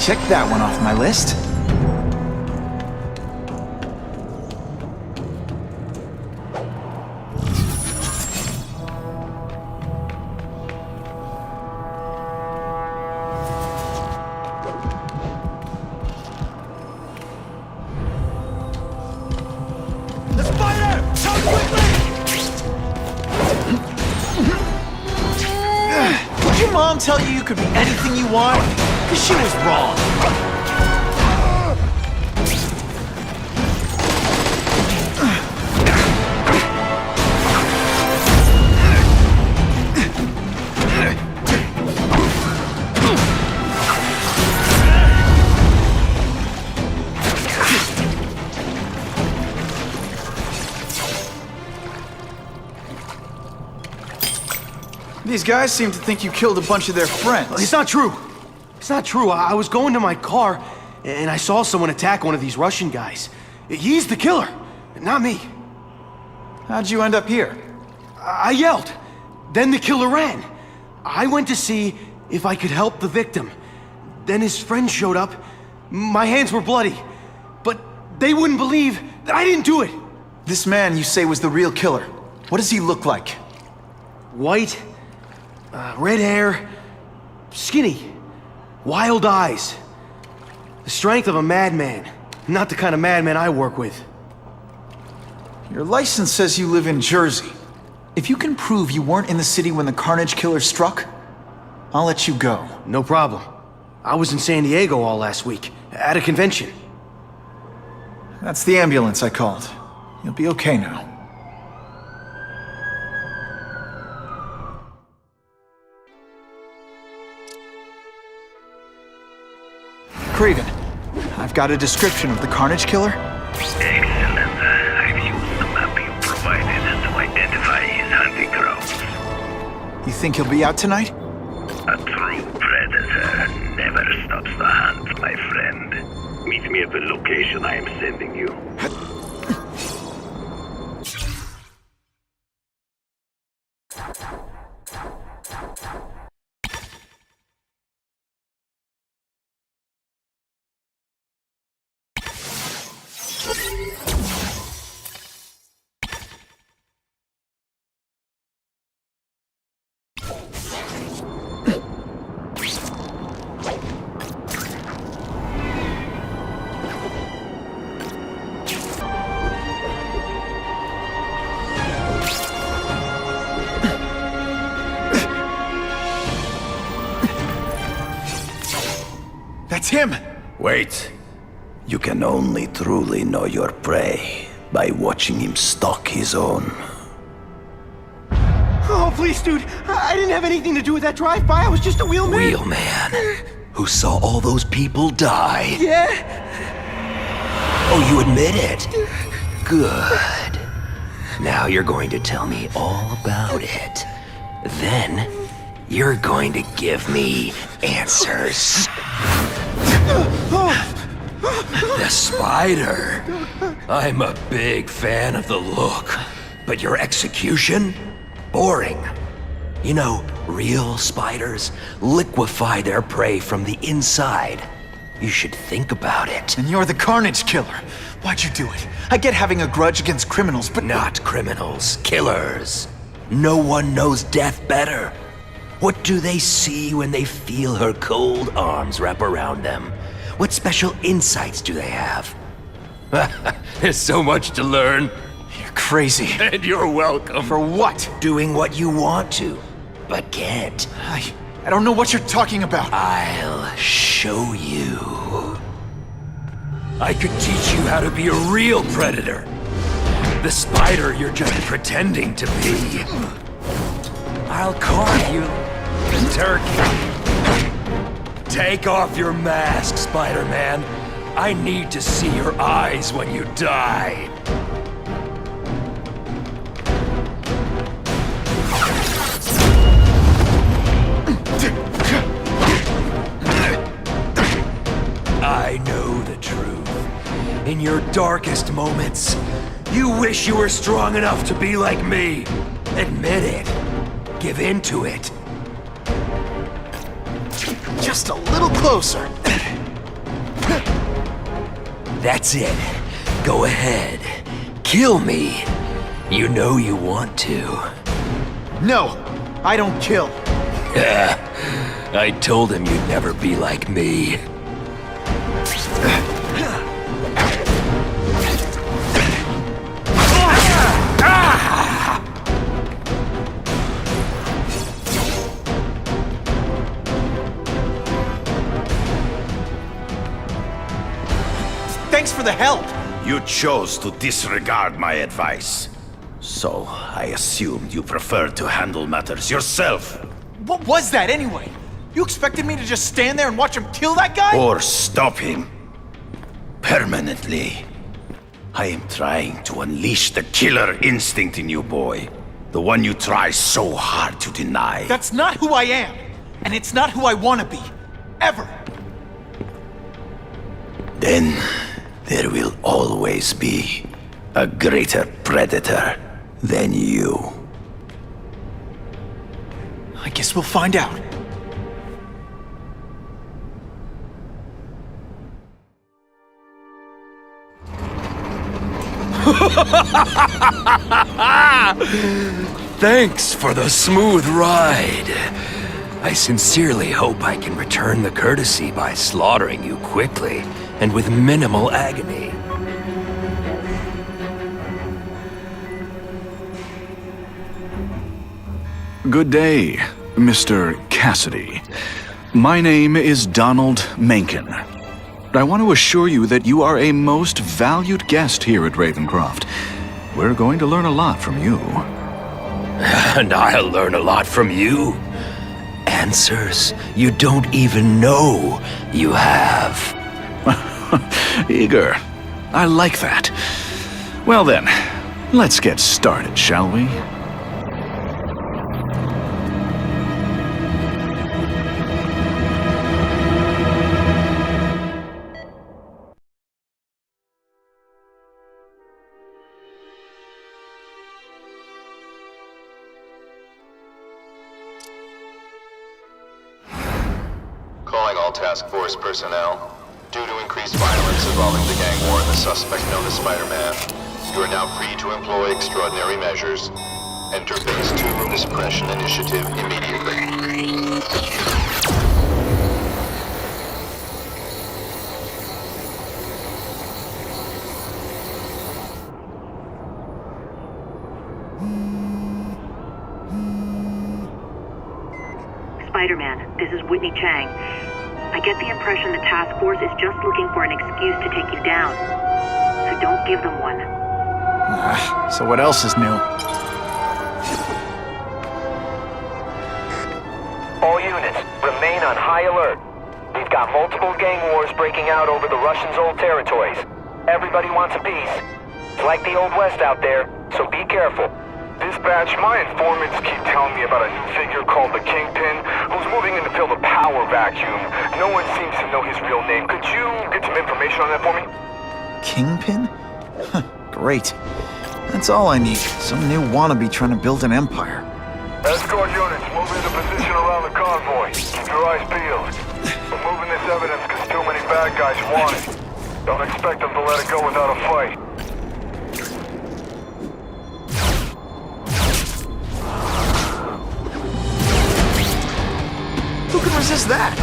Speaker 2: Check that one off my list.
Speaker 22: The spider! Come quickly!
Speaker 2: Did your mom tell you you could be anything you want? Because she was wrong. These guys seem to think you killed a bunch of their friends.
Speaker 1: It's not true. It's not true. I was going to my car, and I saw someone attack one of these Russian guys. He's the killer, not me.
Speaker 2: How'd you end up here?
Speaker 1: I yelled. Then the killer ran. I went to see if I could help the victim. Then his friend showed up. My hands were bloody. But they wouldn't believe that I didn't do it.
Speaker 2: This man you say was the real killer. What does he look like?
Speaker 1: White, red hair, skinny, wild eyes. The strength of a madman. Not the kind of madman I work with.
Speaker 2: Your license says you live in Jersey. If you can prove you weren't in the city when the Carnage Killer struck, I'll let you go.
Speaker 1: No problem. I was in San Diego all last week, at a convention.
Speaker 2: That's the ambulance I called. You'll be okay now. Craven, I've got a description of the Carnage Killer.
Speaker 15: Excellent. I've used the map you provided to identify his hunting grounds.
Speaker 2: You think he'll be out tonight?
Speaker 15: A true predator never stops the hunt, my friend. Meet me at the location I am sending you.
Speaker 2: That's him!
Speaker 6: Wait. You can only truly know your prey by watching him stalk his own.
Speaker 1: Oh, please, dude. I didn't have anything to do with that drive-by. I was just a wheelman.
Speaker 6: Wheelman? Who saw all those people die?
Speaker 1: Yeah?
Speaker 6: Oh, you admit it? Good. Now you're going to tell me all about it. Then, you're going to give me answers. The spider. I'm a big fan of the look, but your execution? Boring. You know, real spiders liquefy their prey from the inside. You should think about it.
Speaker 2: And you're the Carnage Killer. Why'd you do it? I get having a grudge against criminals, but...
Speaker 6: Not criminals, killers. No one knows death better. What do they see when they feel her cold arms wrap around them? What special insights do they have? There's so much to learn.
Speaker 2: You're crazy.
Speaker 6: And you're welcome.
Speaker 2: For what?
Speaker 6: Doing what you want to, but can't.
Speaker 2: I don't know what you're talking about.
Speaker 6: I'll show you. I could teach you how to be a real predator. The spider you're just pretending to be. I'll carve you the turkey. Take off your mask, Spider-Man. I need to see your eyes when you die. I know the truth. In your darkest moments, you wish you were strong enough to be like me. Admit it. Give in to it.
Speaker 2: Just a little closer.
Speaker 18: That's it. Go ahead. Kill me. You know you want to.
Speaker 2: No, I don't kill.
Speaker 18: I told him you'd never be like me.
Speaker 2: Thanks for the help.
Speaker 6: You chose to disregard my advice. So, I assumed you preferred to handle matters yourself.
Speaker 2: What was that anyway? You expected me to just stand there and watch him kill that guy?
Speaker 6: Or stop him. Permanently. I am trying to unleash the killer instinct in you, boy. The one you try so hard to deny.
Speaker 2: That's not who I am. And it's not who I want to be. Ever.
Speaker 6: Then, there will always be a greater predator than you.
Speaker 2: I guess we'll find out.
Speaker 18: Thanks for the smooth ride. I sincerely hope I can return the courtesy by slaughtering you quickly and with minimal agony.
Speaker 17: Good day, Mr. Cassidy. My name is Donald Mencken. I want to assure you that you are a most valued guest here at Ravencroft. We're going to learn a lot from you.
Speaker 18: And I'll learn a lot from you. Answers you don't even know you have.
Speaker 17: Eager. I like that. Well then, let's get started, shall we?
Speaker 21: Calling all task force personnel. Due to increased violence involving the gang war and the suspect known as Spider-Man, you are now free to employ extraordinary measures. Enter Phase 2 of the Suppression Initiative immediately.
Speaker 13: Spider-Man, this is Whitney Chang. I get the impression the task force is just looking for an excuse to take you down. So don't give them one.
Speaker 2: So what else is new?
Speaker 20: All units, remain on high alert. We've got multiple gang wars breaking out over the Russians' old territories. Everybody wants a piece. It's like the Old West out there, so be careful.
Speaker 23: Dispatch, my informants keep telling me about a new figure called the Kingpin, who's moving in to fill the power vacuum. No one seems to know his real name. Could you get some information on that for me?
Speaker 2: Kingpin? Great. That's all I need. Some new wannabe trying to build an empire.
Speaker 23: Escort units, move into position around the convoy. Keep your eyes peeled. We're moving this evidence because too many bad guys want it. Don't expect them to let it go without a fight.
Speaker 2: Who can resist that?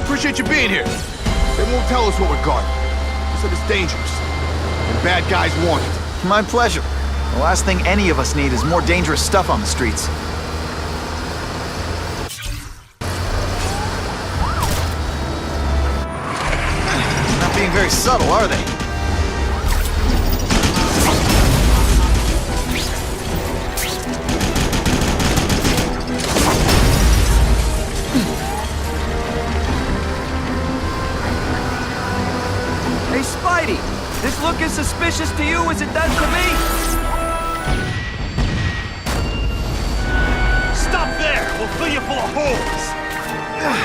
Speaker 17: Appreciate you being here. They won't tell us what we're guarding. They said it's dangerous. And bad guys want it.
Speaker 2: My pleasure. The last thing any of us need is more dangerous stuff on the streets. Not being very subtle, are they?
Speaker 22: Hey, Spidey! This look as suspicious to you as it does to me?
Speaker 7: Stop there! We'll fill you full of holes!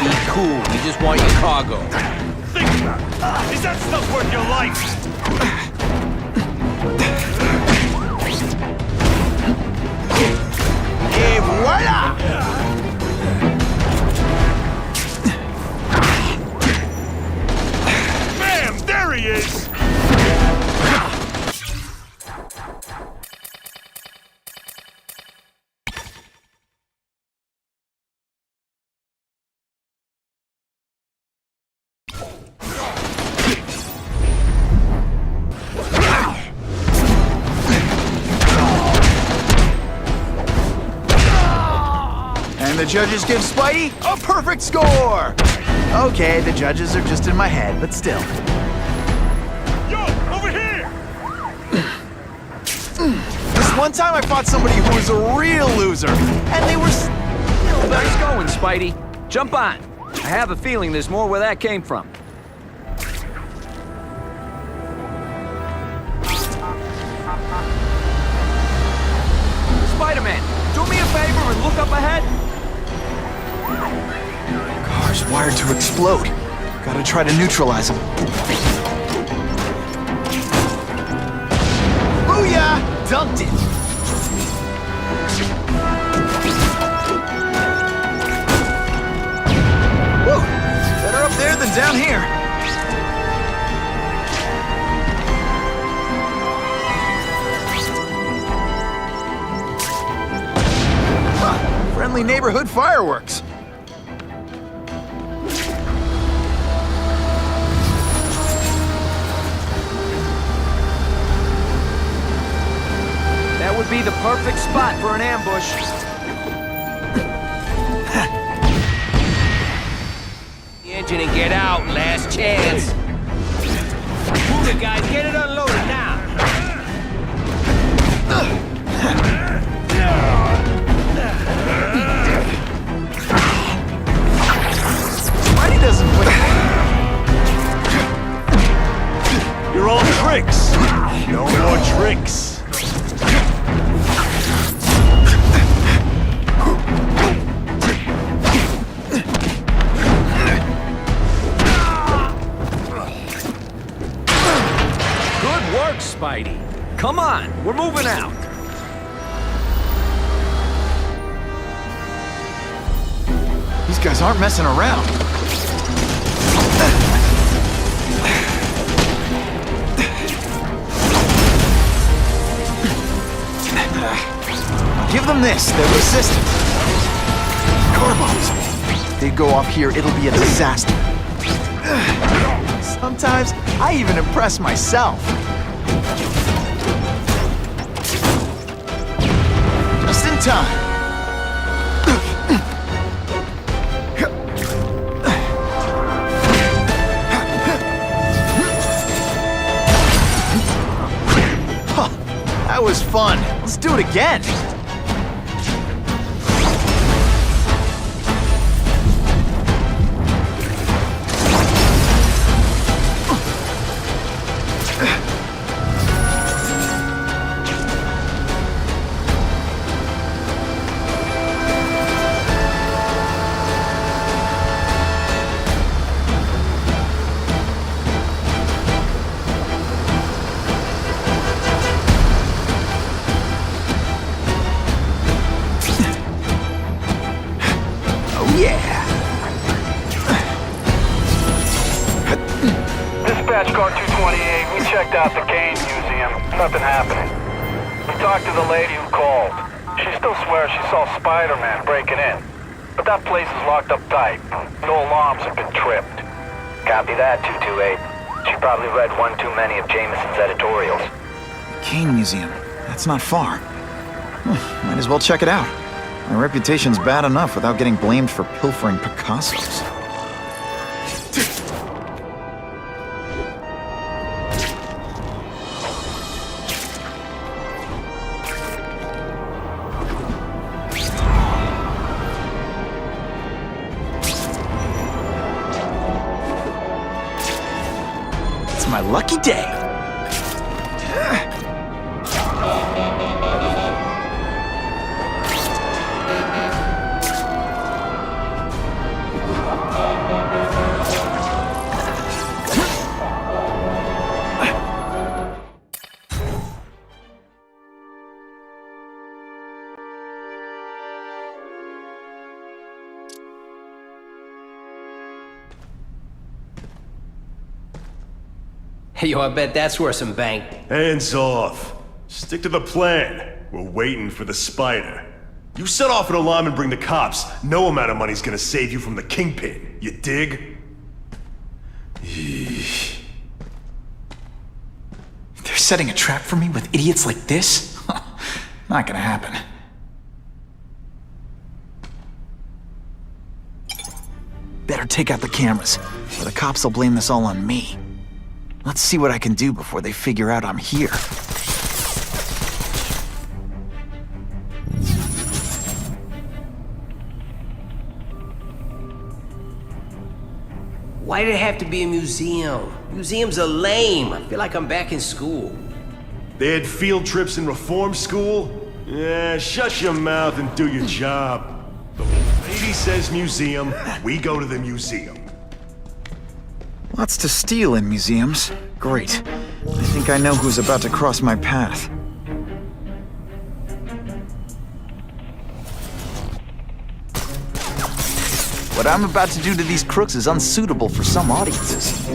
Speaker 22: Be cool, we just want your cargo.
Speaker 7: Think about it. Is that stuff worth your life?
Speaker 5: Et voila!
Speaker 12: Bam! There he is!
Speaker 5: And the judges give Spidey a perfect score! Okay, the judges are just in my head, but still.
Speaker 12: Yo, over here!
Speaker 5: This one time I fought somebody who was a real loser, and they were still better.
Speaker 19: Nice going, Spidey. Jump on. I have a feeling there's more where that came from. Spider-Man, do me a favor and look up ahead.
Speaker 2: Car's wired to explode. Gotta try to neutralize him.
Speaker 5: Booyah! Dunked it! Woo! Better up there than down here. Huh, friendly neighborhood fireworks.
Speaker 19: That would be the perfect spot for an ambush.
Speaker 22: The engine and get out, last chance. Move it, guys, get it unloaded now.
Speaker 5: Spidey doesn't win.
Speaker 12: You're all tricks. No more tricks.
Speaker 19: Good work, Spidey. Come on, we're moving out.
Speaker 2: These guys aren't messing around. I'll give them this. They're resistant. Car bombs. They go off here, it'll be a disaster.
Speaker 5: Sometimes I even impress myself. Just in time. Huh, that was fun. Let's do it again.
Speaker 23: Dispatch car 228, we checked out the Kane Museum. Nothing happening. We talked to the lady who called. She still swears she saw Spider-Man breaking in. But that place is locked up tight. No alarms have been tripped.
Speaker 20: Copy that, 228. She probably read one too many of Jameson's editorials.
Speaker 2: Kane Museum. That's not far. Might as well check it out. My reputation's bad enough without getting blamed for pilfering Picassos.
Speaker 5: It's my lucky day.
Speaker 9: Hey, yo, I bet that's worth some bank.
Speaker 12: Hands off. Stick to the plan. We're waiting for the spider. You set off an alarm and bring the cops. No amount of money's gonna save you from the kingpin. You dig?
Speaker 2: They're setting a trap for me with idiots like this? Not gonna happen. Better take out the cameras, or the cops will blame this all on me. Let's see what I can do before they figure out I'm here.
Speaker 9: Why did it have to be a museum? Museums are lame. I feel like I'm back in school.
Speaker 12: They had field trips in reform school? Yeah, shut your mouth and do your job. The lady says museum, we go to the museum.
Speaker 2: Lots to steal in museums. Great. I think I know who's about to cross my path. What I'm about to do to these crooks is unsuitable for some audiences.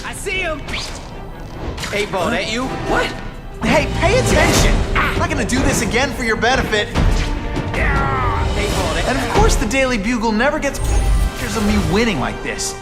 Speaker 9: I see him! Hey, Bo, that you? What?
Speaker 2: Hey, pay attention! I'm not gonna do this again for your benefit.
Speaker 9: Hey, Bo, that...
Speaker 2: And of course the Daily Bugle never gets pictures of me winning like this.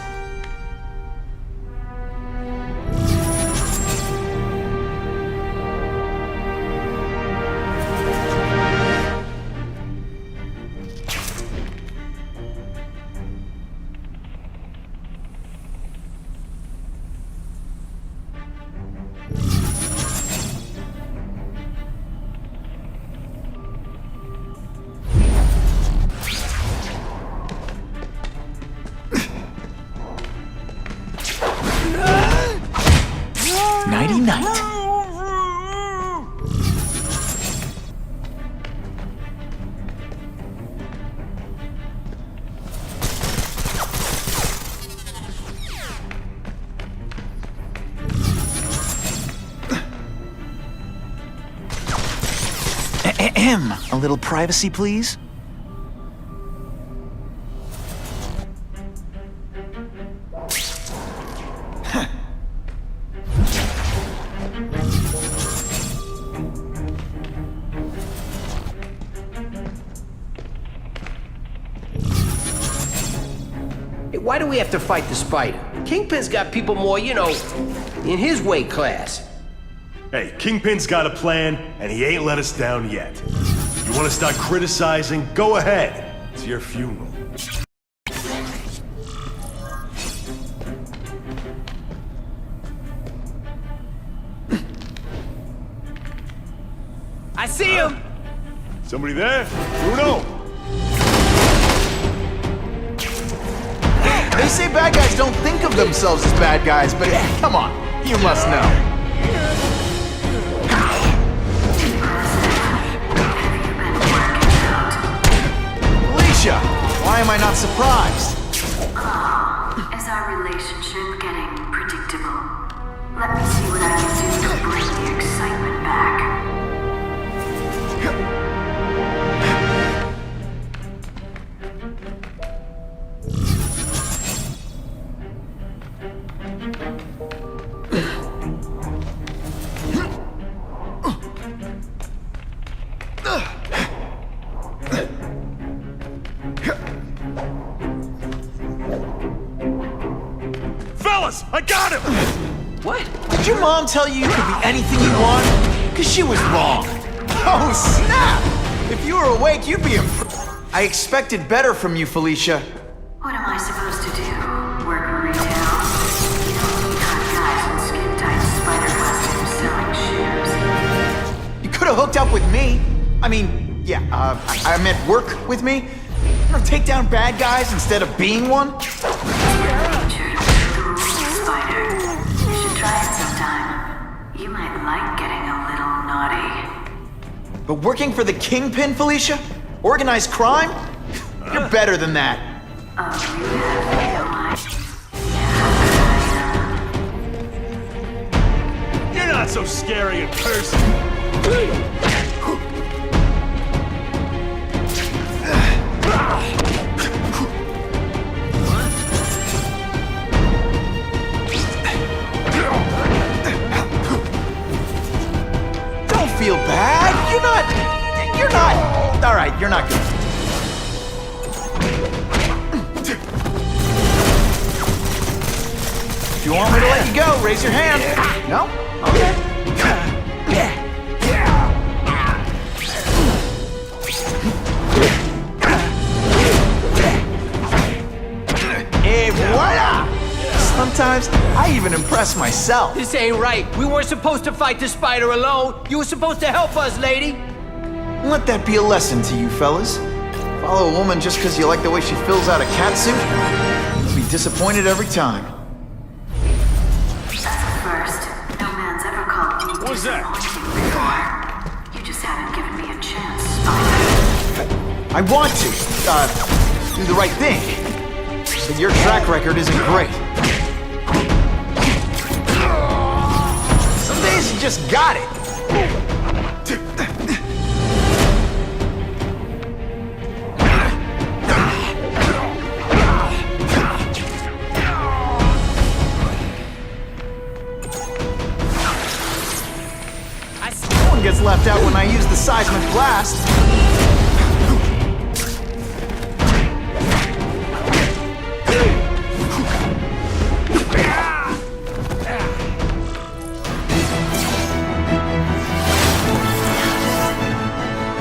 Speaker 2: Nighty-night. A little privacy, please?
Speaker 9: Hey, why do we have to fight the spider? Kingpin's got people more, you know, in his weight class.
Speaker 12: Hey, Kingpin's got a plan, and he ain't let us down yet. You wanna start criticizing? Go ahead. It's your funeral.
Speaker 9: I see him!
Speaker 12: Somebody there? Bruno!
Speaker 2: They say bad guys don't think of themselves as bad guys, but come on, you must know. Felicia, why am I not surprised?
Speaker 13: Is our relationship getting predictable? Let me see what I can do to bring the excitement back.
Speaker 12: Fellas, I got him!
Speaker 9: What?
Speaker 2: Did your mom tell you you could be anything you want? Because she was wrong. Oh, snap! If you were awake, you'd be I expected better from you, Felicia.
Speaker 13: What am I supposed to do? Work retail? You don't got guys in skin-tight spider costumes selling shoes.
Speaker 2: You could have hooked up with me. I mean, yeah, I meant work with me. You know, take down bad guys instead of being one.
Speaker 13: Spider, you should try it sometime. You might like getting a little naughty.
Speaker 2: But working for the Kingpin, Felicia? Organized crime? You're better than that.
Speaker 12: You're not so scary in person.
Speaker 5: You're not... Alright, you're not good. If you want me to let you go, raise your hand. No? Okay. Et voila! Sometimes I even impress myself.
Speaker 9: This ain't right. We weren't supposed to fight the spider alone. You were supposed to help us, lady.
Speaker 2: Let that be a lesson to you fellas. Follow a woman just because you like the way she fills out a cat suit? You'll be disappointed every time.
Speaker 13: That's a first. No man's ever called me
Speaker 12: What's that?
Speaker 13: before. You just haven't given me a chance, Spider.
Speaker 2: I want to, do the right thing. But your track record isn't great. Some days you just got it. No one gets left out when I use the seismic blast.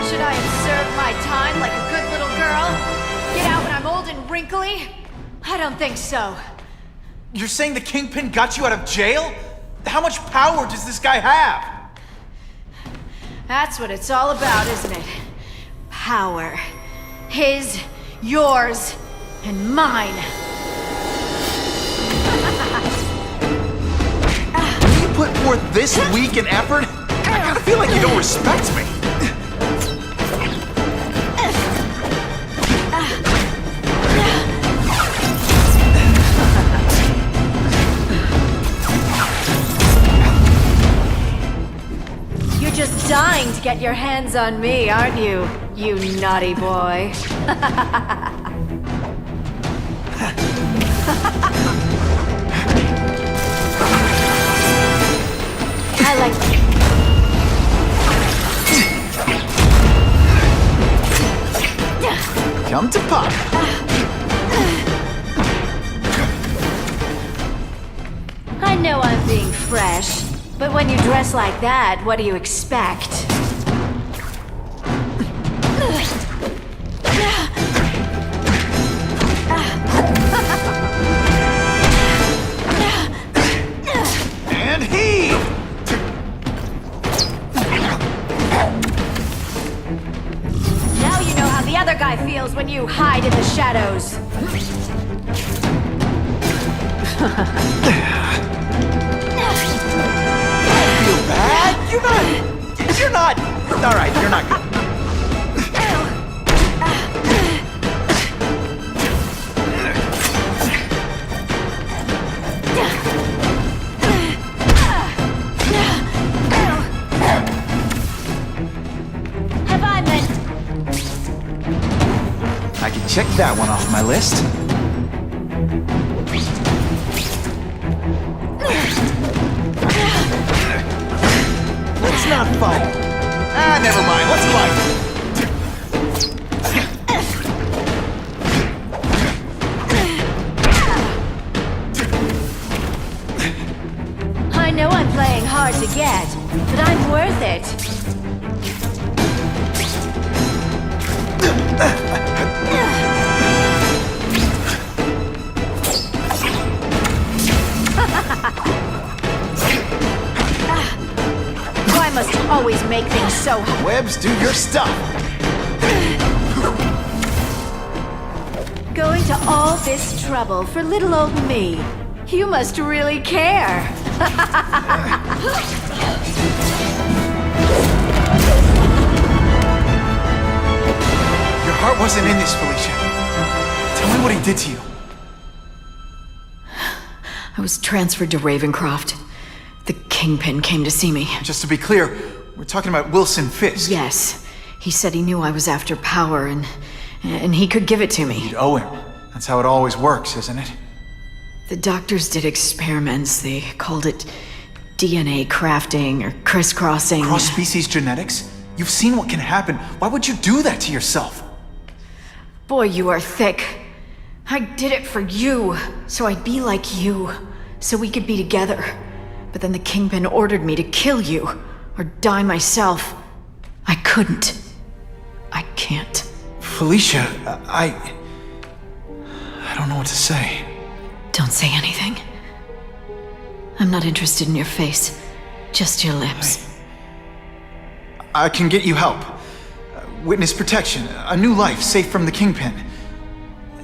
Speaker 4: Should I have served my time like a good little girl? Get out when I'm old and wrinkly? I don't think so.
Speaker 2: You're saying the Kingpin got you out of jail? How much power does this guy have?
Speaker 4: That's what it's all about, isn't it? Power. His, yours, and mine.
Speaker 2: You put forth this week and effort? I gotta feel like you don't respect me.
Speaker 4: You're just dying to get your hands on me, aren't you? You naughty boy. I like...
Speaker 2: Come to Pop.
Speaker 4: I know I'm being fresh, but when you dress like that, what do you expect?
Speaker 2: And heave!
Speaker 4: Now you know how the other guy feels when you hide in the shadows.
Speaker 2: Feel bad? You're not. All right, you're not good.
Speaker 4: Have I meant...
Speaker 2: I can check that one off my list. Let's not fight. Ah, never mind. Let's fight.
Speaker 4: I know I'm playing hard to get, but I'm worth it. Why must you always make things so hard?
Speaker 2: Webs, do your stuff.
Speaker 4: Going to all this trouble for little old me. You must really care.
Speaker 2: Your heart wasn't in this, Felicia. Tell me what he did to you.
Speaker 8: I was transferred to Ravencroft. The Kingpin came to see me.
Speaker 2: Just to be clear, we're talking about Wilson Fisk.
Speaker 8: Yes. He said he knew I was after power and he could give it to me.
Speaker 2: You'd owe him. That's how it always works, isn't it?
Speaker 8: The doctors did experiments. They called it DNA crafting or crisscrossing.
Speaker 2: Cross-species genetics? You've seen what can happen. Why would you do that to yourself?
Speaker 8: Boy, you are thick. I did it for you, so I'd be like you, so we could be together. But then the Kingpin ordered me to kill you, or die myself. I couldn't. I can't.
Speaker 2: Felicia, I don't know what to say.
Speaker 8: Don't say anything. I'm not interested in your face, just your lips.
Speaker 2: I can get you help. Witness protection, a new life safe from the Kingpin.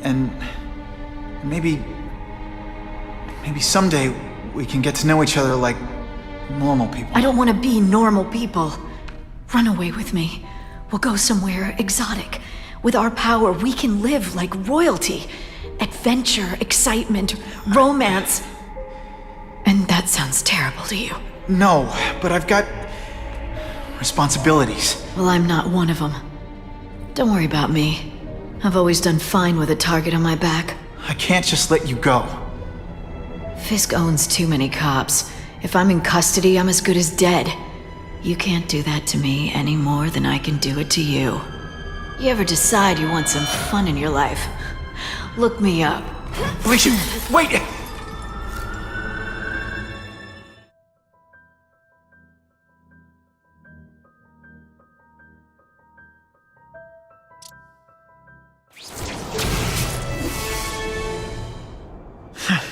Speaker 2: And maybe someday we can get to know each other like normal people.
Speaker 8: I don't want to be normal people. Run away with me. We'll go somewhere exotic. With our power, we can live like royalty. Adventure, excitement, romance. And that sounds terrible to you.
Speaker 2: No, but I've got responsibilities.
Speaker 8: Well, I'm not one of them. Don't worry about me. I've always done fine with a target on my back.
Speaker 2: I can't just let you go.
Speaker 8: Fisk owns too many cops. If I'm in custody, I'm as good as dead. You can't do that to me any more than I can do it to you. You ever decide you want some fun in your life? Look me up.
Speaker 2: Felicia, wait!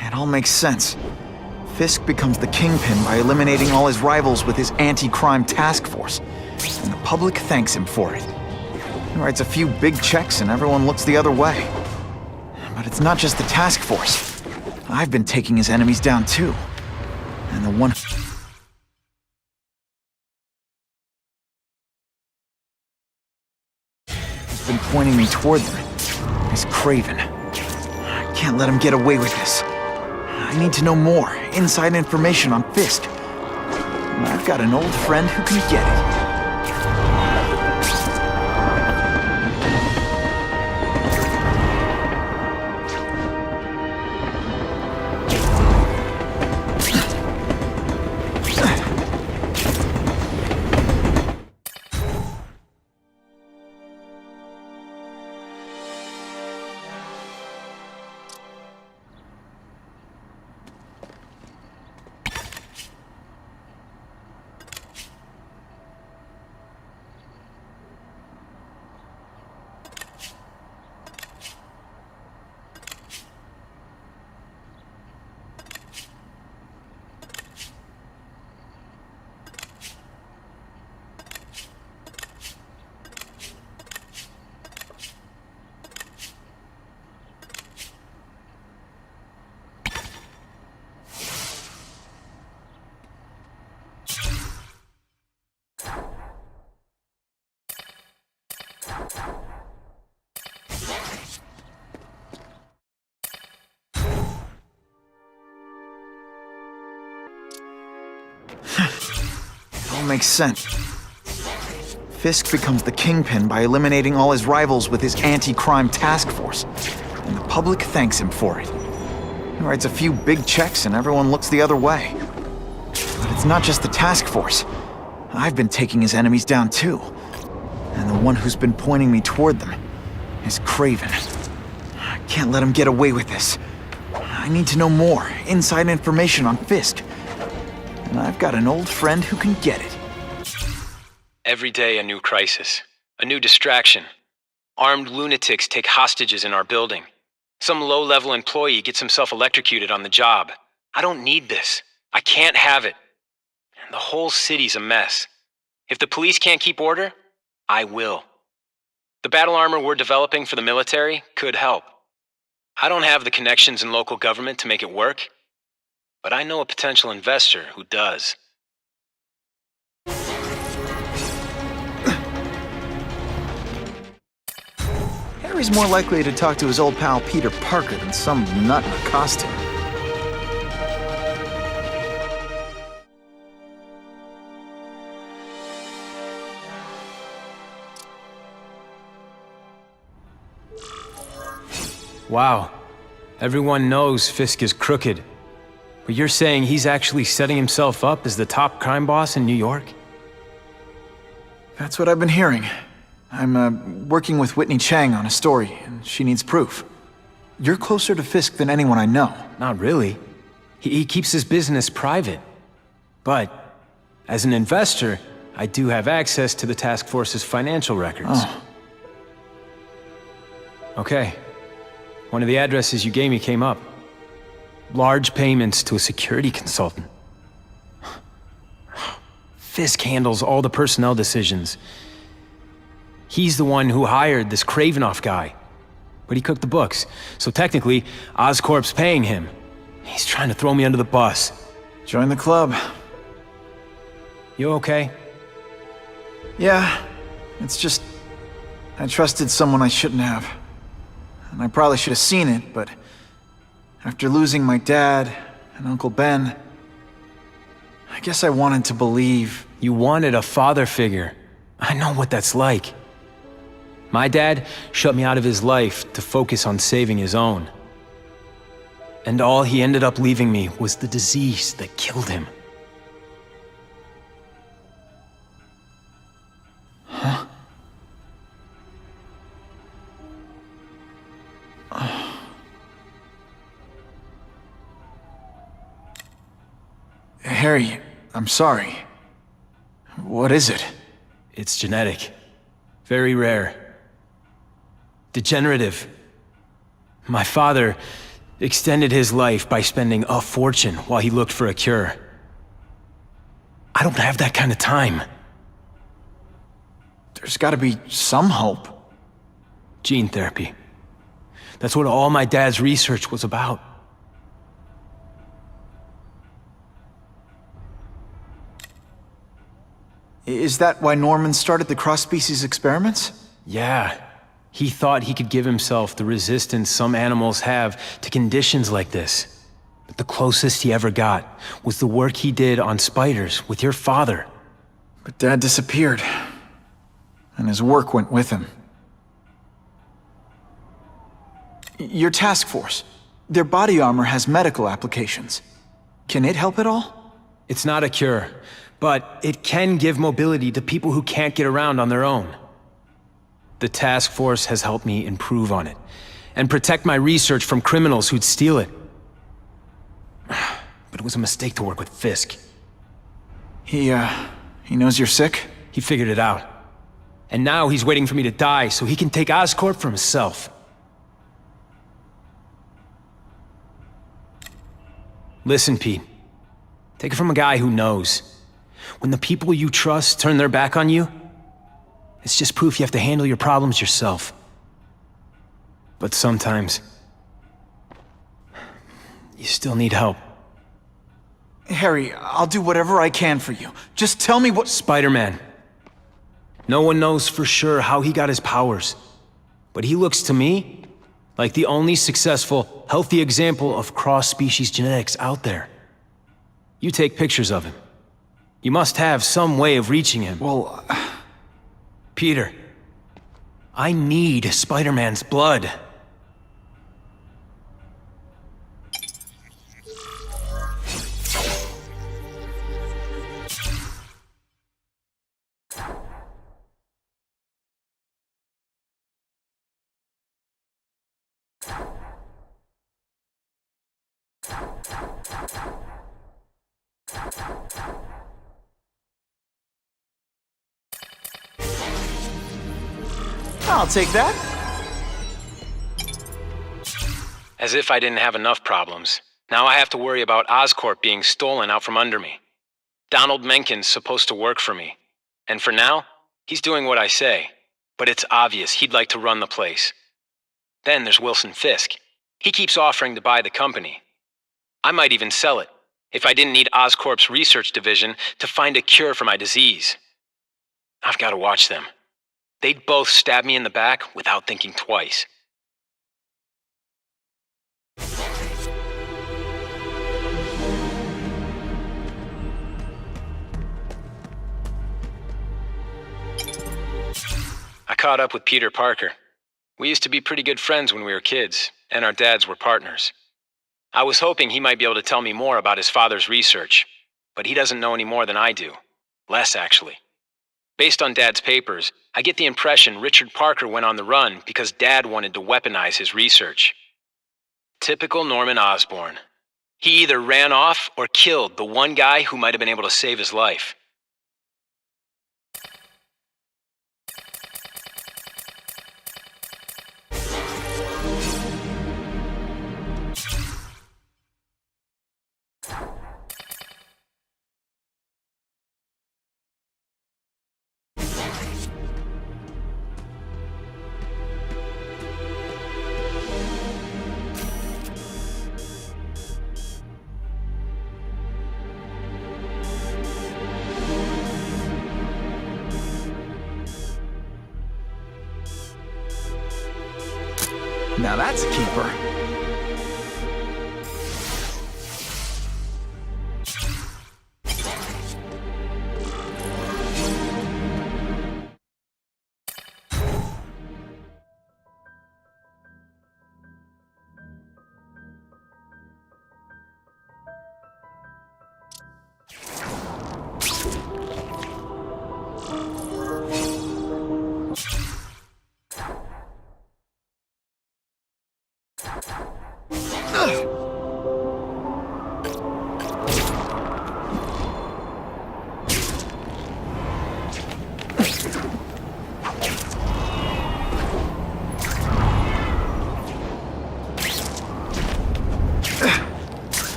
Speaker 2: It all makes sense. Fisk becomes the Kingpin by eliminating all his rivals with his anti-crime task force. And the public thanks him for it. He writes a few big checks and everyone looks the other way. But it's not just the task force. I've been taking his enemies down too. And the one who's been pointing me toward them is Craven. I can't let him get away with this. I need to know more, inside information on Fisk. And I've got an old friend who can get it. It all makes sense. Fisk becomes the Kingpin by eliminating all his rivals with his anti-crime task force. And the public thanks him for it. He writes a few big checks and everyone looks the other way. But it's not just the task force. I've been taking his enemies down too. And the one who's been pointing me toward them is Craven. I can't let him get away with this. I need to know more, inside information on Fisk. And I've got an old friend who can get it.
Speaker 10: Every day a new crisis, a new distraction. Armed lunatics take hostages in our building. Some low-level employee gets himself electrocuted on the job. I don't need this. I can't have it. And the whole city's a mess. If the police can't keep order, I will. The battle armor we're developing for the military could help. I don't have the connections in local government to make it work, but I know a potential investor who does.
Speaker 2: Harry's more likely to talk to his old pal Peter Parker than some nut in a costume.
Speaker 10: Wow. Everyone knows Fisk is crooked. But you're saying he's actually setting himself up as the top crime boss in New York?
Speaker 2: That's what I've been hearing. I'm working with Whitney Chang on a story, and she needs proof. You're closer to Fisk than anyone I know.
Speaker 10: Not really. He keeps his business private. But, as an investor, I do have access to the task force's financial records.
Speaker 2: Oh.
Speaker 10: Okay. One of the addresses you gave me came up. Large payments to a security consultant. Fisk handles all the personnel decisions. He's the one who hired this Kravinoff guy. But he cooked the books, so technically, Oscorp's paying him. He's trying to throw me under the bus.
Speaker 2: Join the club.
Speaker 10: You okay?
Speaker 2: Yeah, it's just... I trusted someone I shouldn't have. And I probably should have seen it, but... after losing my dad and Uncle Ben... I guess I wanted to believe...
Speaker 10: You wanted a father figure. I know what that's like. My dad shut me out of his life to focus on saving his own. And all he ended up leaving me was the disease that killed him.
Speaker 2: Huh? Harry, I'm sorry. What is it?
Speaker 10: It's genetic. Very rare. Degenerative. My father extended his life by spending a fortune while he looked for a cure. I don't have that kind of time.
Speaker 2: There's gotta be some hope.
Speaker 10: Gene therapy. That's what all my dad's research was about.
Speaker 2: Is that why Norman started the cross-species experiments?
Speaker 10: Yeah. He thought he could give himself the resistance some animals have to conditions like this. But the closest he ever got was the work he did on spiders with your father.
Speaker 2: But Dad disappeared. And his work went with him. Your task force. Their body armor has medical applications. Can it help at all?
Speaker 10: It's not a cure, but it can give mobility to people who can't get around on their own. The task force has helped me improve on it, and protect my research from criminals who'd steal it. But it was a mistake to work with Fisk.
Speaker 2: He knows you're sick?
Speaker 10: He figured it out. And now he's waiting for me to die so he can take Oscorp for himself. Listen, Pete. Take it from a guy who knows. When the people you trust turn their back on you, it's just proof you have to handle your problems yourself. But sometimes, you still need help.
Speaker 2: Harry, I'll do whatever I can for you. Just tell me what—
Speaker 10: Spider-Man. No one knows for sure how he got his powers. But he looks to me like the only successful, healthy example of cross-species genetics out there. You take pictures of him. You must have some way of reaching him.
Speaker 2: Well,
Speaker 10: Peter, I need Spider-Man's blood.
Speaker 2: I'll take that.
Speaker 10: As if I didn't have enough problems. Now I have to worry about Oscorp being stolen out from under me. Donald Menken's supposed to work for me. And for now, he's doing what I say. But it's obvious he'd like to run the place. Then there's Wilson Fisk. He keeps offering to buy the company. I might even sell it, if I didn't need Oscorp's research division to find a cure for my disease. I've got to watch them. They'd both stab me in the back without thinking twice. I caught up with Peter Parker. We used to be pretty good friends when we were kids, and our dads were partners. I was hoping he might be able to tell me more about his father's research, but he doesn't know any more than I do. Less, actually. Based on Dad's papers, I get the impression Richard Parker went on the run because Dad wanted to weaponize his research. Typical Norman Osborn. He either ran off or killed the one guy who might have been able to save his life.
Speaker 2: Now that's a keeper.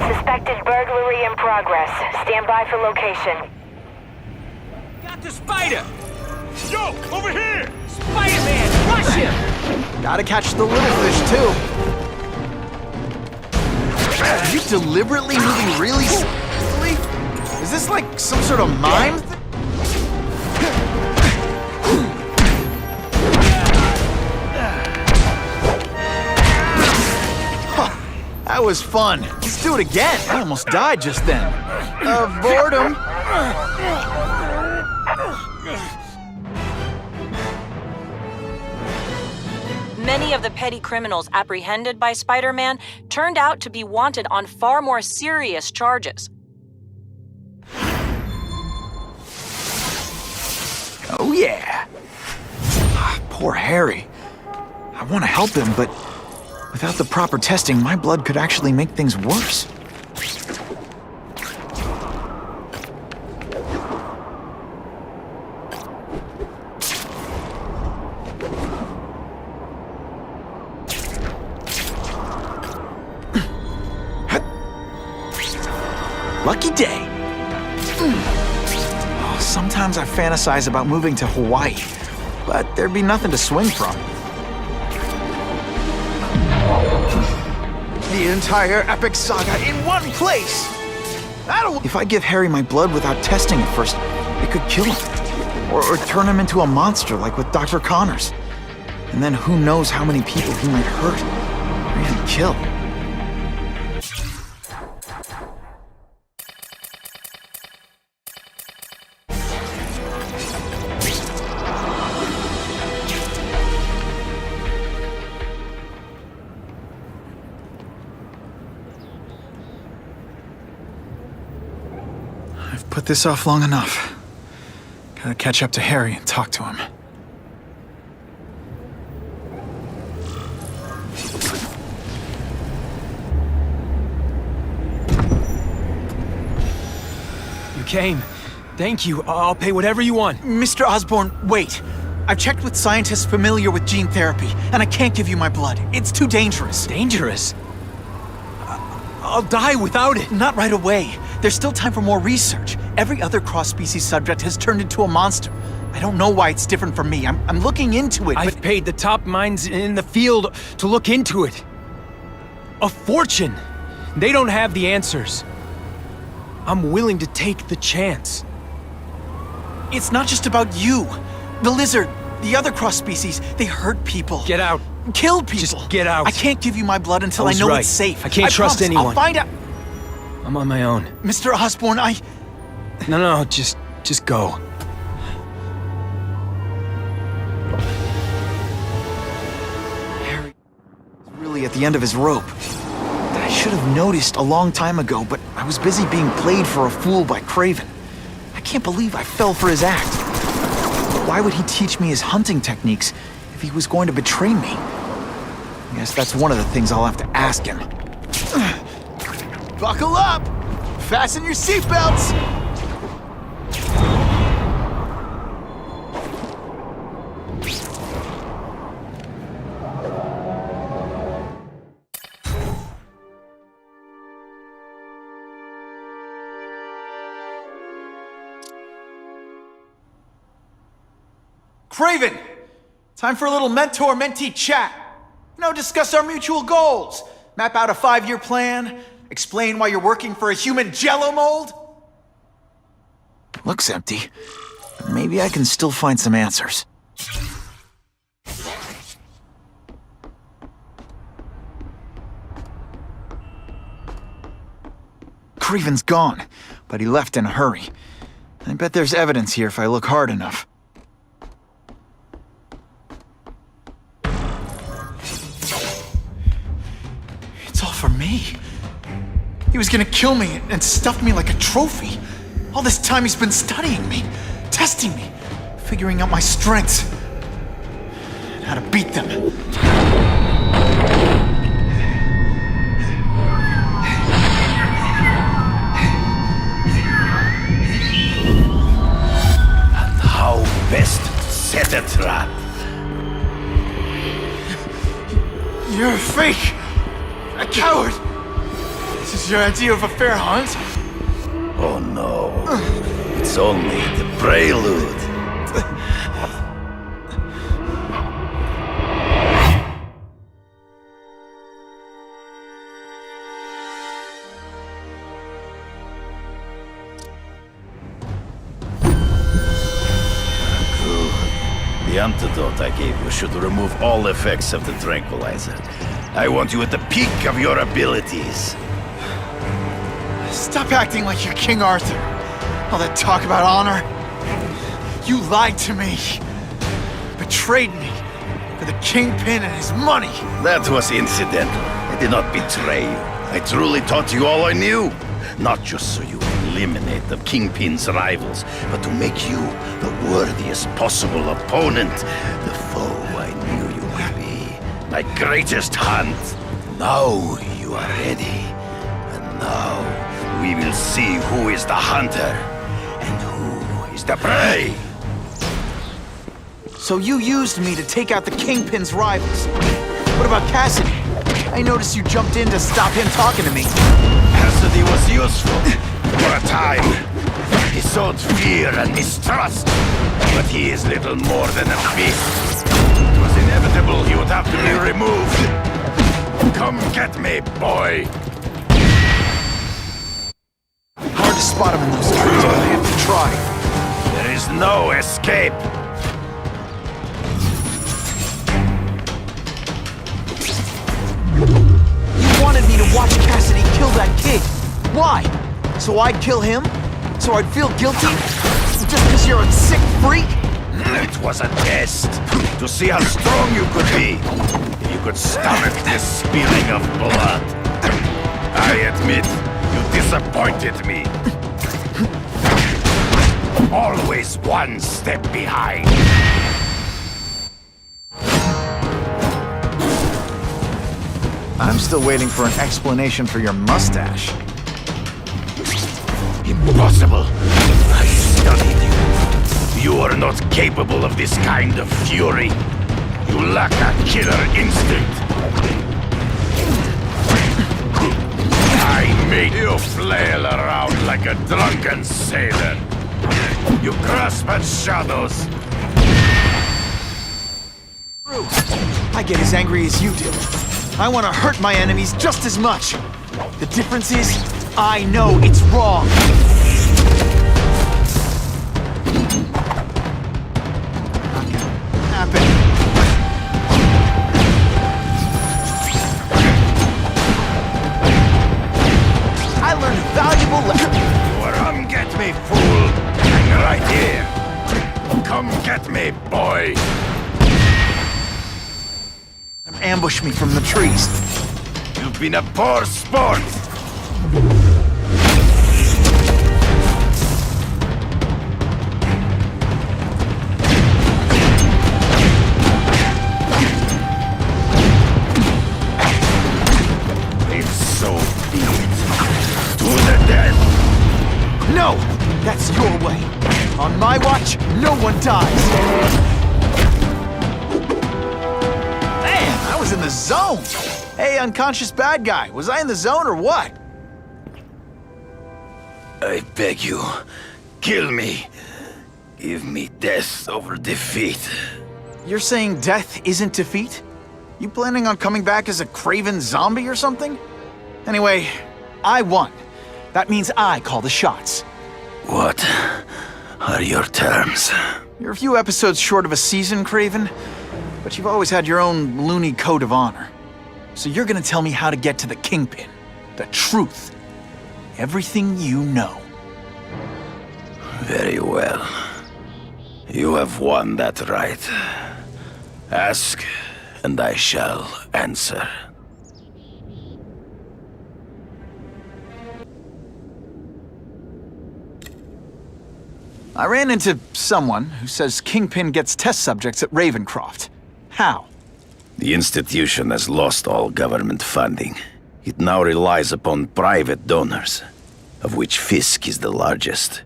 Speaker 3: Suspected burglary in progress. Stand by for location.
Speaker 19: Got the spider!
Speaker 12: Yo, over here!
Speaker 19: Spider-Man, rush him!
Speaker 2: Gotta catch the little fish, too. Are you deliberately moving really slowly? Is this like some sort of mime thing? That was fun. Let's do it again. I almost died just then. Of boredom.
Speaker 11: Many of the petty criminals apprehended by Spider-Man turned out to be wanted on far more serious charges.
Speaker 2: Oh yeah. Poor Harry. I want to help him, but without the proper testing, my blood could actually make things worse. Lucky day. Oh, sometimes I fantasize about moving to Hawaii, but there'd be nothing to swing from. The entire epic saga in one place! If I give Harry my blood without testing it first, it could kill him. Or turn him into a monster like with Dr. Connors. And then who knows how many people he might hurt, or even kill. Put this off long enough. Gotta catch up to Harry and talk to him.
Speaker 10: You came. Thank you. I'll pay whatever you want.
Speaker 2: Mr. Osborn, wait. I've checked with scientists familiar with gene therapy, and I can't give you my blood. It's too dangerous.
Speaker 10: Dangerous? I'll die without it.
Speaker 2: Not right away. There's still time for more research. Every other cross-species subject has turned into a monster. I don't know why it's different from me. I'm looking into it,
Speaker 10: I've paid the top minds in the field to look into it. A fortune. They don't have the answers. I'm willing to take the chance.
Speaker 2: It's not just about you. The lizard, the other cross-species, they hurt people.
Speaker 10: Get out.
Speaker 2: Kill people.
Speaker 10: Just get out.
Speaker 2: I can't give you my blood until I know
Speaker 10: right.
Speaker 2: it's safe.
Speaker 10: I can't trust
Speaker 2: promise.
Speaker 10: anyone.
Speaker 2: I'll find out.
Speaker 10: I'm on my own.
Speaker 2: Mr. Osborn,
Speaker 10: No, just go.
Speaker 2: pulley at the end of his rope. I should have noticed a long time ago, but I was busy being played for a fool by Craven. I can't believe I fell for his act. Why would he teach me his hunting techniques if he was going to betray me? I guess that's one of the things I'll have to ask him. Buckle up! Fasten your seatbelts! Craven! Time for a little mentor-mentee chat. Discuss our mutual goals. Map out a 5-year plan. Explain why you're working for a human jello mold. Looks empty. But maybe I can still find some answers. Craven's gone, but he left in a hurry. I bet there's evidence here if I look hard enough. For me. He was gonna kill me and stuff me like a trophy. All this time he's been studying me, testing me, figuring out my strengths, and how to beat them.
Speaker 6: And how best to set a trap.
Speaker 2: You're a fake! A coward! This is your idea of a fair hunt?
Speaker 6: Oh no. It's only the prelude. Good. The antidote I gave you should remove all effects of the tranquilizer. I want you at the peak of your abilities.
Speaker 2: Stop acting like you're King Arthur. All that talk about honor. You lied to me. Betrayed me for the Kingpin and his money.
Speaker 6: That was incidental. I did not betray you. I truly taught you all I knew. Not just so you eliminate the Kingpin's rivals, but to make you the worthiest possible opponent. The foe I knew you would be. My greatest hunt. Now you are ready. And now we will see who is the hunter and who is the prey.
Speaker 2: So you used me to take out the Kingpin's rivals. What about Cassidy? I noticed you jumped in to stop him talking to me.
Speaker 6: Cassidy was useful for a time. He sowed fear and mistrust, but he is little more than a beast. It was inevitable he would have to be removed. Come get me, boy.
Speaker 2: Hard to spot him in those trees, but I have to try.
Speaker 6: There is no escape.
Speaker 2: You wanted me to watch Cassidy kill that kid. Why? So I'd kill him? So I'd feel guilty? Just because you're a sick freak?
Speaker 6: It was a test to see how strong you could be. If you could stomach this spilling of blood. I admit, you disappointed me. Always one step behind.
Speaker 2: I'm still waiting for an explanation for your mustache.
Speaker 6: Impossible. I studied you. You are not capable of this kind of fury. You lack a killer instinct. I made you flail around like a drunken sailor. You grasp at shadows.
Speaker 2: I get as angry as you do. I want to hurt my enemies just as much. The difference is, I know it's wrong. Not gonna happen. I learned a valuable lesson.
Speaker 6: Come get me, fool. Hang right here. Come get me, boy.
Speaker 2: I'm ambush me from the trees.
Speaker 6: You've been a poor sport! So be it. To the death!
Speaker 2: No! That's your way. On my watch, no one dies. Man, I was in the zone. Hey, unconscious bad guy, was I in the zone or what?
Speaker 6: I beg you, kill me. Give me death over defeat.
Speaker 2: You're saying death isn't defeat? You planning on coming back as a craven zombie or something? Anyway, I won. That means I call the shots.
Speaker 6: What are your terms?
Speaker 2: You're a few episodes short of a season, Craven, but you've always had your own loony code of honor. So you're gonna tell me how to get to the Kingpin. The truth. Everything you know.
Speaker 6: Very well. You have won that right. Ask, and I shall answer.
Speaker 2: I ran into someone who says Kingpin gets test subjects at Ravencroft. How?
Speaker 6: The institution has lost all government funding. It now relies upon private donors, of which Fisk is the largest,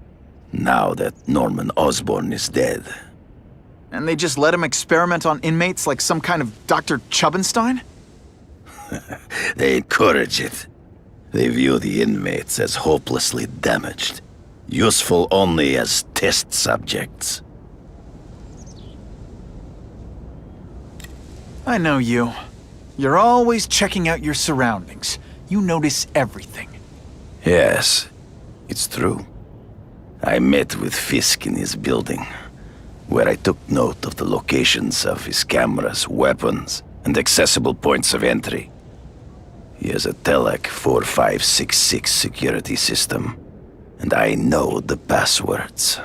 Speaker 6: now that Norman Osborn is dead.
Speaker 2: And they just let him experiment on inmates like some kind of Dr. Chubbenstein?
Speaker 6: They encourage it. They view the inmates as hopelessly damaged, useful only as test subjects.
Speaker 2: I know you. You're always checking out your surroundings. You notice everything.
Speaker 6: Yes, it's true. I met with Fisk in his building, where I took note of the locations of his cameras, weapons, and accessible points of entry. He has a Telec 4566 security system, and I know the passwords.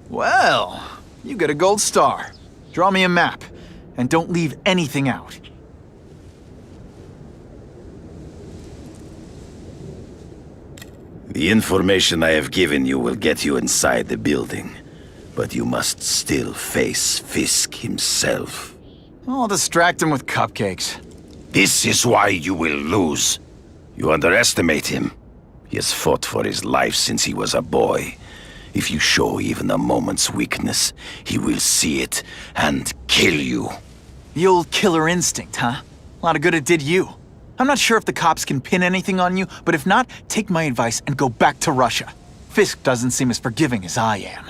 Speaker 2: Well, you get a gold star. Draw me a map, and don't leave anything out.
Speaker 6: The information I have given you will get you inside the building, but you must still face Fisk himself.
Speaker 2: I'll distract him with cupcakes.
Speaker 6: This is why you will lose. You underestimate him. He has fought for his life since he was a boy. If you show even a moment's weakness, he will see it and kill you.
Speaker 2: The old killer instinct, huh? A lot of good it did you. I'm not sure if the cops can pin anything on you, but if not, take my advice and go back to Russia. Fisk doesn't seem as forgiving as I am.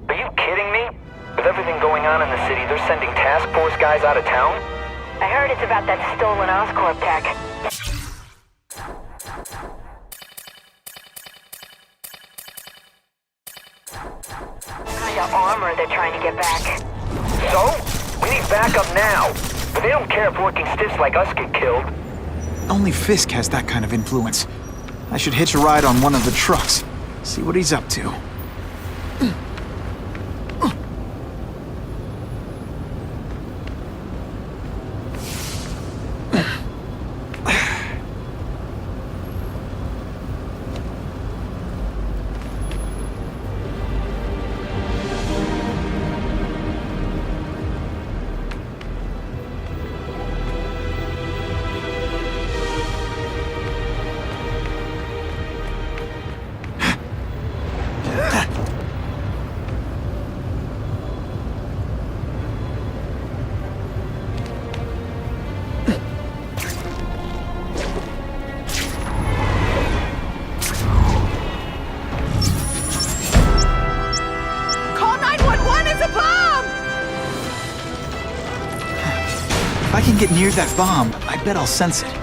Speaker 20: Are you kidding me? With everything going on in the city, they're sending task force guys out of town?
Speaker 3: I heard it's about that stolen Oscorp tech. Kind of armor they're trying to get back.
Speaker 20: So? We need backup now. But they don't care if working stiffs like us get killed.
Speaker 2: Only Fisk has that kind of influence. I should hitch a ride on one of the trucks. See what he's up to. I can get near that bomb, I bet I'll sense it.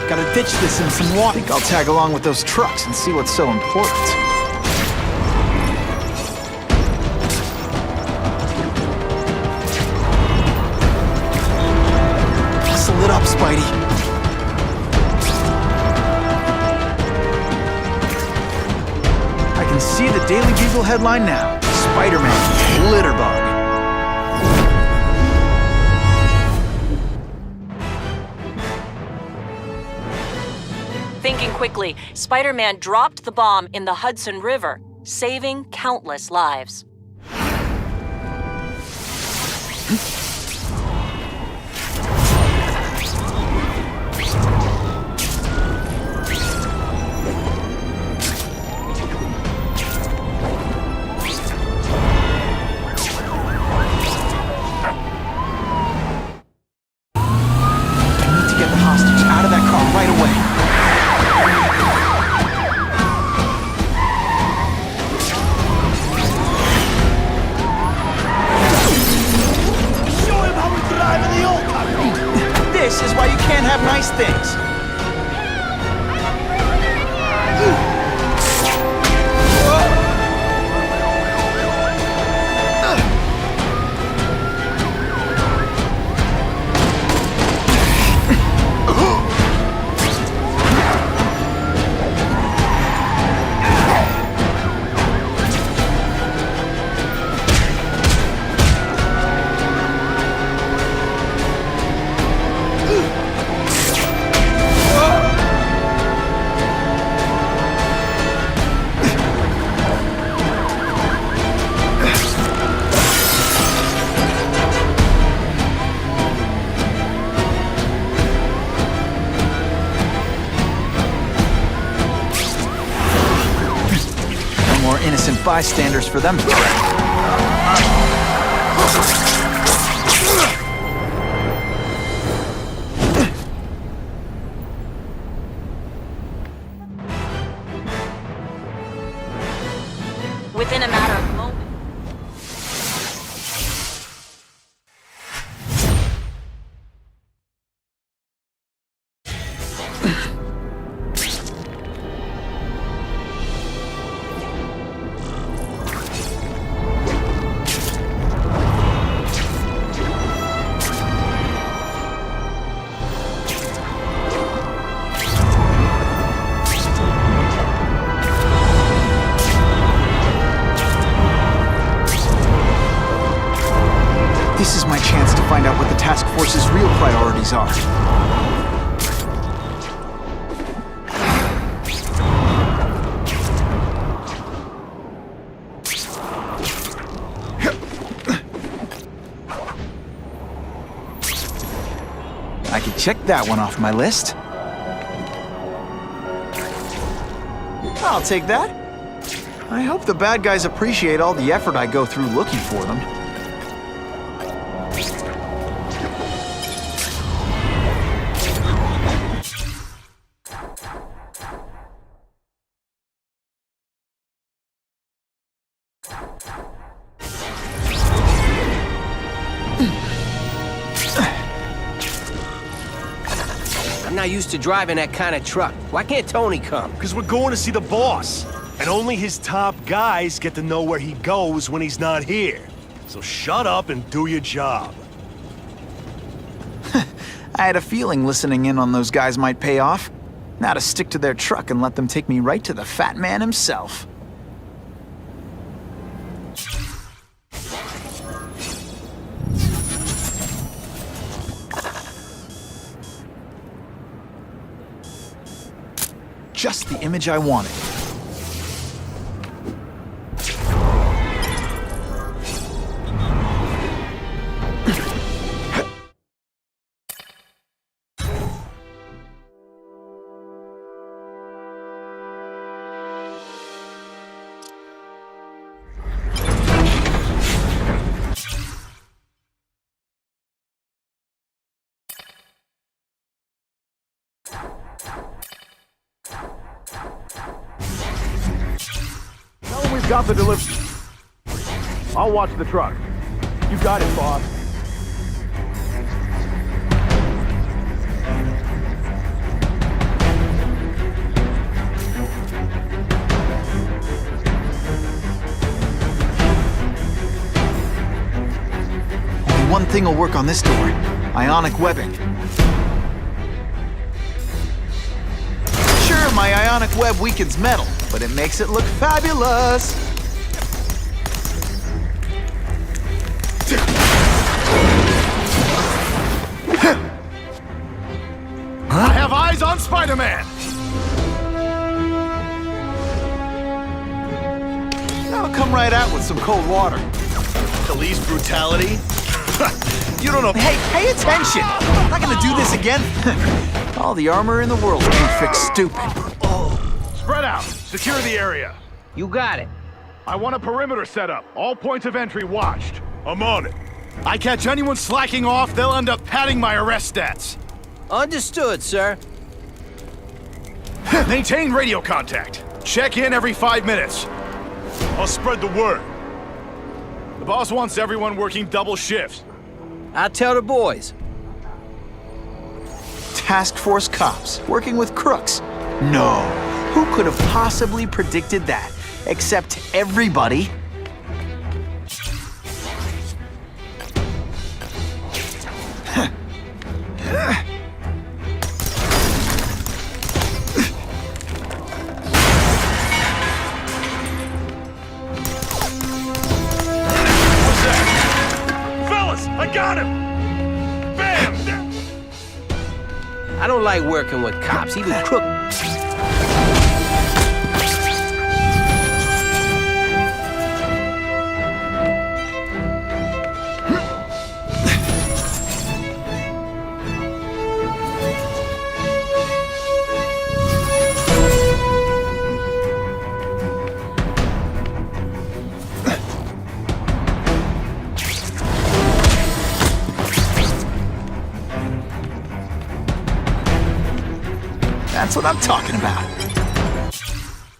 Speaker 2: Gotta ditch this in some water. I think I'll tag along with those trucks and see what's so important. Hustle it up, Spidey. I can see the Daily Bugle headline now. Spider-Man, Litterbug.
Speaker 11: Thinking quickly, Spider-Man dropped the bomb in the Hudson River, saving countless lives.
Speaker 2: This is why you can't have nice things. Innocent bystanders for them to track.
Speaker 11: Within a matter of moments.
Speaker 2: This is my chance to find out what the task force's real priorities are. I can check that one off my list. I'll take that. I hope the bad guys appreciate all the effort I go through looking for them.
Speaker 9: I'm not used to driving that kind of truck. Why can't Tony come?
Speaker 7: Because we're going to see the boss. And only his top guys get to know where he goes when he's not here. So shut up and do your job.
Speaker 2: I had a feeling listening in on those guys might pay off. Now to stick to their truck and let them take me right to the fat man himself. Just the image I wanted.
Speaker 7: Tell him we've got the delivery.
Speaker 14: I'll watch the truck. You got it, boss.
Speaker 2: Only one thing will work on this door. Ionic webbing. Sure, my ionic web weakens metal, but it makes it look fabulous.
Speaker 14: I have eyes on Spider-Man!
Speaker 2: I'll come right out with some cold water.
Speaker 14: Police brutality?
Speaker 2: You don't know. Hey, pay attention! I'm not gonna do this again. All the armor in the world can't fix stupid.
Speaker 14: Spread out. Secure the area.
Speaker 9: You got it.
Speaker 14: I want a perimeter set up. All points of entry watched.
Speaker 7: I'm on it.
Speaker 14: I catch anyone slacking off, they'll end up padding my arrest stats.
Speaker 9: Understood, sir.
Speaker 14: Maintain radio contact. Check in every 5 minutes.
Speaker 7: I'll spread the word.
Speaker 14: The boss wants everyone working double shifts.
Speaker 9: I'll tell the boys.
Speaker 2: Task Force cops working with crooks. No. Who could have possibly predicted that? Except everybody.
Speaker 7: I got him! Bam!
Speaker 9: I don't like working with cops, even crook.
Speaker 2: That's what I'm talking about.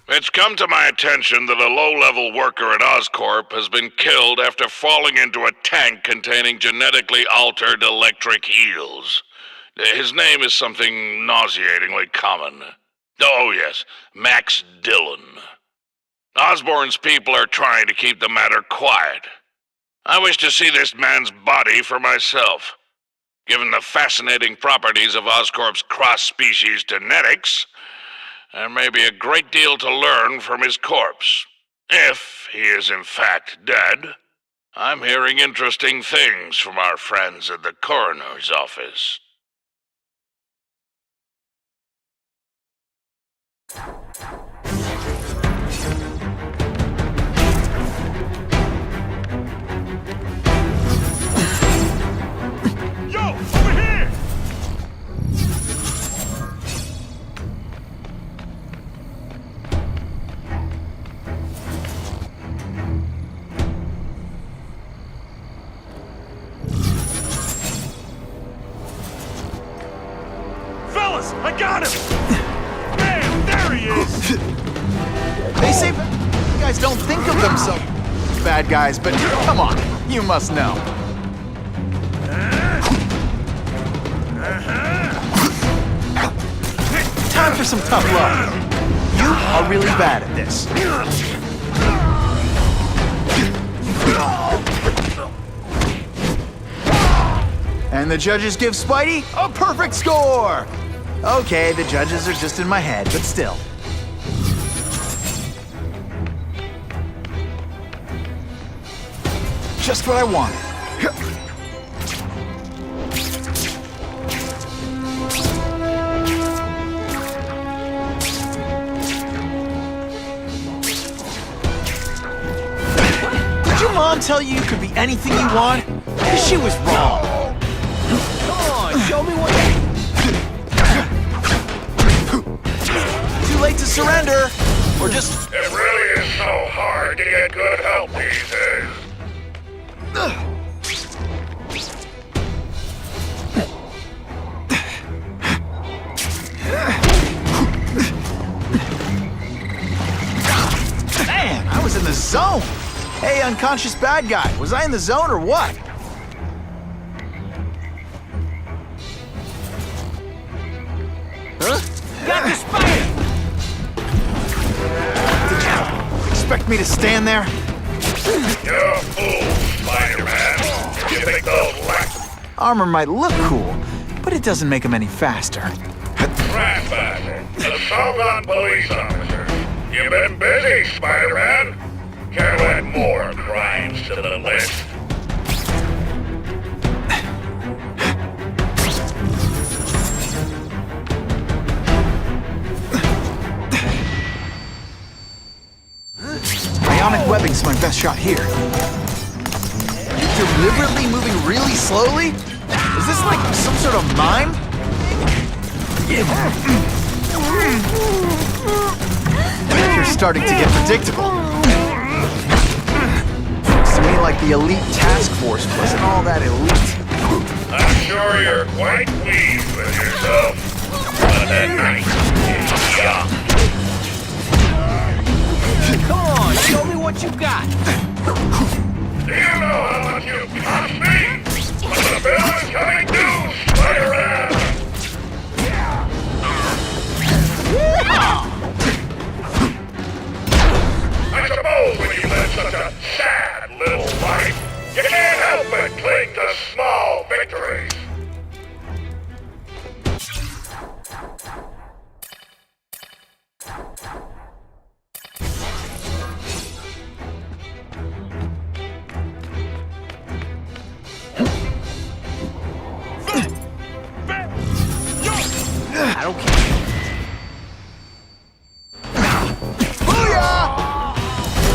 Speaker 12: It's come to my attention that a low-level worker at Oscorp has been killed after falling into a tank containing genetically altered electric eels. His name is something nauseatingly common. Oh yes, Max Dillon. Osborn's people are trying to keep the matter quiet. I wish to see this man's body for myself. Given the fascinating properties of Oscorp's cross-species genetics, there may be a great deal to learn from his corpse. If he is in fact dead, I'm hearing interesting things from our friends at the coroner's office.
Speaker 7: Fellas, I got him! Bam! There he is!
Speaker 2: They say you guys don't think of themselves bad guys, but come on, you must know. Time for some tough love. You are really bad at this. And the judges give Spidey a perfect score! Okay, the judges are just in my head, but still. Just what I wanted. Did your mom tell you you could be anything you want? She was wrong.
Speaker 9: Come on, show me what
Speaker 2: Too late to surrender, or just...
Speaker 12: It really is so hard to get good help these days.
Speaker 2: Man, I was in the zone. Hey, unconscious bad guy, was I in the zone or what?
Speaker 22: Huh? Got the spider!
Speaker 2: Did you expect me to stand there?
Speaker 12: You're a fool, Spider-Man. You think those
Speaker 2: Armor might look cool, but it doesn't make him any faster.
Speaker 12: Ratbag, assault on police officers. You've been busy, Spider-Man. Care to add more crimes to the list?
Speaker 2: Ionic webbing's my best shot here. You're deliberately moving really slowly? Is this like some sort of mime? You're starting to get predictable. Looks to me like the elite task force wasn't all that elite.
Speaker 12: I'm sure you're quite pleased with yourself. But that night is young.
Speaker 22: Come on, show me what you got.
Speaker 12: Do you know how much you cost me? But the bill is coming due, Spider-Man! I suppose when you live such a sad little life, you can't help but cling to small victories.
Speaker 22: I don't care.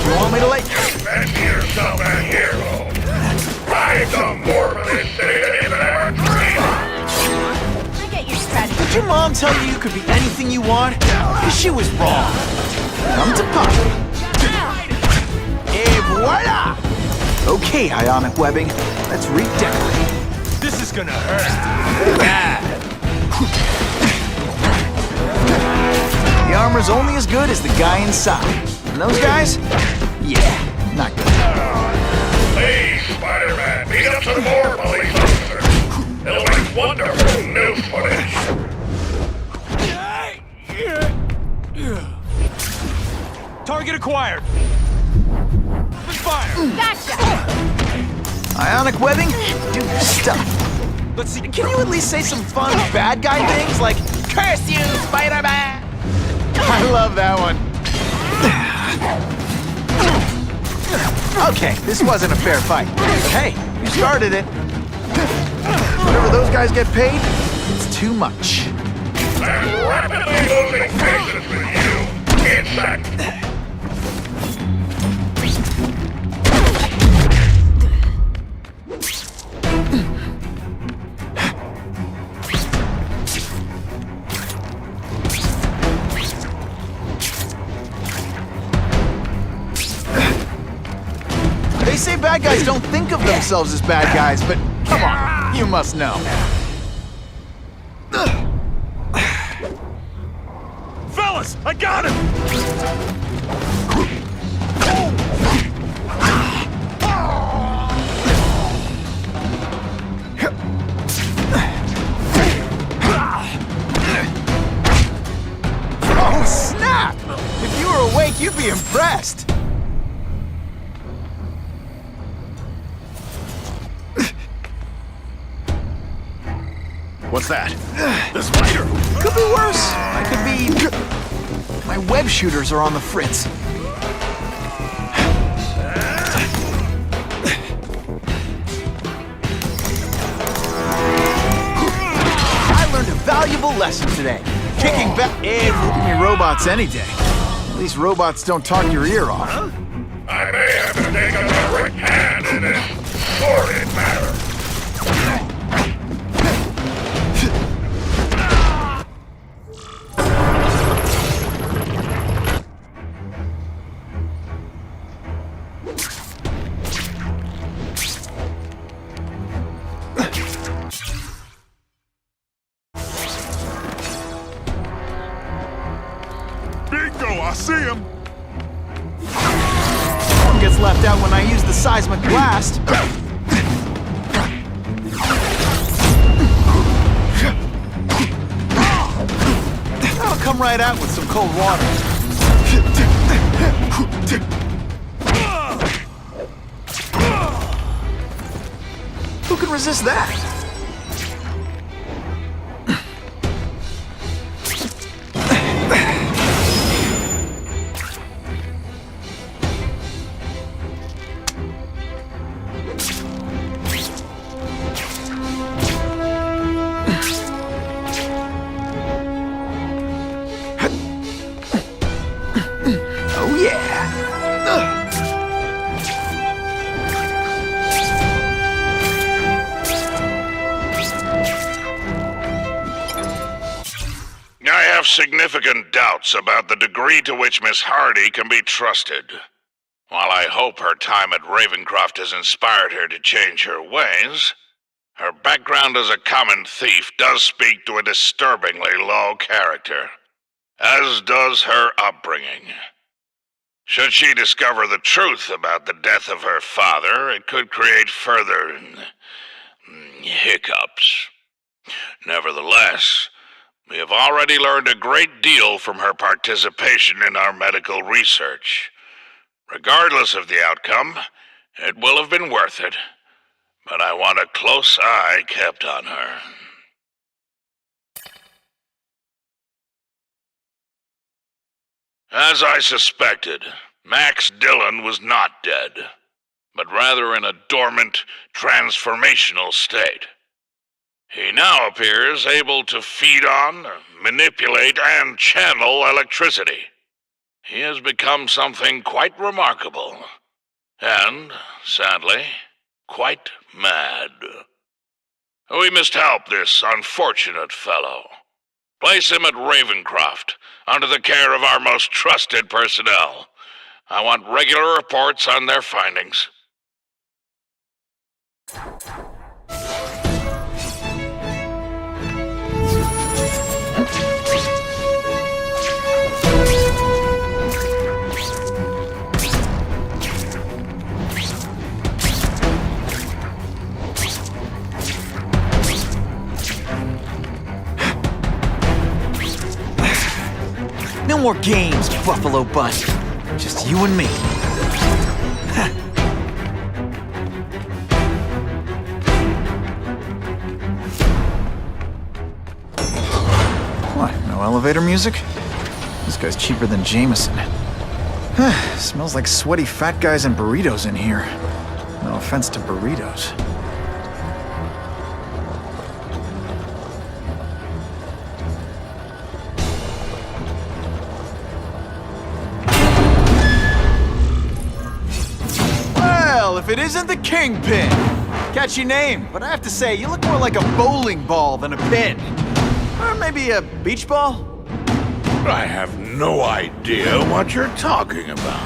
Speaker 2: You want me to let you?
Speaker 12: Fancy yourself a hero. Ride the more for this city than you ever dreamed.
Speaker 4: I get your strategy.
Speaker 2: Did your mom tell you you could be anything you want? She was wrong. Come to Papa. Et voila! Okay, Ionic webbing. Let's redecorate.
Speaker 22: This is gonna hurt.
Speaker 2: The armor's only as good as the guy inside. And those guys? Yeah, not good.
Speaker 12: Please, Spider-Man, beat up some more police officers. It'll make wonderful news footage.
Speaker 22: Target acquired. Fire.
Speaker 4: Gotcha!
Speaker 2: Ionic webbing? Do your stuff.
Speaker 22: Let's see.
Speaker 2: Can you at least say some fun bad guy things like, "Curse you, Spider-Man"? I love that one. Okay, this wasn't a fair fight. But hey, you started it. Whatever those guys get paid, it's too much.
Speaker 12: I'm rapidly losing patience with you. Insect.
Speaker 2: They say bad guys don't think of themselves as bad guys, but come on, you must know.
Speaker 22: Fellas, I got him!
Speaker 2: Oh, snap! If you were awake, you'd be impressed.
Speaker 22: What's that? The spider!
Speaker 2: Could be worse. I could be... My web shooters are on the fritz. I learned a valuable lesson today. Kicking back... Give me robots any day. At least robots don't talk your ear off.
Speaker 12: I may have to take a direct hand in this sordid matter. Bingo, I see him.
Speaker 2: gets left out when I use the seismic blast. I'll come right out with some cold water. Who can resist that? Oh yeah!
Speaker 12: I have significant doubts about the degree to which Miss Hardy can be trusted. While I hope her time at Ravencroft has inspired her to change her ways, her background as a common thief does speak to a disturbingly low character, as does her upbringing. Should she discover the truth about the death of her father, it could create further hiccups. Nevertheless, we have already learned a great deal from her participation in our medical research. Regardless of the outcome, it will have been worth it, but I want a close eye kept on her. As I suspected, Max Dillon was not dead, but rather in a dormant, transformational state. He now appears able to feed on, manipulate, and channel electricity. He has become something quite remarkable, and, sadly, quite mad. We must help this unfortunate fellow. Place him at Ravencroft, under the care of our most trusted personnel. I want regular reports on their findings.
Speaker 2: No more games, Buffalo Bunny. Just you and me. What, no elevator music? This guy's cheaper than Jameson. Smells like sweaty fat guys and burritos in here. No offense to burritos. If it isn't the Kingpin! Catchy name, but I have to say, you look more like a bowling ball than a pin. Or maybe a beach ball?
Speaker 12: I have no idea what you're talking about.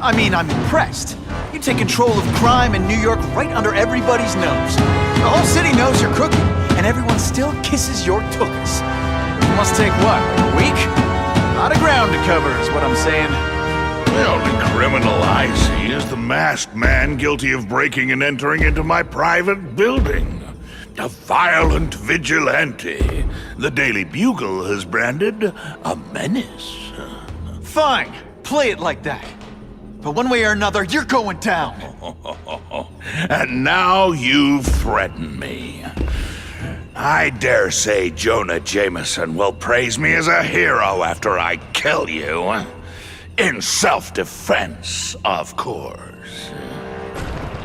Speaker 2: I mean, I'm impressed. You take control of crime in New York right under everybody's nose. The whole city knows you're crooked, and everyone still kisses your tookus. It must take, what, a week? A lot of ground to cover is what I'm saying.
Speaker 12: The only criminal I see is the masked man guilty of breaking and entering into my private building. A violent vigilante. The Daily Bugle has branded a menace.
Speaker 2: Fine, play it like that. But one way or another, you're going down.
Speaker 12: And now you've threatened me. I dare say Jonah Jameson will praise me as a hero after I kill you. In self-defense, of course.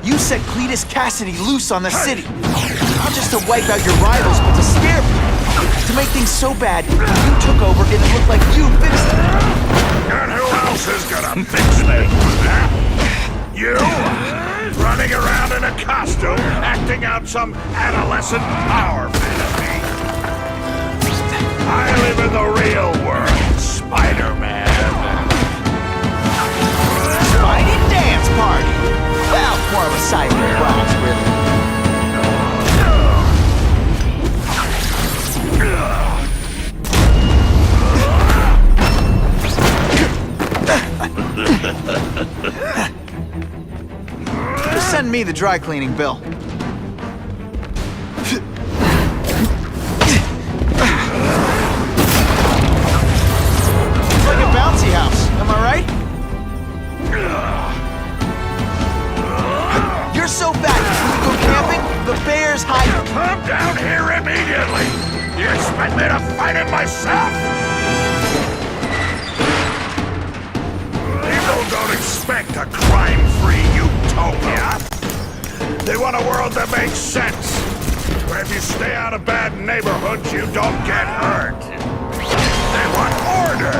Speaker 2: You set Cletus Cassidy loose on the city. Not just to wipe out your rivals, but to scare people. To make things so bad, when you took over, it looked like you fixed it.
Speaker 12: And who else is gonna fix things, huh? You? Running around in a costume, acting out some adolescent power fantasy. I live in the real world, Spider-Man.
Speaker 2: Spidey dance party! Well, more of a side of the bombs, really. send me the dry cleaning bill. It's like a bouncy house, am I right? You're so fat, when you go camping, the bears hide.
Speaker 12: Come down here immediately! You expect me to fight it myself? People don't expect a crime-free utopia. They want a world that makes sense, where if you stay out of bad neighborhoods, you don't get hurt. They want order.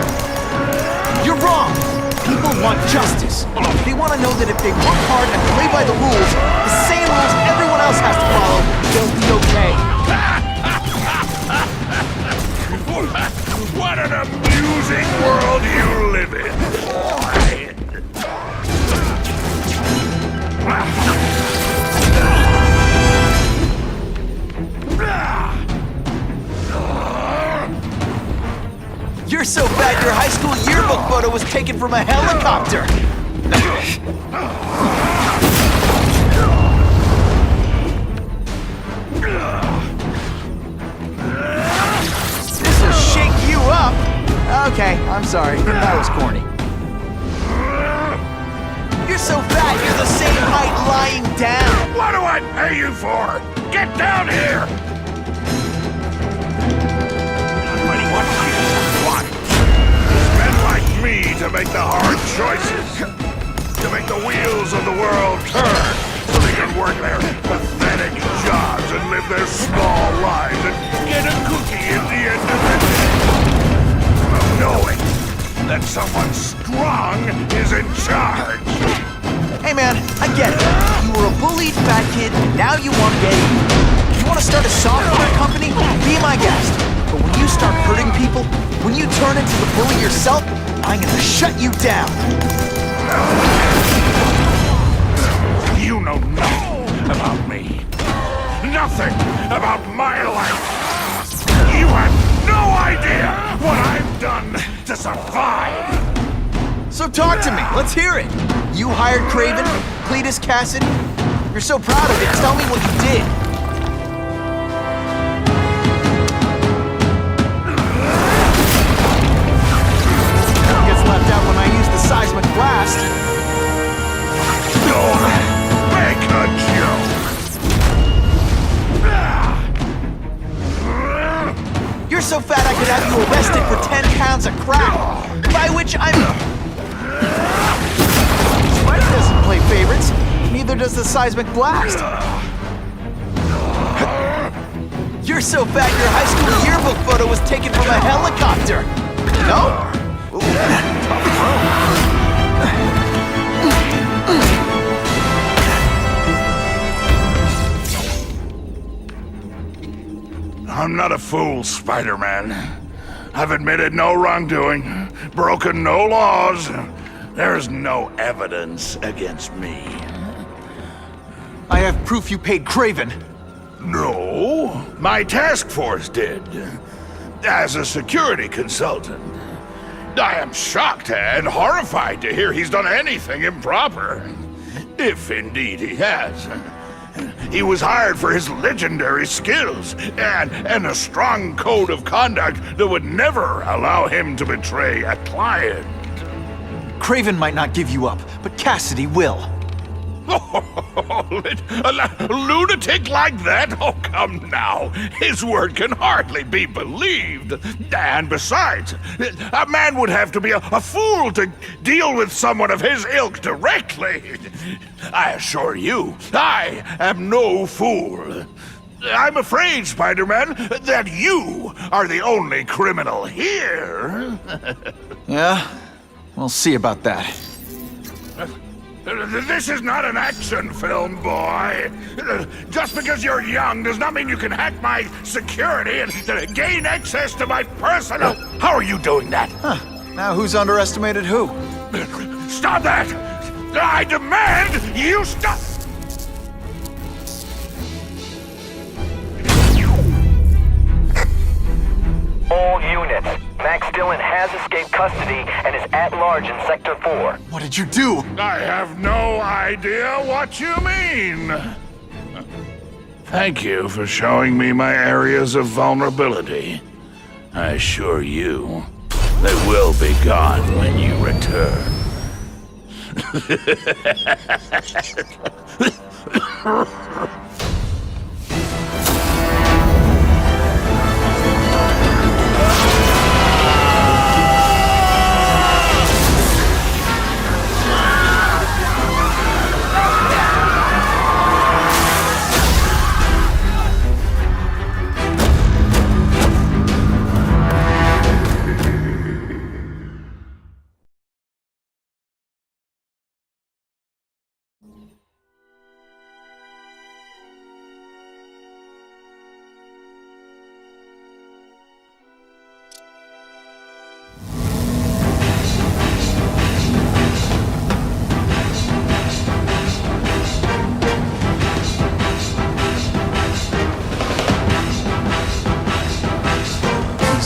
Speaker 2: You're wrong! People want justice. They want to know that if they work hard and play by the rules, the same rules everyone else has to follow, they'll be okay.
Speaker 12: What an amusing world you live in, boy!
Speaker 2: You're so bad your high school yearbook photo was taken from a helicopter! This'll shake you up! Okay, I'm sorry. That was corny. You're so fat, you're the same height lying down!
Speaker 12: What do I pay you for? Get down here! Me to make the hard choices, to make the wheels of the world turn, so they can work their pathetic jobs and live their small lives and get a cookie at the end of the day, knowing that someone strong is in charge.
Speaker 2: Hey man, I get it. You were a bullied fat kid, and now you want gay. You want to start a software company? Be my guest. But when you start hurting people, when you turn into the bully yourself, I'm gonna shut you down!
Speaker 12: You know nothing about me. Nothing about my life. You have no idea what I've done to survive.
Speaker 2: So talk to me, let's hear it! You hired Craven, Cletus Cassidy. You're so proud of it, tell me what you did. Left out when I used the seismic blast.
Speaker 12: Don't make a joke.
Speaker 2: You're so fat I could have you arrested for 10 pounds of crack. By which I'm... Spider doesn't play favorites. Neither does the seismic blast. You're so fat your high school yearbook photo was taken from a helicopter. No?
Speaker 12: I'm not a fool, Spider-Man. I've admitted no wrongdoing, broken no laws. There's no evidence against me.
Speaker 2: I have proof you paid Craven.
Speaker 12: No, my task force did. As a security consultant. I am shocked and horrified to hear he's done anything improper. If indeed he has. He was hired for his legendary skills and a strong code of conduct that would never allow him to betray a client.
Speaker 2: Craven might not give you up, but Cassidy will.
Speaker 12: A lunatic like that? Oh, come now. His word can hardly be believed. And besides, a man would have to be a fool to deal with someone of his ilk directly. I assure you, I am no fool. I'm afraid, Spider-Man, that you are the only criminal here.
Speaker 2: Yeah? We'll see about that.
Speaker 12: This is not an action film, boy. Just because you're young does not mean you can hack my security and gain access to my personal... How are you doing that?
Speaker 2: Huh. Now who's underestimated who?
Speaker 12: Stop that! I demand you stop...
Speaker 20: All units, max Dylan has escaped custody and is at large in Sector 4.
Speaker 2: What did you do?
Speaker 12: I have no idea what you mean. Thank you for showing me my areas of vulnerability. I assure you, they will be gone when you return.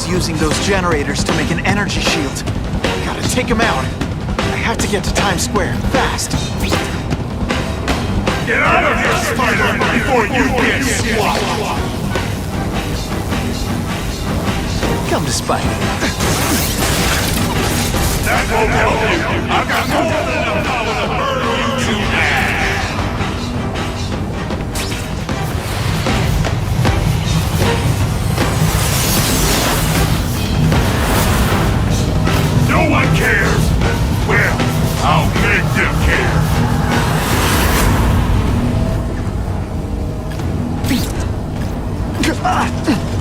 Speaker 2: Using those generators to make an energy shield. Gotta take him out. I have to get to Times Square, fast.
Speaker 12: Get out of here, Spider, before you get swallowed!
Speaker 2: Come to Spidey.
Speaker 12: That won't help you! I've got more than enough power to burn you to ash! No one cares! Well, I'll make them care!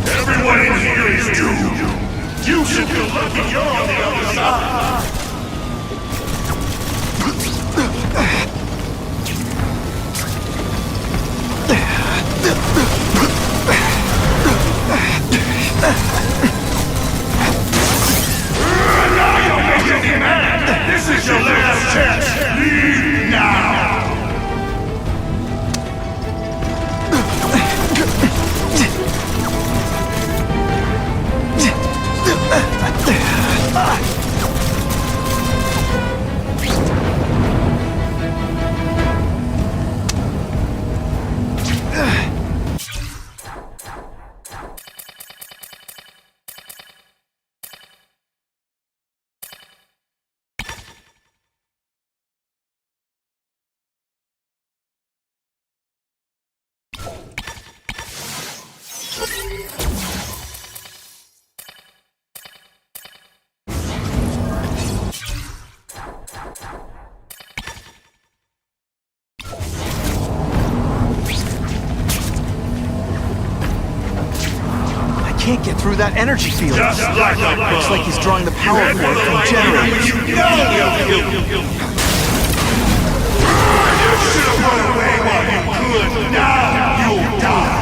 Speaker 12: Everyone in here is doomed! You should feel lucky you're on the other side! Now you're making me mad! This is your last chance! Leave now!
Speaker 2: Can't get through that energy field.
Speaker 12: Just like a
Speaker 2: Looks like he's drawing the power cord from generators.
Speaker 12: You should have run away while you could. Now you'll die.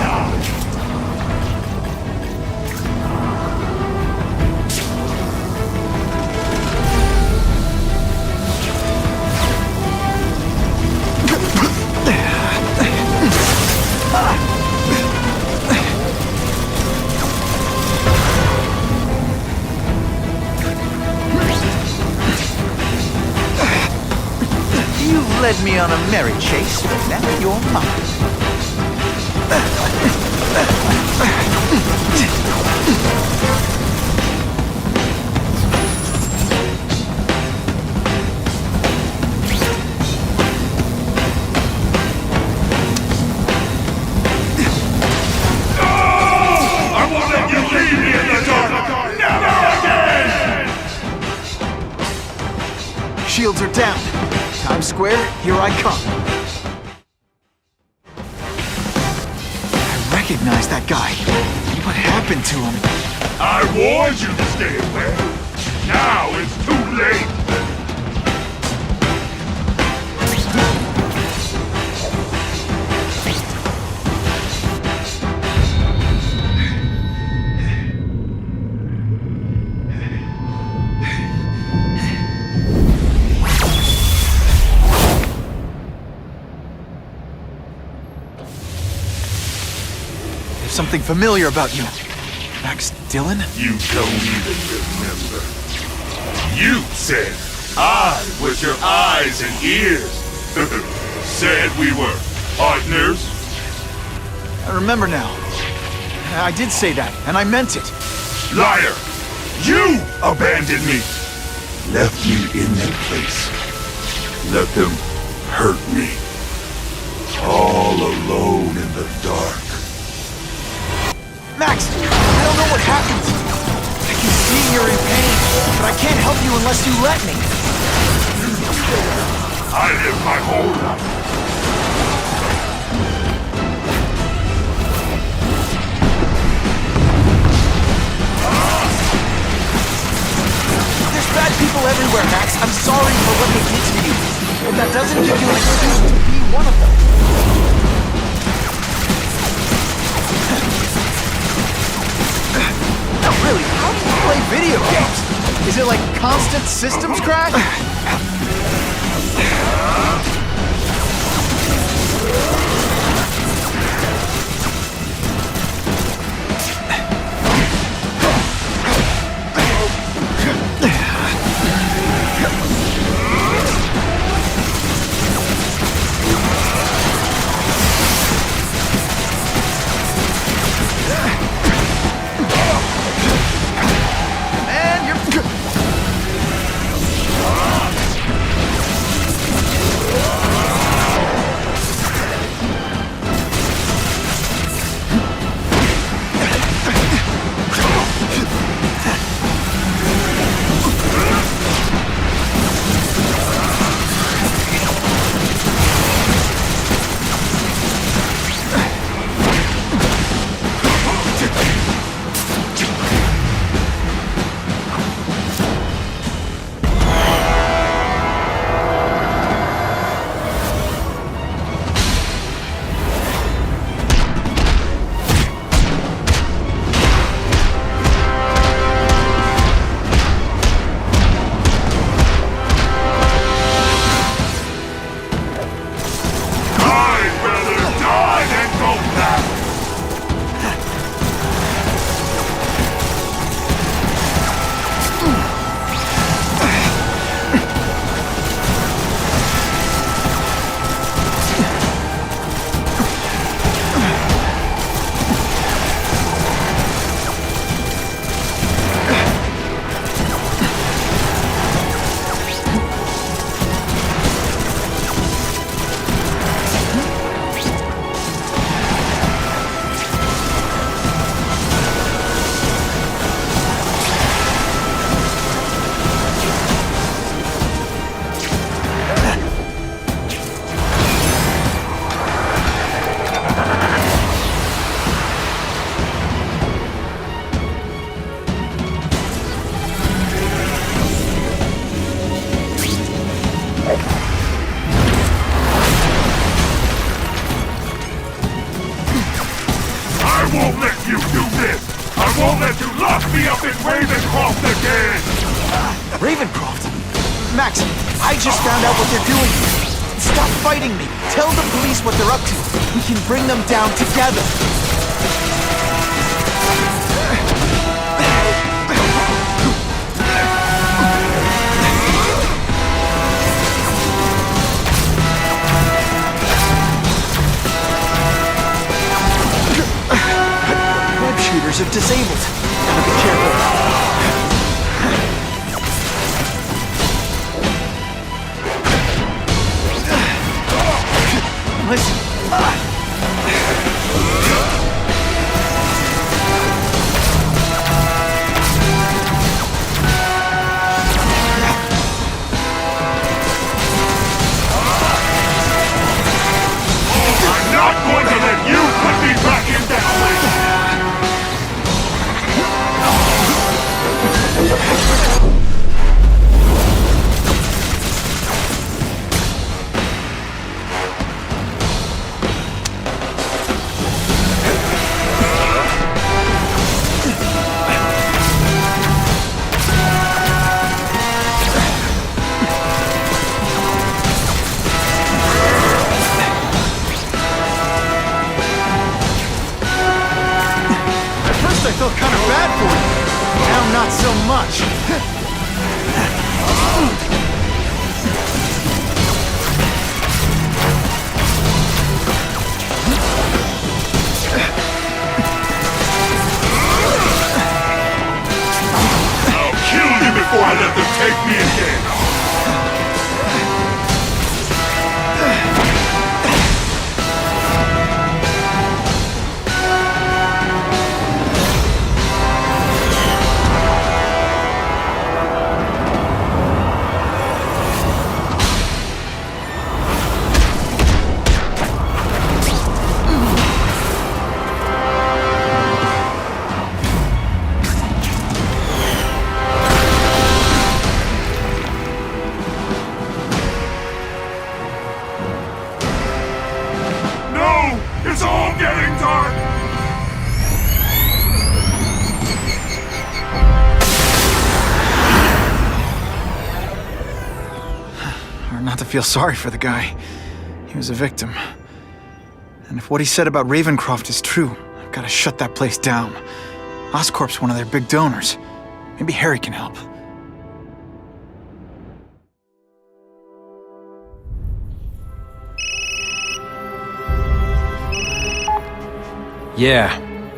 Speaker 2: You led me on a merry chase, but now you're mine.
Speaker 12: I won't let you leave me in the dark! Never again!
Speaker 2: Shields are down. Times Square, here I come. I recognize that guy. What happened to him?
Speaker 12: I warned you to stay away. Now it's too late.
Speaker 2: There's something familiar about you. Max Dillon?
Speaker 12: You don't even remember. You said I was your eyes and ears. Said we were partners.
Speaker 2: I remember now. I did say that, and I meant it.
Speaker 12: Liar! You abandoned me! Left me in that place. Let them hurt me. All alone in the dark.
Speaker 2: Max, I don't know what happened. I can see you're in pain, but I can't help you unless you let me.
Speaker 12: I live my whole life.
Speaker 2: There's bad people everywhere, Max. I'm sorry for what they did to you. But that doesn't give you an excuse to be one of them. Now really, how do you play video games? Is it like constant systems crash?
Speaker 12: won't let you lock me up in Ravencroft again!
Speaker 2: Ravencroft? Max, I just found out what they're doing. Stop fighting me. Tell the police what they're up to. We can bring them down together. Web shooters are disabled. Gotta be careful. Listen.
Speaker 12: I'm not going to let you put me back in that place!
Speaker 2: or not to feel sorry for the guy. He was a victim. And if what he said about Ravencroft is true, I've got to shut that place down. Oscorp's one of their big donors. Maybe Harry can help.
Speaker 10: Yeah.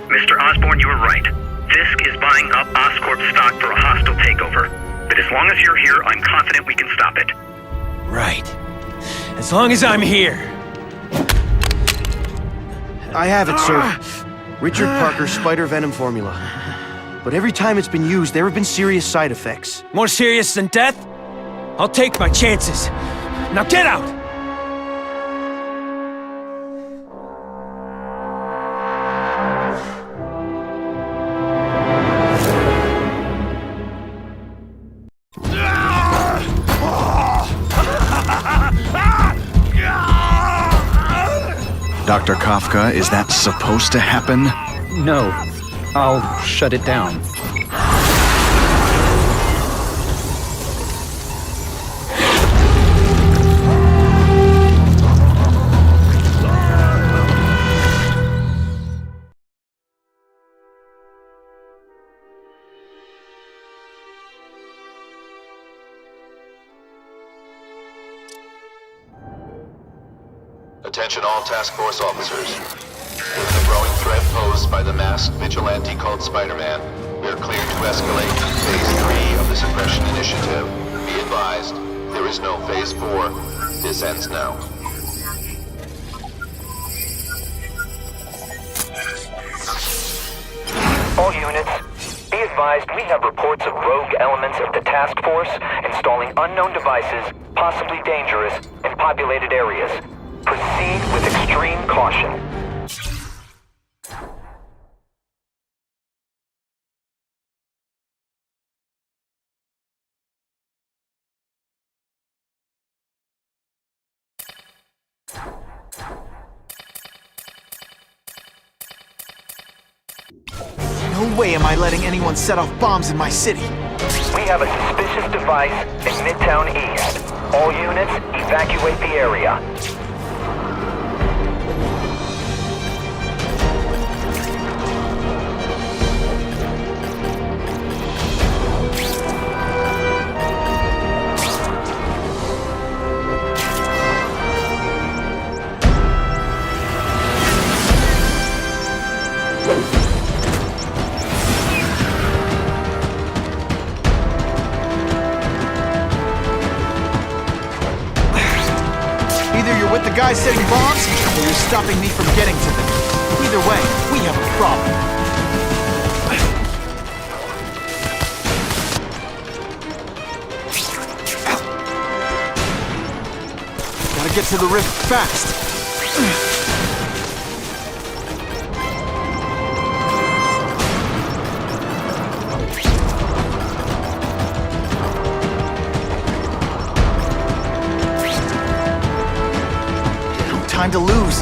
Speaker 1: Mr. Osborn, you were right. Fisk is buying up Oscorp stock for a hostile takeover. But as long as you're here, I'm confident we can stop it.
Speaker 10: Right. As long as I'm here.
Speaker 15: I have it, sir. Richard Parker's spider venom formula. But every time it's been used, there have been serious side effects.
Speaker 10: More serious than death? I'll take my chances. Now get out!
Speaker 17: Dr. Kafka, is that supposed to happen?
Speaker 16: No. I'll shut it down.
Speaker 21: Attention all task force officers. Given the growing threat posed by the masked vigilante called Spider-Man, we are cleared to escalate to Phase 3 of the Suppression Initiative. Be advised, there is no Phase 4. This ends now.
Speaker 20: All units, be advised we have reports of rogue elements of the task force installing unknown devices, possibly dangerous, in populated areas. Proceed with extreme caution.
Speaker 2: No way am I letting anyone set off bombs in my city.
Speaker 20: We have a suspicious device in Midtown East. All units, evacuate the area.
Speaker 2: Either you're with the guys setting bombs, or you're stopping me from getting to them. Either way, we have a problem. Gotta get to the rift fast. Time to lose.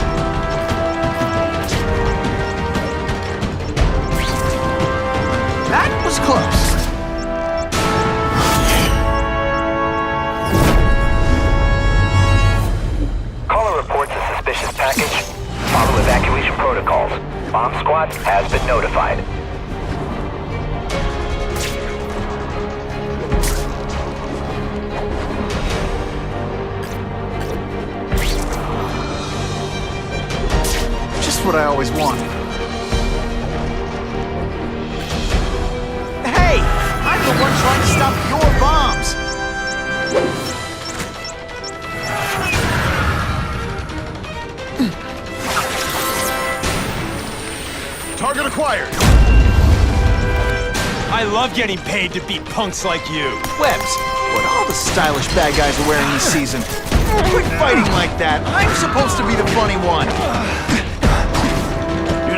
Speaker 2: That was close.
Speaker 20: Caller reports a suspicious package. Follow evacuation protocols. Bomb squad has been notified.
Speaker 2: What I always wanted. Hey! I'm the one trying to stop your bombs!
Speaker 14: Target acquired!
Speaker 10: I love getting paid to beat punks like you.
Speaker 2: Webs, what all the stylish bad guys are wearing this season. Quit fighting like that. I'm supposed to be the funny one.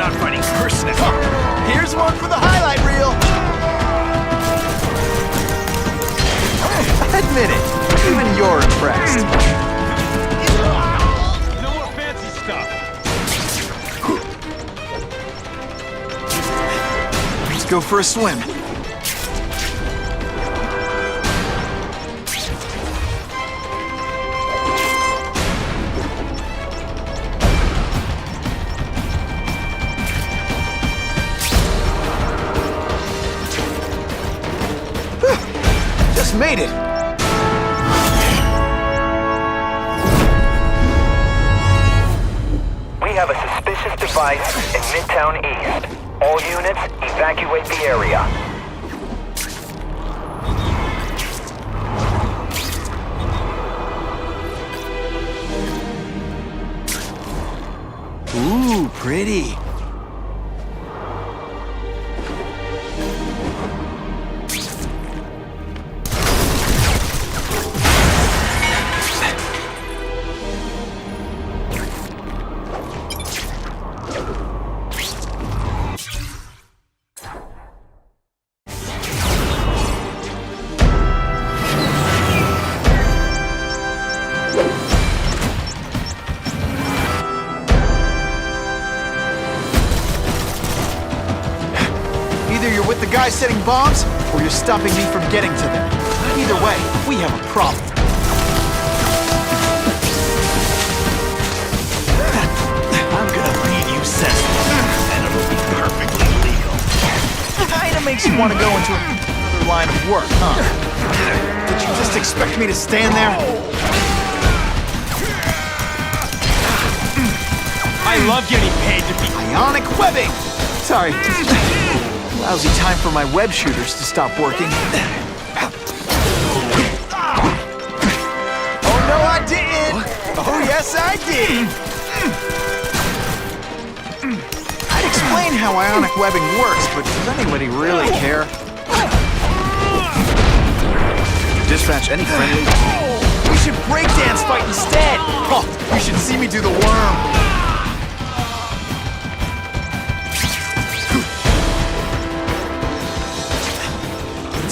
Speaker 14: Not fighting first now.
Speaker 2: Here's one for the highlight reel. Admit it, even you're impressed.
Speaker 10: No more fancy stuff.
Speaker 2: Let's go for a swim. made it!
Speaker 20: We have a suspicious device in Midtown East. All units, evacuate the area.
Speaker 2: Ooh, pretty. With the guys setting bombs, or you're stopping me from getting to them. Either way, we have a problem.
Speaker 22: I'm gonna beat you senseless, and it'll be perfectly legal.
Speaker 2: Kinda makes you want to go into another line of work, huh? Did you just expect me to stand there?
Speaker 22: I love getting paid to be
Speaker 2: Ionic webbing! Sorry. Lousy time for my web shooters to stop working. Oh, no, I didn't! Oh, yes, I did! I'd explain how ionic webbing works, but does anybody really care? Dispatch any friendly? We should breakdance fight instead! Oh, you should see me do the worm!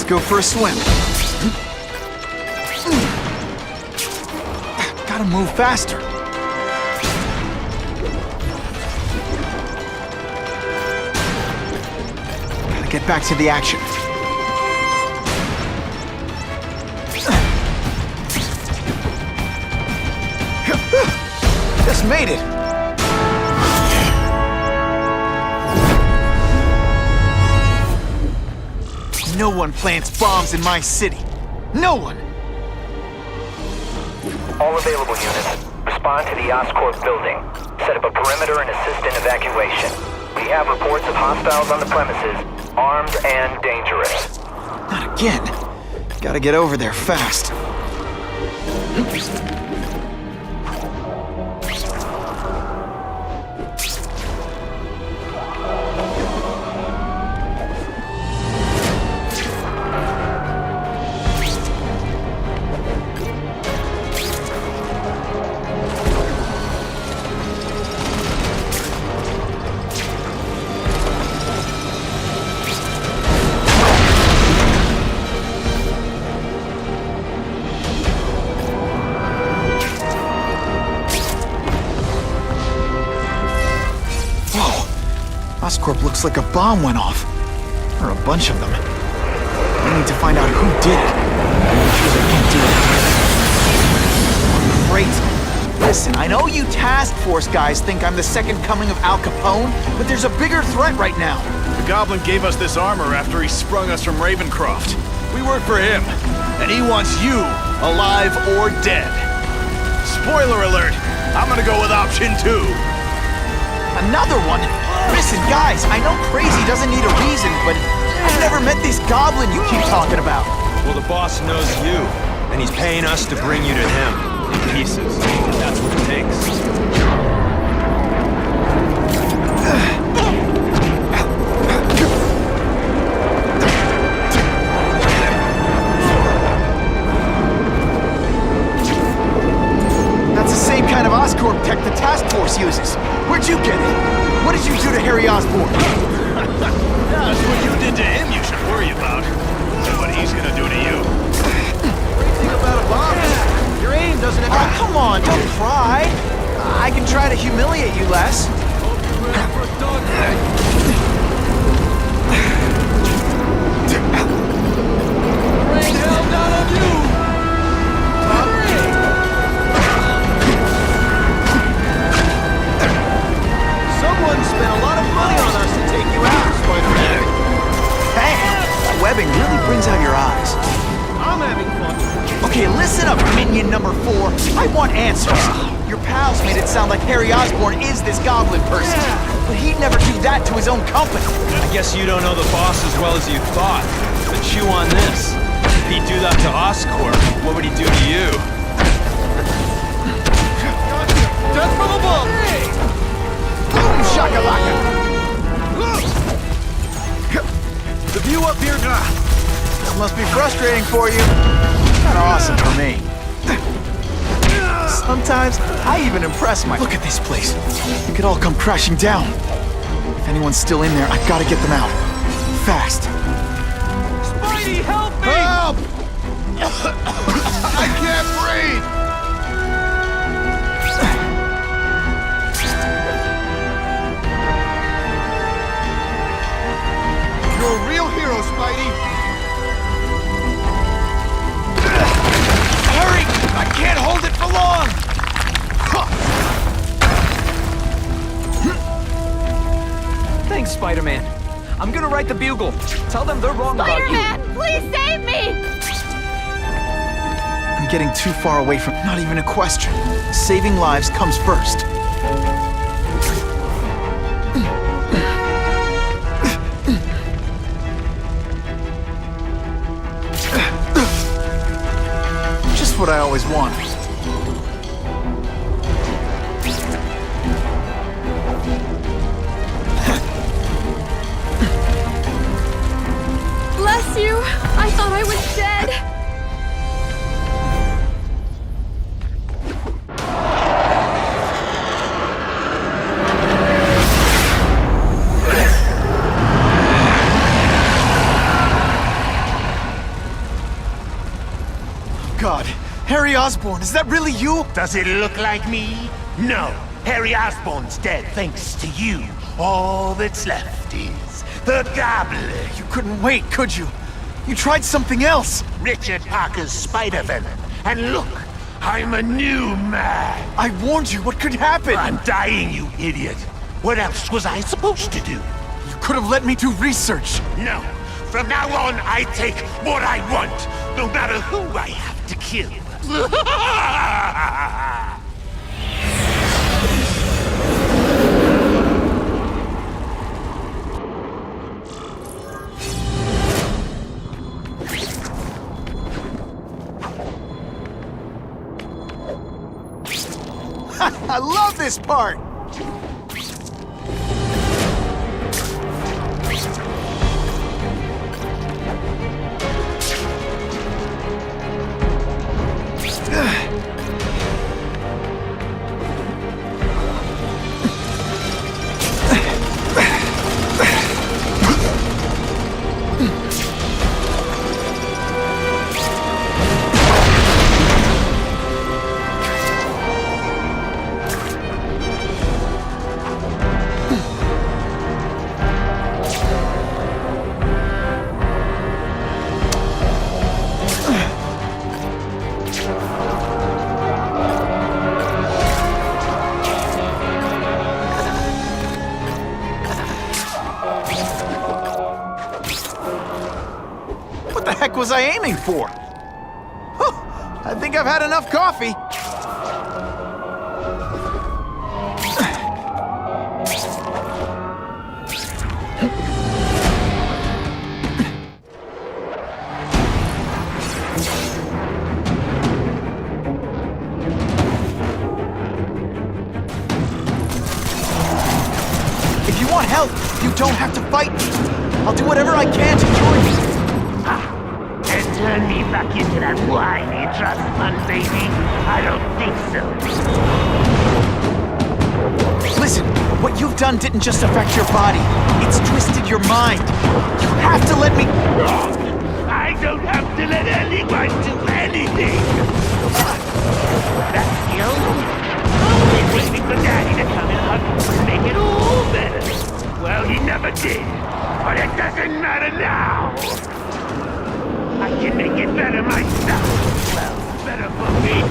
Speaker 2: Go for a swim. Gotta move faster. Gotta get back to the action. Just made it. No one plants bombs in my city. No one!
Speaker 20: All available units, respond to the Oscorp building. Set up a perimeter and assist in evacuation. We have reports of hostiles on the premises, armed and dangerous.
Speaker 2: Not again. Gotta get over there fast. Oscorp looks like a bomb went off. Or a bunch of them. We need to find out who did it. Because I can't do it. Great. Listen, I know you task force guys think I'm the second coming of Al Capone, but there's a bigger threat right now.
Speaker 14: The Goblin gave us this armor after he sprung us from Ravencroft. We work for him, and he wants you alive or dead. Spoiler alert, I'm gonna go with option 2.
Speaker 2: Another one? Listen, guys, I know crazy doesn't need a reason, but I've never met this goblin you keep talking about.
Speaker 5: Well, the boss knows you, and he's paying us to bring you to him. In pieces. That's what it takes.
Speaker 2: That's the same kind of Oscorp tech the task force uses. Where'd you get it? What did you do to Harry Osborn?
Speaker 14: That's what you did to him you should worry about. And what he's gonna do to you.
Speaker 15: Great thing about a bomb is your aim doesn't have...
Speaker 2: Oh, come on, don't cry. I can try to humiliate you less.
Speaker 22: Rain hell down on you!
Speaker 15: Someone spent a lot of money on us to take you out, Spider-Man.
Speaker 2: Hey, that webbing really brings out your eyes.
Speaker 15: I'm having
Speaker 2: Okay, listen up, minion number 4. I want answers. Your pals made it sound like Harry Osborn is this goblin person. But he'd never do that to his own company.
Speaker 5: I guess you don't know the boss as well as you thought. But chew on this. If he'd do that to Oscorp, what would he do to you?
Speaker 2: Death from above! Boom, shakalaka! The view up here, this must be frustrating for you. Kinda awesome for me. Sometimes, I even impress my... Look at this place. It could all come crashing down. If anyone's still in there, I've gotta get them out. Fast.
Speaker 22: Spidey, help me!
Speaker 12: Help! I can't breathe! You're a real hero, Spidey!
Speaker 2: Hurry! I can't hold it for long!
Speaker 13: Thanks, Spider-Man. I'm gonna write the Bugle. Tell them they're wrong about you.
Speaker 4: Spider-Man, please save me!
Speaker 2: I'm getting too far away from... Not even a question. Saving lives comes first. Just what I always wanted.
Speaker 4: Bless you! I thought I was dead!
Speaker 2: God, Harry Osborn, is that really you?
Speaker 22: Does it look like me? No. Harry Osborn's dead thanks to you. All that's left is the Goblin.
Speaker 2: You couldn't wait, could you? You tried something else.
Speaker 22: Richard Parker's Spider-Venom. And look, I'm a new man.
Speaker 2: I warned you, what could happen?
Speaker 22: I'm dying, you idiot. What else was I supposed to do?
Speaker 2: You could have let me do research.
Speaker 22: No. From now on, I take what I want, no matter who I have to kill.
Speaker 2: I love this part! What the heck was I aiming for? Huh, I think I've had enough coffee. If you want help, you don't have to fight me. I'll do whatever I can to join you.
Speaker 22: And turn me back into that whiny trust fund baby? I don't think so.
Speaker 2: Listen, what you've done didn't just affect your body. It's twisted your mind. You have to let me...
Speaker 22: I don't have to let anyone do anything. That skill? Always waiting for Daddy to come and hug me and make it all better. Well, he never did. But it doesn't matter now. I can make it better myself. Well, better for me.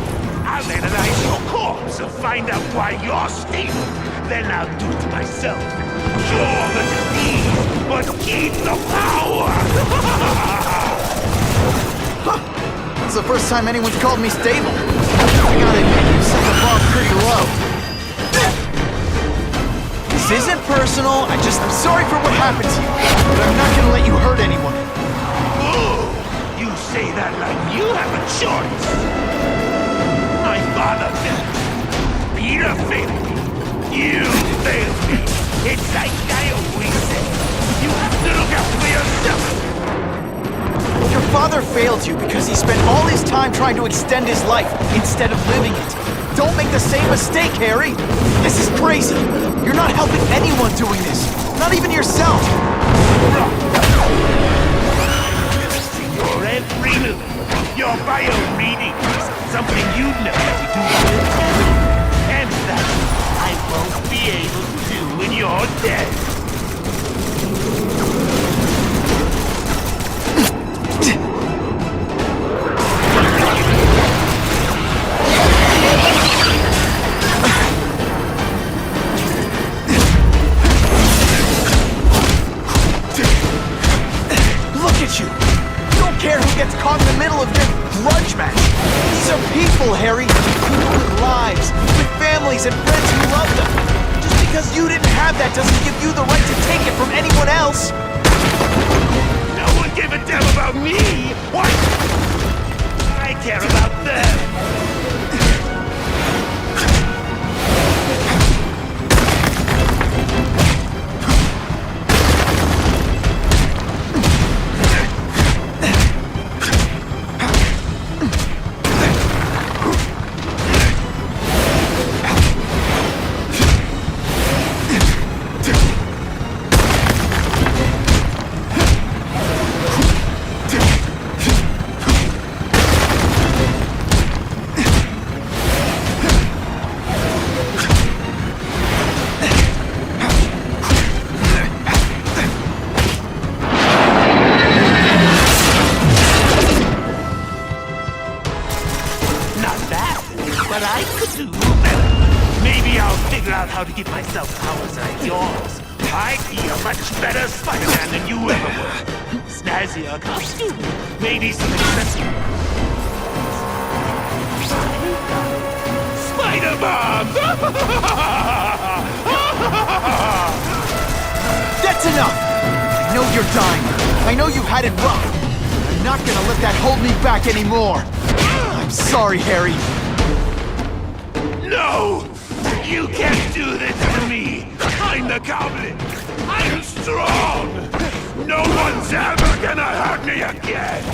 Speaker 22: I'll analyze your corpse and find out why you're stable. Then I'll do it myself. Cure the disease, but keep the power!
Speaker 2: It's the first time anyone's called me stable. I gotta admit, you set the bar pretty low. This isn't personal. I'm sorry for what happened to you, but I'm not gonna let you hurt anyone.
Speaker 22: Oh, you say that like you have a choice. My father failed me. Peter failed me. You failed me. It's like I always say. You have to look out for yourself.
Speaker 2: Your father failed you because he spent all his time trying to extend his life instead of living it. Don't make the same mistake, Harry! This is crazy! You're not helping anyone doing this! Not even yourself!
Speaker 22: Your every move, your bio reading is something you know to do with you. And that I won't be able to do when you're dead.
Speaker 2: Gets caught in the middle of your grudge match. These are people, Harry. People with lives, with families and friends who love them. Just because you didn't have that doesn't give you the right to take it from anyone else.
Speaker 22: No one gave a damn about me. What? I care about them. How to give myself powers like yours. I'd be a much better Spider-Man than you ever were. Snazzier costume, maybe some accessories. Spider-Man!
Speaker 2: That's enough! I know you're dying. I know you had it rough. I'm not gonna let that hold me back anymore. I'm sorry, Harry.
Speaker 22: No! You can't do this to me! I'm the Goblin! I'm strong! No one's ever gonna hurt me again!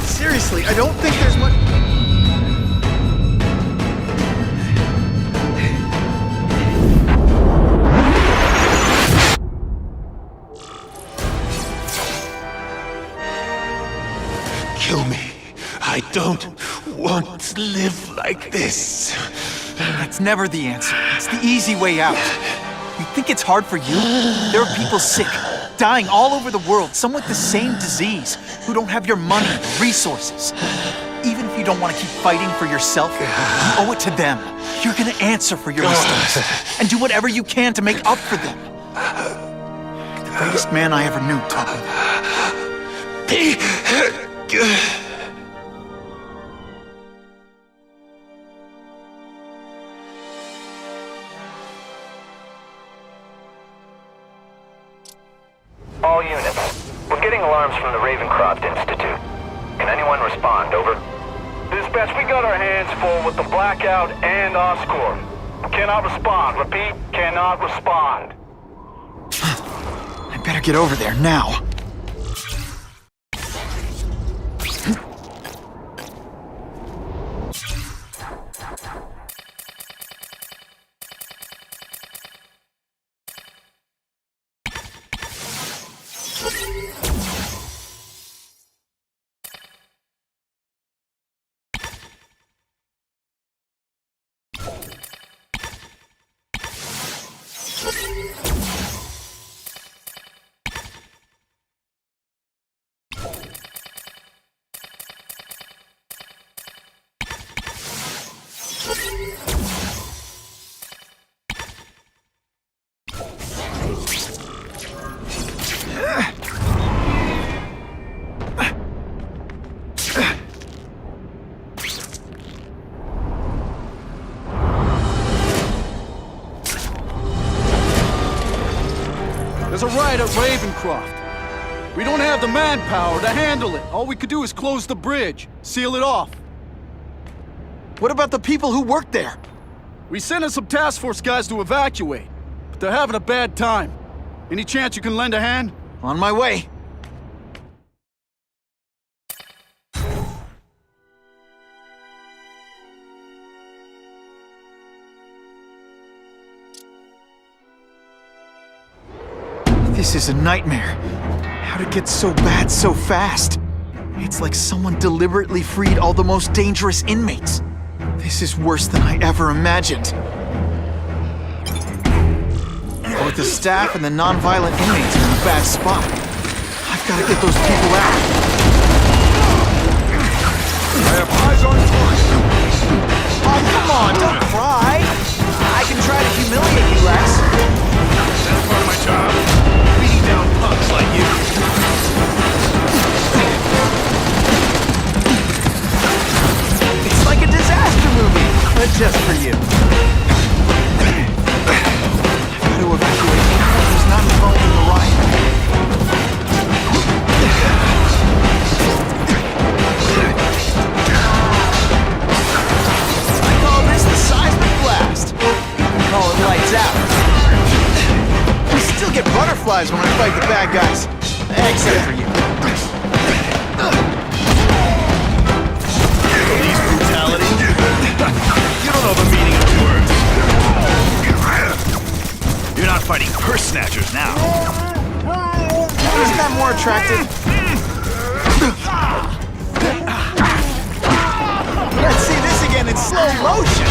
Speaker 2: Seriously, I don't think there's much...
Speaker 22: Kill me. I don't want to live like this.
Speaker 2: That's never the answer. It's the easy way out. You think it's hard for you? There are people sick, dying all over the world, some with the same disease, who don't have your money and resources. Even if you don't want to keep fighting for yourself, you owe it to them. You're gonna answer for your mistakes, and do whatever you can to make up for them. The greatest man I ever knew taught me that.
Speaker 22: Be good.
Speaker 20: All units. We're getting alarms from the Ravencroft Institute. Can anyone respond? Over.
Speaker 8: Dispatch, we got our hands full with the Blackout and Oscorp. Cannot respond. Repeat, cannot respond.
Speaker 2: I better get over there now.
Speaker 18: at Ravencroft. We don't have the manpower to handle it. All we could do is close the bridge, seal it off.
Speaker 2: What about the people who work there?
Speaker 18: We sent in some task force guys to evacuate, but they're having a bad time. Any chance you can lend a hand?
Speaker 2: On my way. This is a nightmare. How'd it get so bad so fast? It's like someone deliberately freed all the most dangerous inmates. This is worse than I ever imagined. Both the staff and the non-violent inmates are in a bad spot. I've got to get those people out.
Speaker 12: I have eyes on target.
Speaker 2: Oh, come on, don't cry. I can try to humiliate you, Lex.
Speaker 12: That's part of my job. Beating down punks like you.
Speaker 2: It's like a disaster movie, but just for you. I've got to evacuate anyone who's not involved in the riot. I call this the seismic blast. I call it lights out. I still get butterflies when I fight the bad guys, except for you.
Speaker 12: Police brutality? You don't know the meaning of words. You're not fighting purse snatchers now.
Speaker 2: Isn't that more attractive? Let's see this again in slow motion.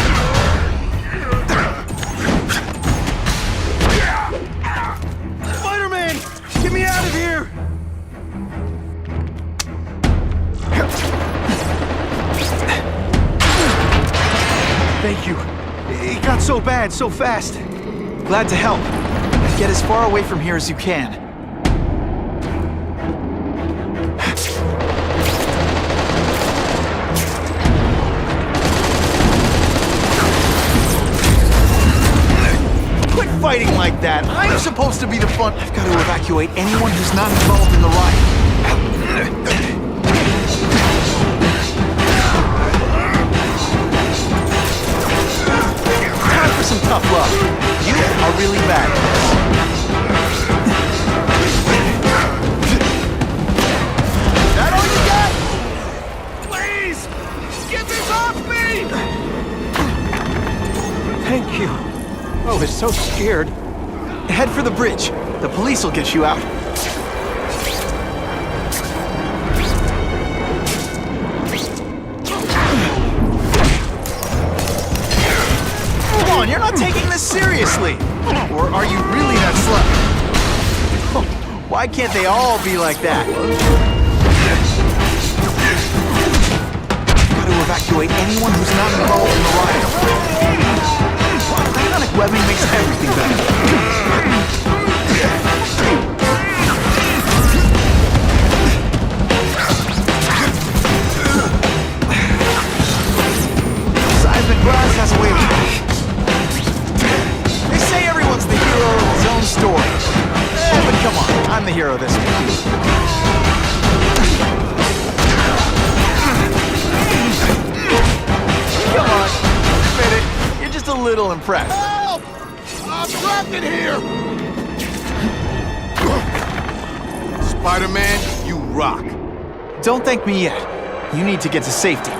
Speaker 18: Spider-Man! Get me out of here!
Speaker 2: Thank you. It got so bad, so fast. Glad to help. Get as far away from here as you can. Quit fighting like that. I'm supposed to be the fun. I've got to evacuate anyone who's not involved in the riot. Time for some tough love. You are really bad. That all you got?
Speaker 18: Please! Get this off me!
Speaker 2: Thank you. I was so scared. Head for the bridge. The police will get you out. Come on, you're not taking this seriously. Or are you really that slow? Why can't they all be like that? Got to evacuate anyone who's not involved in the riot. Ionic webbing makes everything better. Seismic blast has a way of... They say everyone's the hero of his own story. But come on, I'm the hero this week. Come on, admit it. You're just a little impressed.
Speaker 18: Help! I'm trapped in here!
Speaker 12: Spider-Man, you rock.
Speaker 2: Don't thank me yet. You need to get to safety.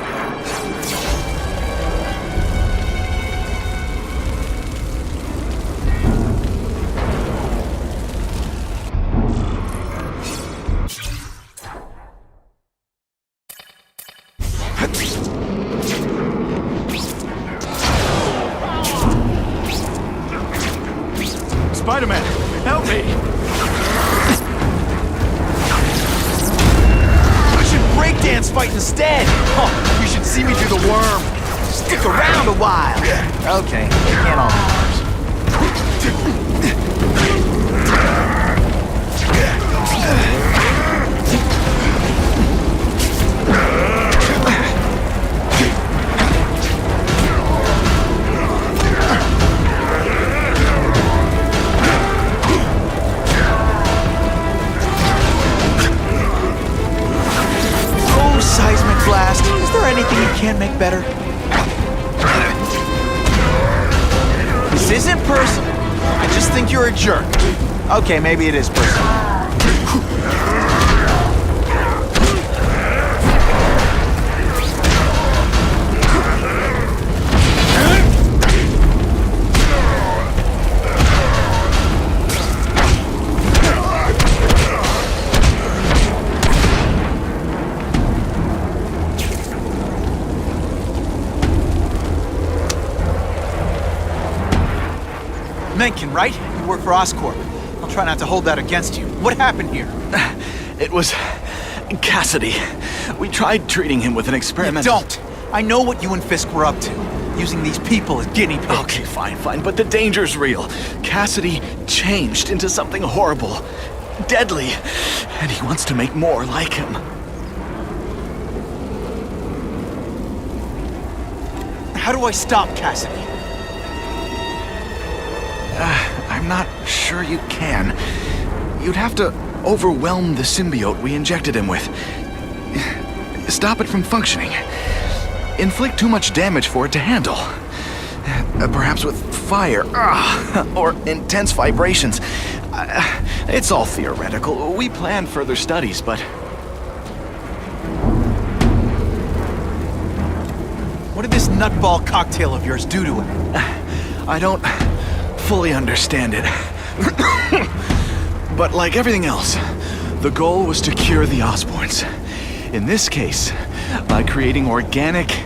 Speaker 18: Spider-Man, help me!
Speaker 2: I should breakdance fight instead! Oh, you should see me do the worm! Stick around a while! Okay, they can't all be can't make better? This isn't personal. I just think you're a jerk. Okay, maybe it is personal. Mencken, right? You work for Oscorp. I'll try not to hold that against you. What happened here?
Speaker 17: It was Cassidy. We tried treating him with an experiment.
Speaker 2: You don't! I know what you and Fisk were up to. Using these people as guinea pigs.
Speaker 17: Okay, fine, but the danger's real. Cassidy changed into something horrible, deadly, and he wants to make more like him.
Speaker 2: How do I stop Cassidy?
Speaker 17: I'm not sure you can. You'd have to overwhelm the symbiote we injected him with. Stop it from functioning. Inflict too much damage for it to handle. Perhaps with fire, or intense vibrations. It's all theoretical. We plan further studies, but...
Speaker 2: What did this nutball cocktail of yours do to him?
Speaker 17: I don't fully understand it. But like everything else, the goal was to cure the Osborns. In this case, by creating organic,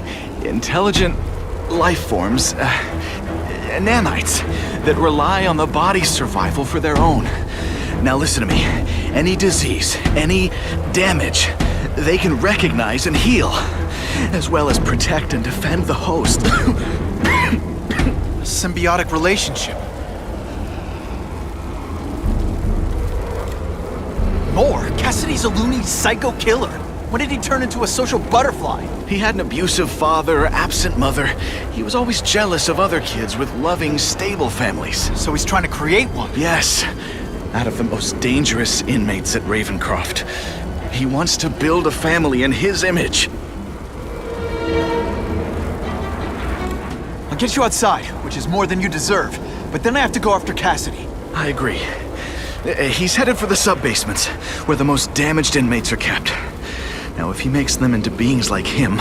Speaker 17: intelligent life forms, nanites, that rely on the body's survival for their own. Now listen to me. Any disease, any damage, they can recognize and heal, as well as protect and defend the host.
Speaker 2: Symbiotic relationship. More? Cassidy's a loony psycho killer. When did he turn into a social butterfly?
Speaker 17: He had an abusive father, absent mother. He was always jealous of other kids with loving, stable families.
Speaker 2: So he's trying to create one?
Speaker 17: Yes. Out of the most dangerous inmates at Ravencroft. He wants to build a family in his image.
Speaker 2: I'll get you outside, which is more than you deserve. But then I have to go after Cassidy.
Speaker 17: I agree. He's headed for the sub-basements, where the most damaged inmates are kept. Now, if he makes them into beings like him,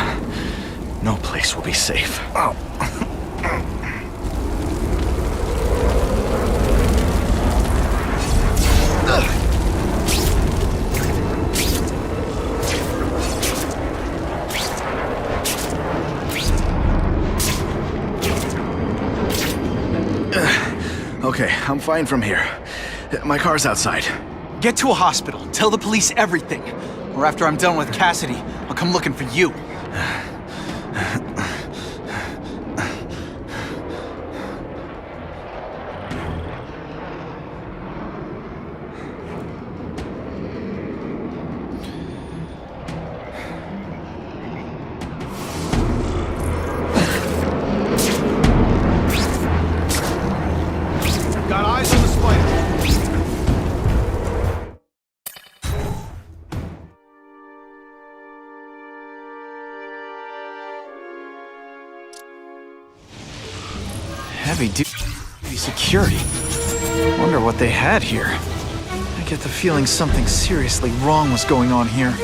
Speaker 17: no place will be safe. Oh. Okay, I'm fine from here. My car's outside.
Speaker 2: Get to a hospital. Tell the police everything. Or after I'm done with Cassidy, I'll come looking for you.
Speaker 18: Got eyes on the spider.
Speaker 2: Heavy security. Wonder what they had here. I get the feeling something seriously wrong was going on here.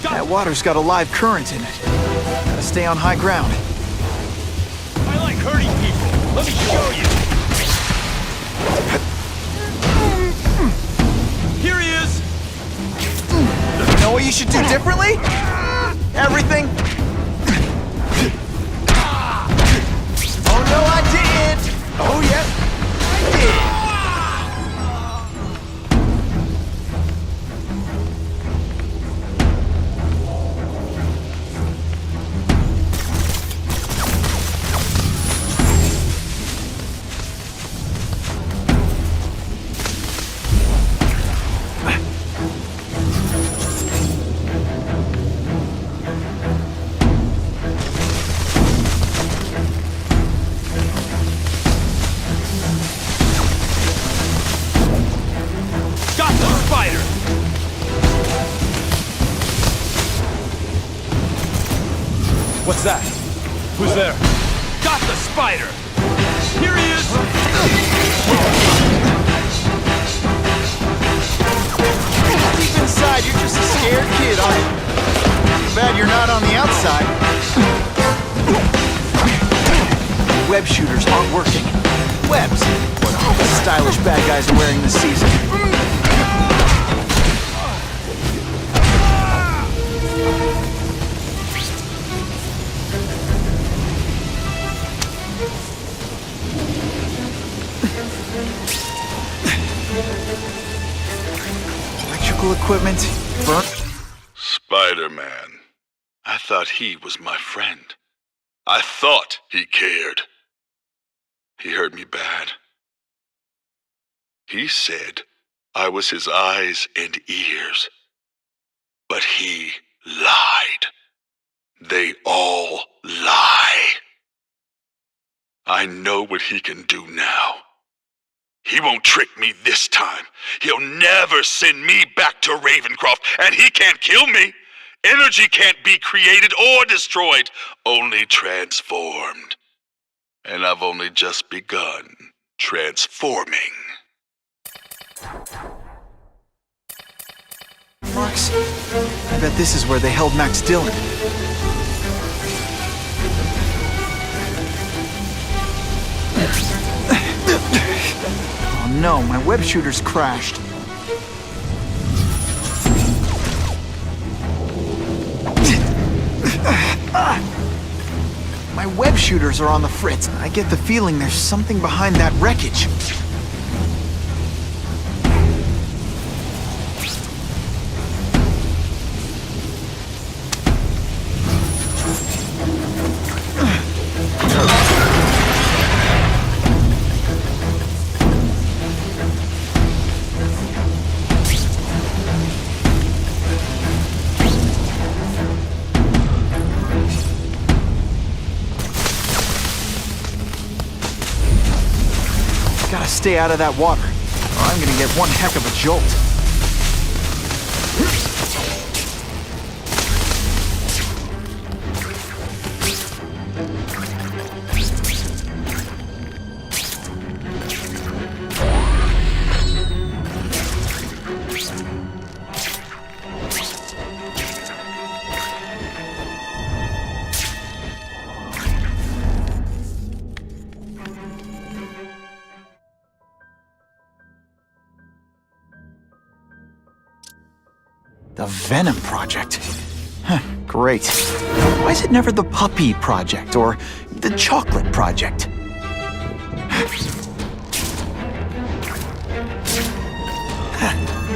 Speaker 2: That water's got a live current in it. Gotta stay on high ground.
Speaker 5: I like hurting people. Let me show you. Here he is.
Speaker 2: You know what you should do differently? Everything. Oh no, I didn't. Oh yeah, I did.
Speaker 5: Who's there? Got the spider! Here he is!
Speaker 2: Deep inside, you're just a scared kid, aren't you? Too bad you're not on the outside. Web shooters aren't working. Webs. What all the stylish bad guys are wearing this season. Electrical equipment, burnt.
Speaker 12: Spider-Man. I thought he was my friend. I thought he cared. He hurt me bad. He said I was his eyes and ears. But he lied. They all lie. I know what he can do now. He won't trick me this time. He'll never send me back to Ravencroft, and he can't kill me. Energy can't be created or destroyed, only transformed. And I've only just begun transforming.
Speaker 2: Marks, I bet this is where they held Max Dillon. Oh no, my web shooter's crashed. My web shooters are on the fritz. I get the feeling there's something behind that wreckage. Gotta stay out of that water, or I'm gonna get one heck of a jolt. The Venom Project. Huh, great. Why is it never the Puppy Project or the Chocolate Project?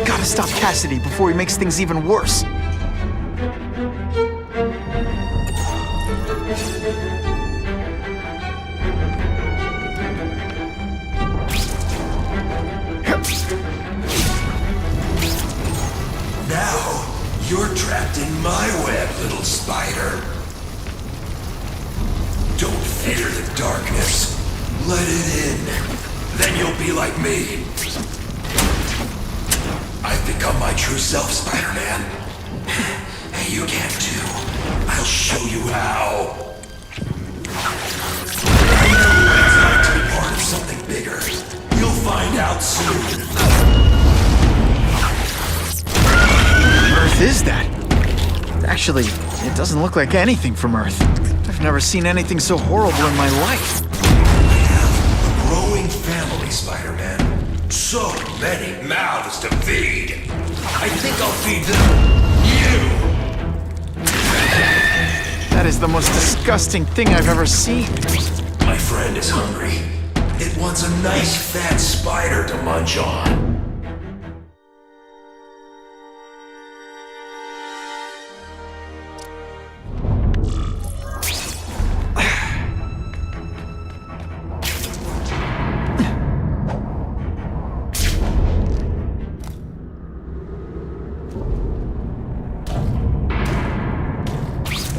Speaker 2: Gotta stop Cassidy before he makes things even worse.
Speaker 6: Now, you're trapped in my web, little spider. Don't fear the darkness. Let it in. Then you'll be like me. I've become my true self, Spider-Man. And you can too. I'll show you how. It's like to be part of something bigger. You'll find out soon.
Speaker 2: Earth is that? Actually, it doesn't look like anything from Earth. I've never seen anything so horrible in my life.
Speaker 6: I have a growing family, Spider-Man. So many mouths to feed. I think I'll feed them you.
Speaker 2: That is the most disgusting thing I've ever seen.
Speaker 6: My friend is hungry. It wants a nice fat spider to munch on.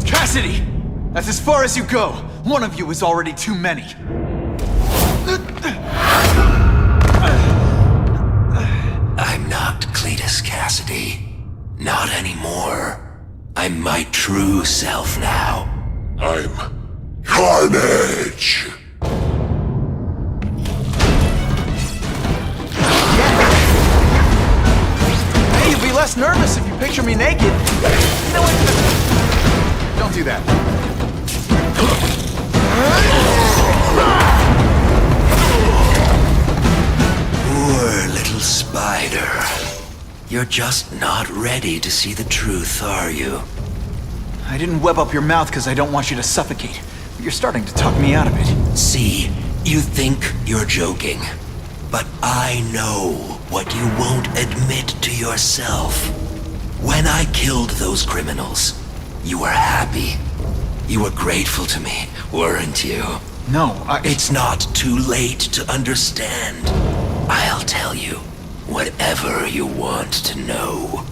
Speaker 2: Cassidy! That's as far as you go. One of you is already too many.
Speaker 6: I'm not Cletus Cassidy. Not anymore. I'm my true self now. I'm Carnage!
Speaker 2: Hey, you'd be less nervous if you picture me naked. You know what? Don't do that.
Speaker 6: Poor little spider. You're just not ready to see the truth, are you?
Speaker 2: I didn't web up your mouth because I don't want you to suffocate. But you're starting to talk me out of it.
Speaker 6: See, you think you're joking. But I know what you won't admit to yourself. When I killed those criminals, you were happy. You were grateful to me, weren't you?
Speaker 2: No,
Speaker 6: It's not too late to understand. I'll tell you whatever you want to know.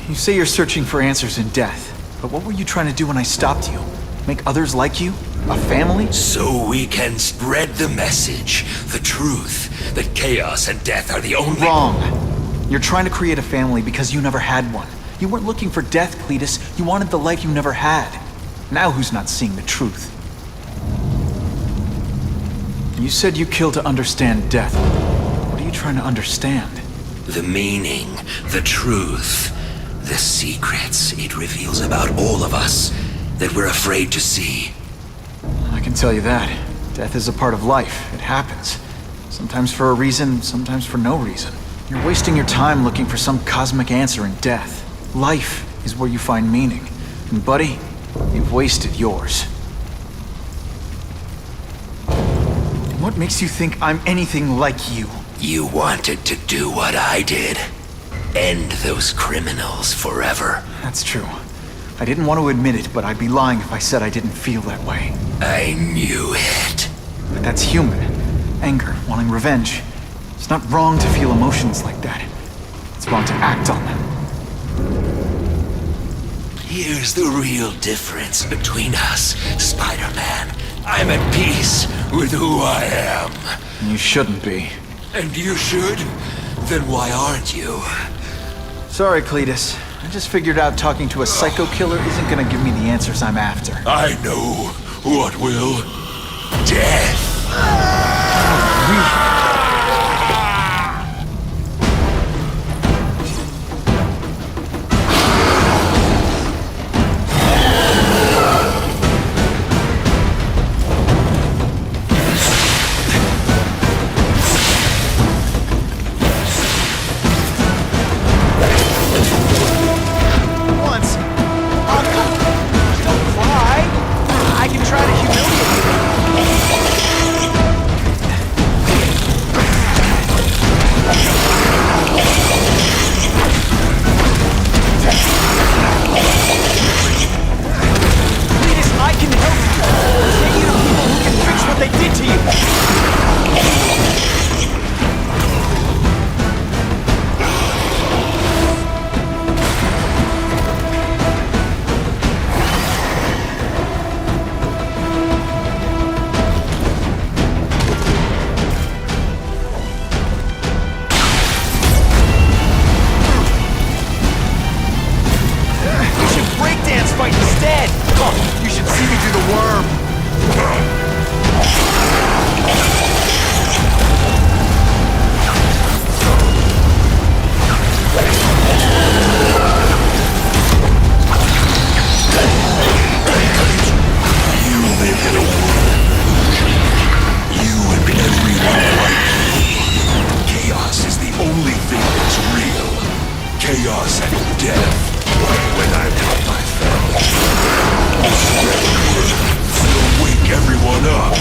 Speaker 2: You say you're searching for answers in death. But what were you trying to do when I stopped you? Make others like you? A family?
Speaker 6: So we can spread the message, the truth, that chaos and death are the only—
Speaker 2: Wrong. You're trying to create a family because you never had one. You weren't looking for death, Cletus. You wanted the life you never had. Now who's not seeing the truth? You said you killed to understand death. What are you trying to understand?
Speaker 6: The meaning, the truth, the secrets it reveals about all of us that we're afraid to see.
Speaker 2: I can tell you that. Death is a part of life. It happens. Sometimes for a reason, sometimes for no reason. You're wasting your time looking for some cosmic answer in death. Life is where you find meaning. And buddy, you've wasted yours. What makes you think I'm anything like you?
Speaker 6: You wanted to do what I did. End those criminals forever.
Speaker 2: That's true. I didn't want to admit it, but I'd be lying if I said I didn't feel that way.
Speaker 6: I knew it.
Speaker 2: But that's human. Anger, wanting revenge. It's not wrong to feel emotions like that. It's wrong to act on them.
Speaker 6: Here's the real difference between us, Spider-Man. I'm at peace with who I am.
Speaker 2: You shouldn't be.
Speaker 6: And you should? Then why aren't you?
Speaker 2: Sorry, Cletus. I just figured out talking to a psycho killer isn't gonna give me the answers I'm after.
Speaker 6: I know what will. Death. Chaos and death. When I'm not my family, I'll spread the word. I'll wake everyone up.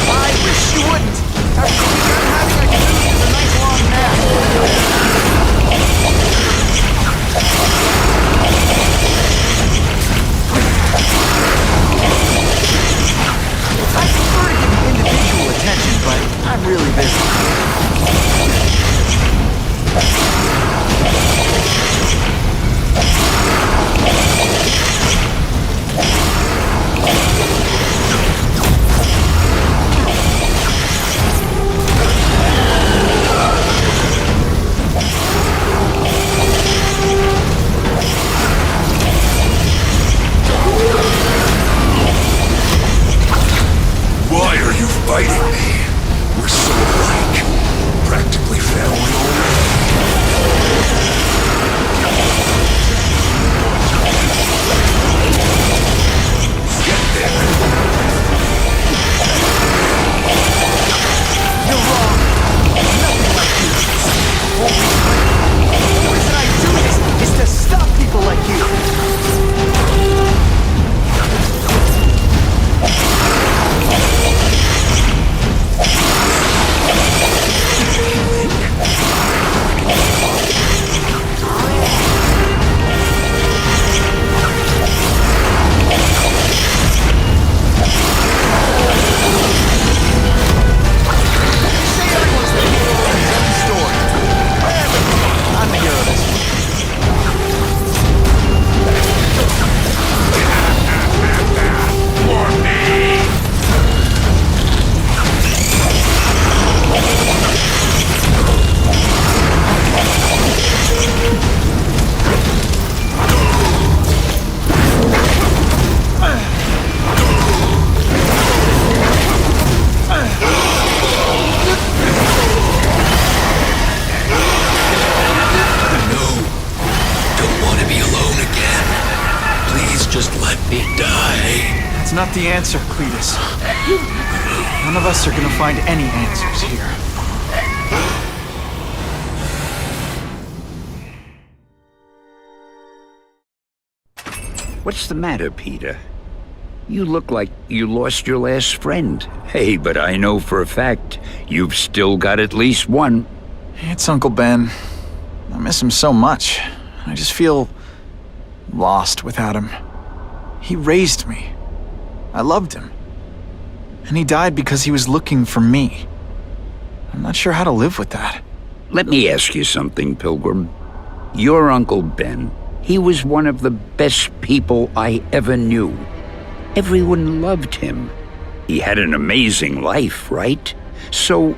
Speaker 2: I wish you wouldn't. After we got having I could use a nice long nap. I prefer to give individual attention, but I'm really busy. That's not the answer, Cletus. None of us are gonna find any answers here.
Speaker 3: What's the matter, Peter? You look like you lost your last friend. Hey, but I know for a fact you've still got at least one.
Speaker 2: It's Uncle Ben. I miss him so much. I just feel lost without him. He raised me. I loved him. And he died because he was looking for me. I'm not sure how to live with that.
Speaker 3: Let me ask you something, Pilgrim. Your Uncle Ben, he was one of the best people I ever knew. Everyone loved him. He had an amazing life, right? So,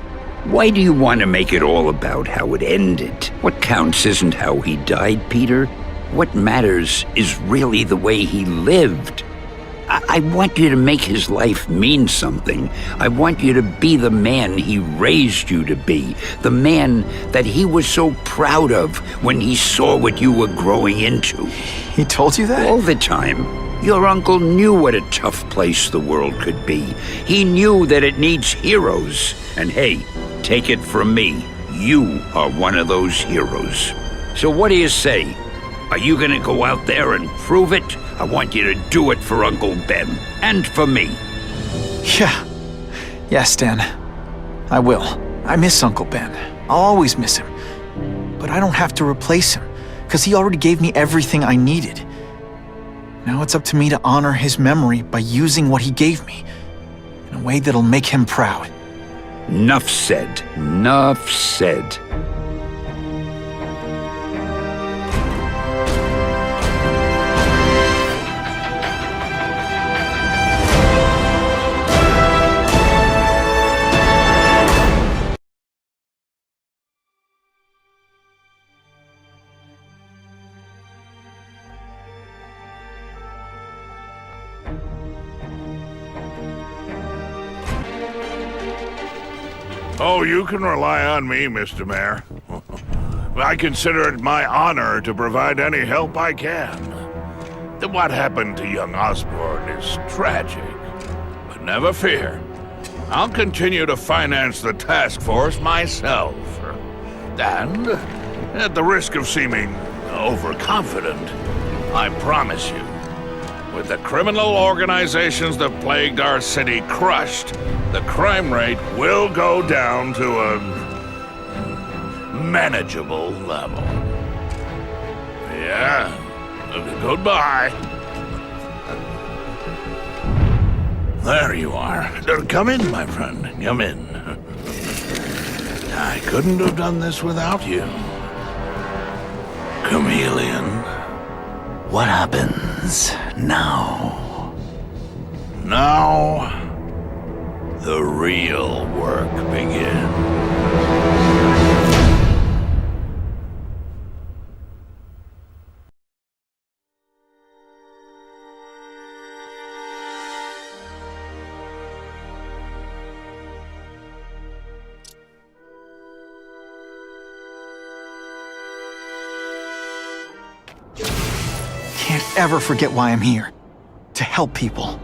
Speaker 3: why do you want to make it all about how it ended? What counts isn't how he died, Peter. What matters is really the way he lived. I want you to make his life mean something. I want you to be the man he raised you to be. The man that he was so proud of when he saw what you were growing into.
Speaker 2: He told you that?
Speaker 3: All the time. Your uncle knew what a tough place the world could be. He knew that it needs heroes. And hey, take it from me, you are one of those heroes. So what do you say? Are you gonna go out there and prove it? I want you to do it for Uncle Ben, and for me.
Speaker 2: Yeah. Yes, Dan. I will. I miss Uncle Ben. I'll always miss him. But I don't have to replace him, because he already gave me everything I needed. Now it's up to me to honor his memory by using what he gave me, in a way that'll make him proud.
Speaker 3: Nuff said. Nuff said.
Speaker 12: Oh, you can rely on me, Mr. Mayor. I consider it my honor to provide any help I can. What happened to young Osborne is tragic, but never fear. I'll continue to finance the task force myself. And, at the risk of seeming overconfident, I promise you, with the criminal organizations that plagued our city crushed, the crime rate will go down to a manageable level. Yeah, goodbye. There you are. Come in, my friend. Come in. I couldn't have done this without you. Chameleon. What happens now? Now, the real work begins.
Speaker 2: Can't ever forget why I'm here. To help people.